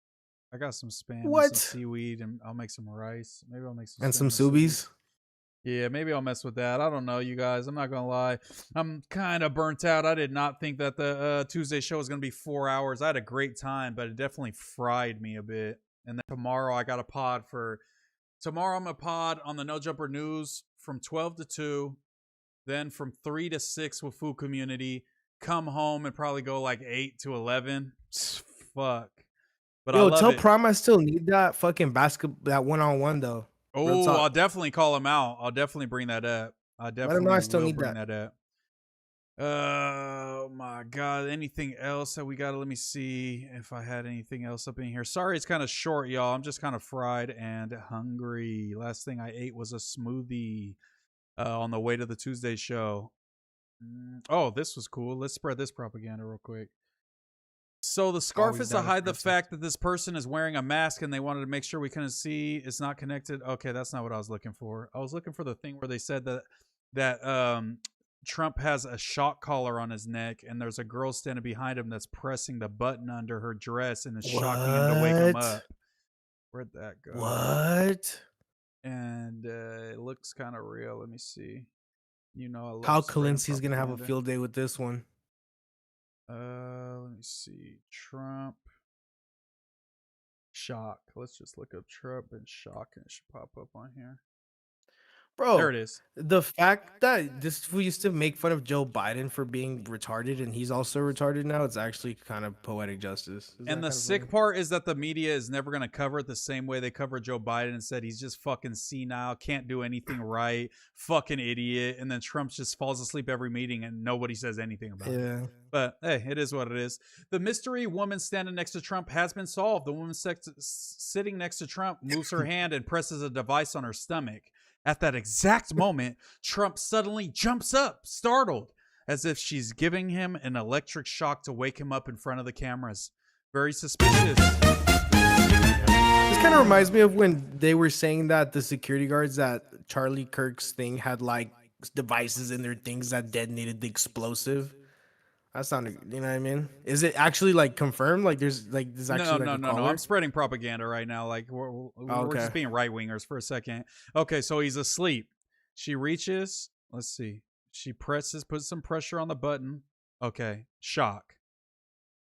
I got some spam and some seaweed, and I'll make some rice. Maybe I'll make some and spam some subis. Yeah, maybe I'll mess with that. I don't know, you guys. I'm not gonna lie. I'm kind of burnt out. I did not think that the Tuesday show was gonna be 4 hours. I had a great time, but it definitely fried me a bit. And then tomorrow I got a pod tomorrow. I'm a pod on the No Jumper News from 12 to 2, then from 3 to 6 with Food Community. Come home and probably go like 8 to 11. Fuck. But yo, I love tell it. Prime I still need that fucking basketball, that one-on-one though. Oh, I'll definitely call him out. I'll definitely bring that up. I definitely know I still will need bring that up. Oh my God. Anything else that we got? Let me see if I had anything else up in here. Sorry, it's kind of short, y'all. I'm just kind of fried and hungry. Last thing I ate was a smoothie on the way to the Tuesday show. Oh, this was cool. Let's spread this propaganda real quick. So the scarf is to hide the fact that this person is wearing a mask, and they wanted to make sure we couldn't see. It's not connected. Okay, that's not what I was looking for. I was looking for the thing where they said that Trump has a shock collar on his neck, and there's a girl standing behind him that's pressing the button under her dress and is shocking him to wake him up. Where'd that go? What? And it looks kind of real. Let me see. You know, I love Kyle spreading Kalinski's gonna have a propaganda. field day with this one. Let me see. Trump shock. Let's just look up Trump and shock, and it should pop up on here. Bro, there it is. The fact that we used to make fun of Joe Biden for being retarded, and he's also retarded now, it's actually kind of poetic justice. And the sick part is that the media is never going to cover it the same way they cover Joe Biden and said he's just fucking senile, can't do anything right, fucking idiot. And then Trump just falls asleep every meeting and nobody says anything about it. But hey, it is what it is. The mystery woman standing next to Trump has been solved. The woman sitting next to Trump moves her hand and presses a device on her stomach. At that exact moment, Trump suddenly jumps up, startled, as if she's giving him an electric shock to wake him up in front of the cameras. Very suspicious. This kind of reminds me of when they were saying that the security guards at Charlie Kirk's thing had like devices in their things that detonated the explosive. That sounded, you know what I mean? Is it actually like confirmed? Like there's actually no. I'm spreading propaganda right now. Like we're just being right wingers for a second. Okay, so he's asleep. She reaches. Let's see. She presses, puts some pressure on the button. Okay, shock.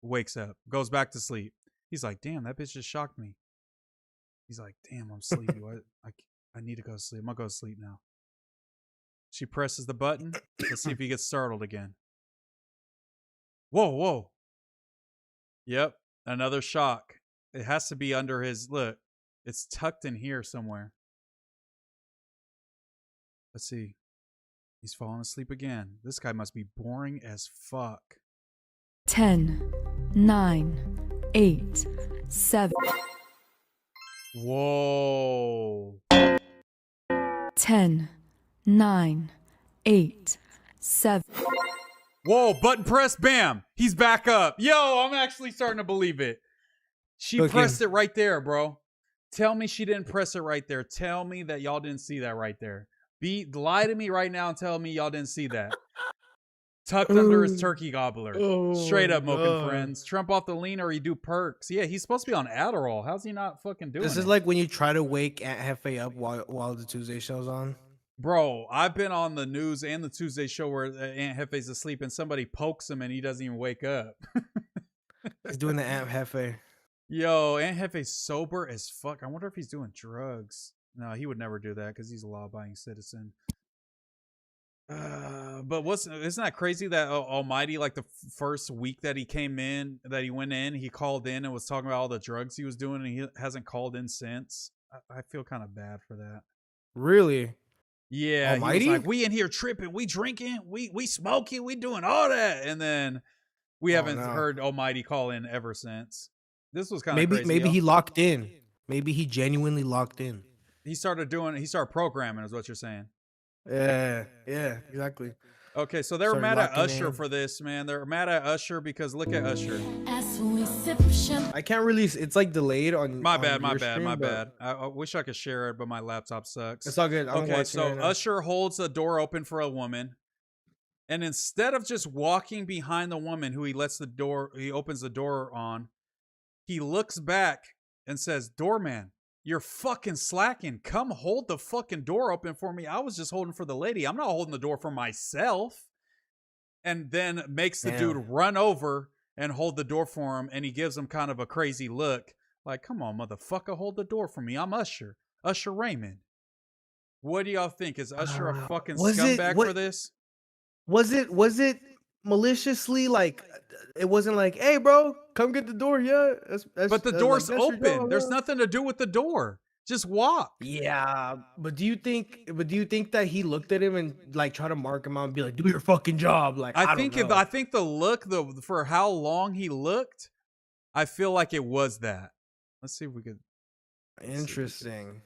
Wakes up, goes back to sleep. He's like, damn, that bitch just shocked me. He's like, damn, I'm sleepy. I need to go to sleep. I'm gonna go to sleep now. She presses the button. Let's see if he gets startled again. Whoa. Yep, another shock. It has to be under his, look, it's tucked in here somewhere. Let's see. He's falling asleep again. This guy must be boring as fuck. 10, 9, 8, 7. Whoa. 10, 9, 8, 7. Whoa, button press, bam. He's back up. Yo, I'm actually starting to believe it. She pressed it right there, bro. Tell me she didn't press it right there. Tell me that y'all didn't see that right there. Lie to me right now and tell me y'all didn't see that. Tucked under his turkey gobbler. Straight up, Moken friends. Trump off the lean or he do perks. Yeah, he's supposed to be on Adderall. How's he not fucking doing This is like when you try to wake Aunt Hefe up while the Tuesday show's on. Bro, I've been on the news and the Tuesday show where Aunt Hefe's asleep and somebody pokes him and he doesn't even wake up. He's doing the Aunt Hefe. Yo, Aunt Hefe's sober as fuck. I wonder if he's doing drugs. No, he would never do that because he's a law-abiding citizen. But isn't that crazy that Almighty, like the first week that he went in, he called in and was talking about all the drugs he was doing and he hasn't called in since. I feel kind of bad for that. Really? Yeah, Almighty? he was like, we in here tripping, we drinking, we smoking, we doing all that, and then we haven't heard Almighty call in ever since. This was kind of crazy. Maybe he locked in. Maybe he genuinely locked in. He started programming, is what you're saying. Yeah, exactly. Okay, so they were mad at Usher for this, man. They're mad at Usher because look at Usher. I can't really. It's like delayed on. My bad. I wish I could share it, but my laptop sucks. It's all good. Okay, so Usher holds a door open for a woman, and instead of just walking behind the woman who he opens the door on, he looks back and says, "Doorman, you're fucking slacking. Come hold the fucking door open for me. I was just holding for the lady. I'm not holding the door for myself." And then makes the dude run over and hold the door for him. And he gives him kind of a crazy look. Like, come on, motherfucker, hold the door for me. I'm Usher. Usher Raymond. What do y'all think? Is Usher a fucking scumbag for this? Was it maliciously like... It wasn't like, hey, bro, come get the door. Yeah, but the door's open. There's nothing to do with the door. Just walk. Yeah, but do you think that he looked at him and like try to mark him out and be like, do your fucking job? Like, I think the look, for how long he looked, I feel like it was that. Let's see if we could. Interesting.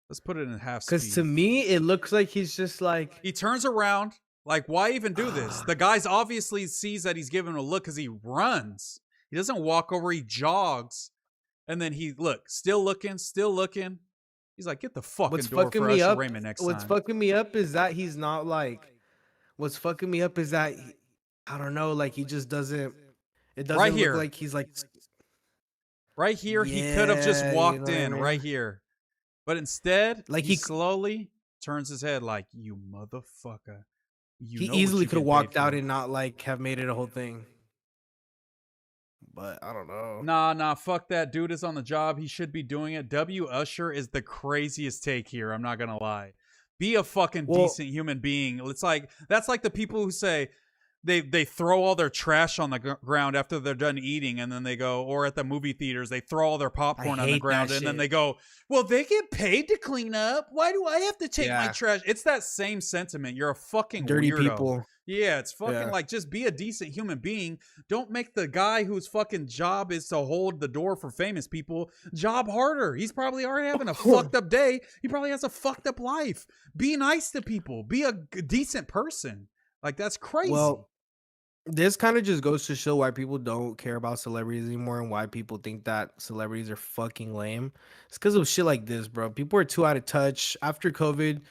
Let's put it in half speed. Because to me, it looks like he's just like he turns around. Like, why even do this? The guy's obviously sees that he's giving him a look because he runs. He doesn't walk over, he jogs. And then still looking. He's like, get the fucking door for Usher Raymond next time. What's fucking me up is that he's not like, I don't know, like he just doesn't, it doesn't look like he's like. Right here, he could have just walked in right here. But instead, like he slowly turns his head like, you motherfucker. He easily could have walked out and not like have made it a whole thing. But I don't know. Nah, fuck that. Dude is on the job. He should be doing it. W. Usher is the craziest take here. I'm not gonna lie. Be a fucking decent human being. It's like that's like the people who say they throw all their trash on the ground after they're done eating, and then they go, or at the movie theaters, they throw all their popcorn on the ground, and then they go, well, they get paid to clean up. Why do I have to take my trash? It's that same sentiment. You're a fucking dirty weirdo. People. Yeah, it's fucking like, just be a decent human being. Don't make the guy whose fucking job is to hold the door for famous people job harder. He's probably already having a fucked up day. He probably has a fucked up life. Be nice to people. Be a decent person. Like, that's crazy. Well, This kind of just goes to show why people don't care about celebrities anymore and why people think that celebrities are fucking lame. It's because of shit like this, bro. People are too out of touch. After COVID,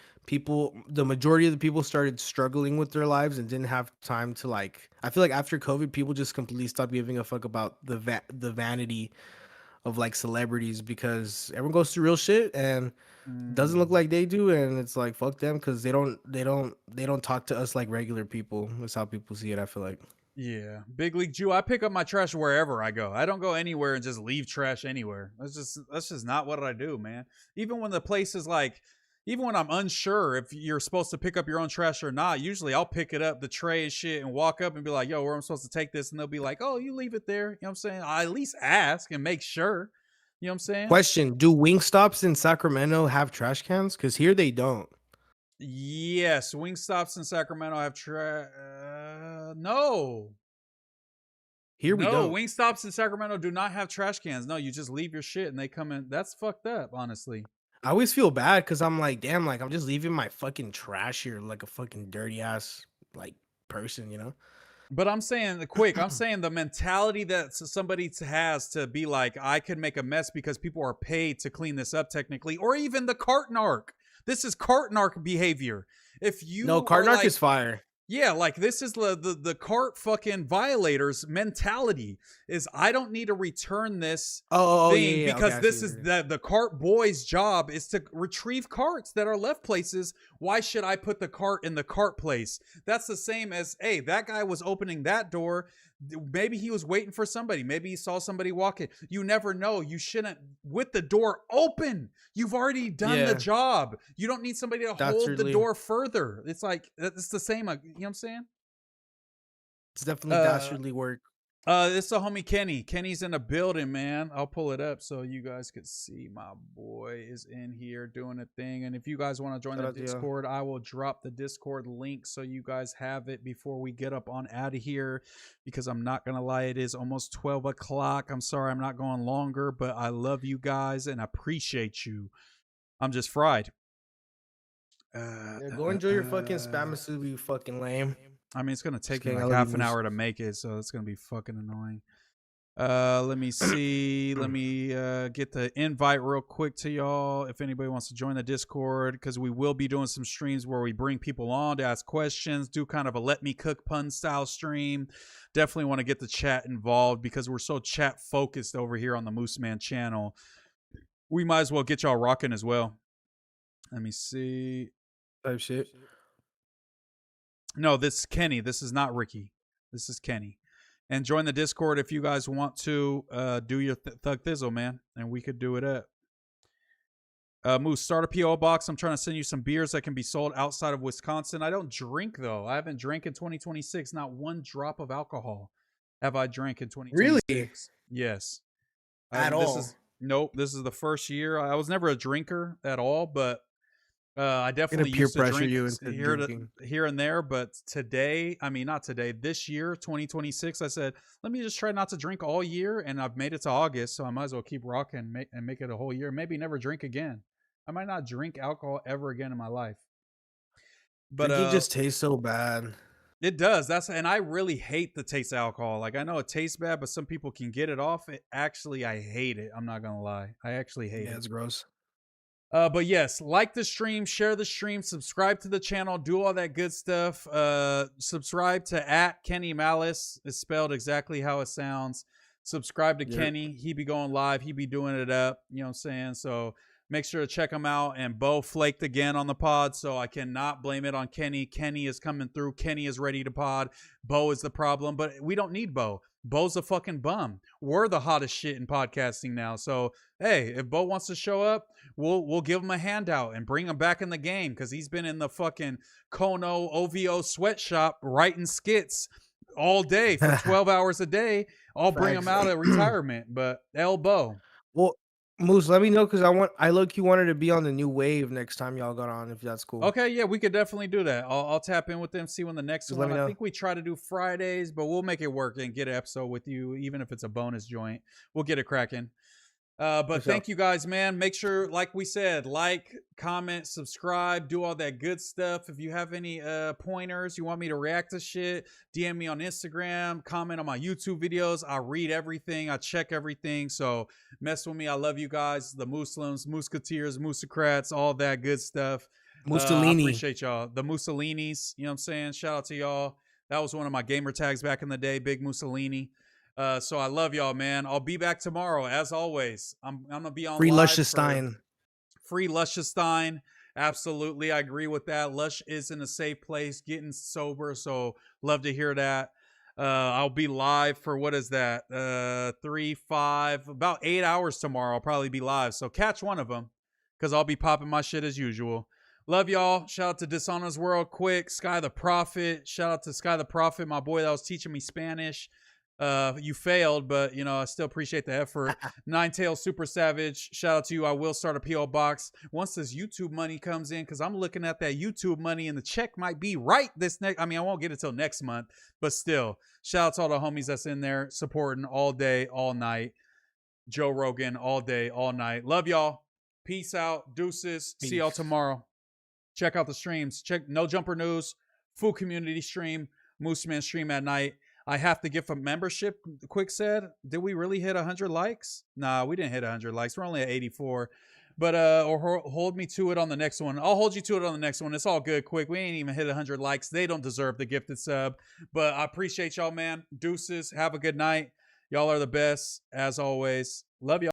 the majority of the people started struggling with their lives and didn't have time to like. I feel like after COVID, people just completely stopped giving a fuck about the vanity of like celebrities because everyone goes through real shit and doesn't look like they do, and it's like fuck them because they don't talk to us like regular people. That's how people see it. I feel like. Yeah, Big League Jew. I pick up my trash wherever I go. I don't go anywhere and just leave trash anywhere. That's just not what I do, man. Even when the place is like, even when I'm unsure if you're supposed to pick up your own trash or not, usually I'll pick it up, the tray and shit, and walk up and be like, "Yo, where am I supposed to take this?" And they'll be like, "Oh, you leave it there." You know what I'm saying? I at least ask and make sure. You know what I'm saying? Question: do Wingstops in Sacramento have trash cans? Because here they don't. Yes, Wingstops in Sacramento have no. Here we don't. Wingstops in Sacramento do not have trash cans. No, you just leave your shit and they come in. That's fucked up, honestly. I always feel bad because I'm like, damn, like I'm just leaving my fucking trash here like a fucking dirty ass like person, you know? But I'm saying I'm saying the mentality that somebody has to be like, I could make a mess because people are paid to clean this up technically, or even the cart narc. This is cart narc behavior. If you cart narc is fire. Yeah, like this is the cart fucking violators mentality is I don't need to return this thing because okay, this is the cart boy's job is to retrieve carts that are left places. Why should I put the cart in the cart place? That's the same as, hey, that guy was opening that door. Maybe he was waiting for somebody. Maybe he saw somebody walking. You never know. You shouldn't, with the door open, you've already done the job. You don't need somebody to hold the door further. It's like, it's the same. You know what I'm saying? It's definitely dastardly work. It's the homie Kenny. Kenny's in the building, man. I'll pull it up so you guys could see my boy is in here doing a thing. And if you guys want to join the Discord, I will drop the Discord link so you guys have it before we get up on out of here. Because I'm not going to lie, it is almost 12 o'clock. I'm sorry I'm not going longer, but I love you guys and appreciate you. I'm just fried. Go enjoy your fucking spam, you fucking lame. I mean, it's going to take me like half an hour to make it, so it's going to be fucking annoying. Let me see. Let me get the invite real quick to y'all if anybody wants to join the Discord, because we will be doing some streams where we bring people on to ask questions, do kind of a let me cook pun style stream. Definitely want to get the chat involved because we're so chat focused over here on the MooseMan channel. We might as well get y'all rocking as well. Let me see. Type shit. No, this is Kenny. This is not Ricky. This is Kenny. And join the Discord if you guys want to do your Thug Thizzle, man. And we could do it up. Moose, start a P.O. box. I'm trying to send you some beers that can be sold outside of Wisconsin. I don't drink, though. I haven't drank in 2026. Not one drop of alcohol have I drank in 2026. Really? Yes. At all? Nope. This is the first year. I was never a drinker at all, but I definitely peer used to pressure drink you into here and there, but today, I mean, not today, this year, 2026, I said, let me just try not to drink all year, and I've made it to August, so I might as well keep rocking and make it a whole year. Maybe never drink again. I might not drink alcohol ever again in my life. But it just tastes so bad. It does. And I really hate the taste of alcohol. Like, I know it tastes bad, but some people can get it off. I hate it. I'm not gonna lie. I actually hate it. Yeah, it's gross. But yes, like the stream, share the stream, subscribe to the channel, do all that good stuff. Subscribe to @Kenny Malice. It's spelled exactly how it sounds. Subscribe to Kenny. He be going live. He be doing it up. You know what I'm saying? So make sure to check him out. And Bo flaked again on the pod, so I cannot blame it on Kenny. Kenny is coming through. Kenny is ready to pod. Bo is the problem, but we don't need Bo. Bo's a fucking bum. We're the hottest shit in podcasting now. So, hey, if Bo wants to show up, we'll give him a handout and bring him back in the game because he's been in the fucking Kono OVO sweatshop writing skits all day for 12 hours a day. I'll bring him out of retirement, but Bo. Well, Moose, let me know because I low-key wanted to be on the new wave next time y'all got on, if that's cool. Okay, yeah, we could definitely do that. I'll tap in with them, see when the next one. I think we try to do Fridays, but we'll make it work and get an episode with you, even if it's a bonus joint. We'll get it cracking. But thank you guys, man. Make sure, like we said, like, comment, subscribe, do all that good stuff. If you have any pointers, you want me to react to shit, DM me on Instagram, comment on my YouTube videos. I read everything. I check everything. So mess with me. I love you guys. The Muslims, Musketeers, Musocrats, all that good stuff. Mussolini. I appreciate y'all. The Mussolinis, you know what I'm saying? Shout out to y'all. That was one of my gamer tags back in the day, Big Mussolini. So I love y'all, man. I'll be back tomorrow, as always. I'm gonna be on Free live Lushestein. Free Lushestein. Absolutely, I agree with that. Lush is in a safe place, getting sober. So love to hear that. I'll be live for what is that? 3, 5, about 8 hours tomorrow. I'll probably be live. So catch one of them, because I'll be popping my shit as usual. Love y'all. Shout out to Dishonor's World, quick. Sky the Prophet. Shout out to Sky the Prophet, my boy that was teaching me Spanish. You failed, but you know, I still appreciate the effort. Ninetail Super Savage, shout out to you. I will start a PO box once this YouTube money comes in, because I'm looking at that YouTube money and the check might be right this next. I mean, I won't get it till next month, but still, shout out to all the homies that's in there supporting all day, all night. Joe Rogan, all day, all night. Love y'all. Peace out. Deuces. See y'all tomorrow. Check out the streams. Check No Jumper News, Full Community Stream, MooseMan stream at night. I have to give a membership. Quick said, did we really hit 100 likes? Nah, we didn't hit 100 likes. We're only at 84. But or hold me to it on the next one. I'll hold you to it on the next one. It's all good. Quick, we ain't even hit 100 likes. They don't deserve the gifted sub. But I appreciate y'all, man. Deuces. Have a good night. Y'all are the best as always. Love y'all.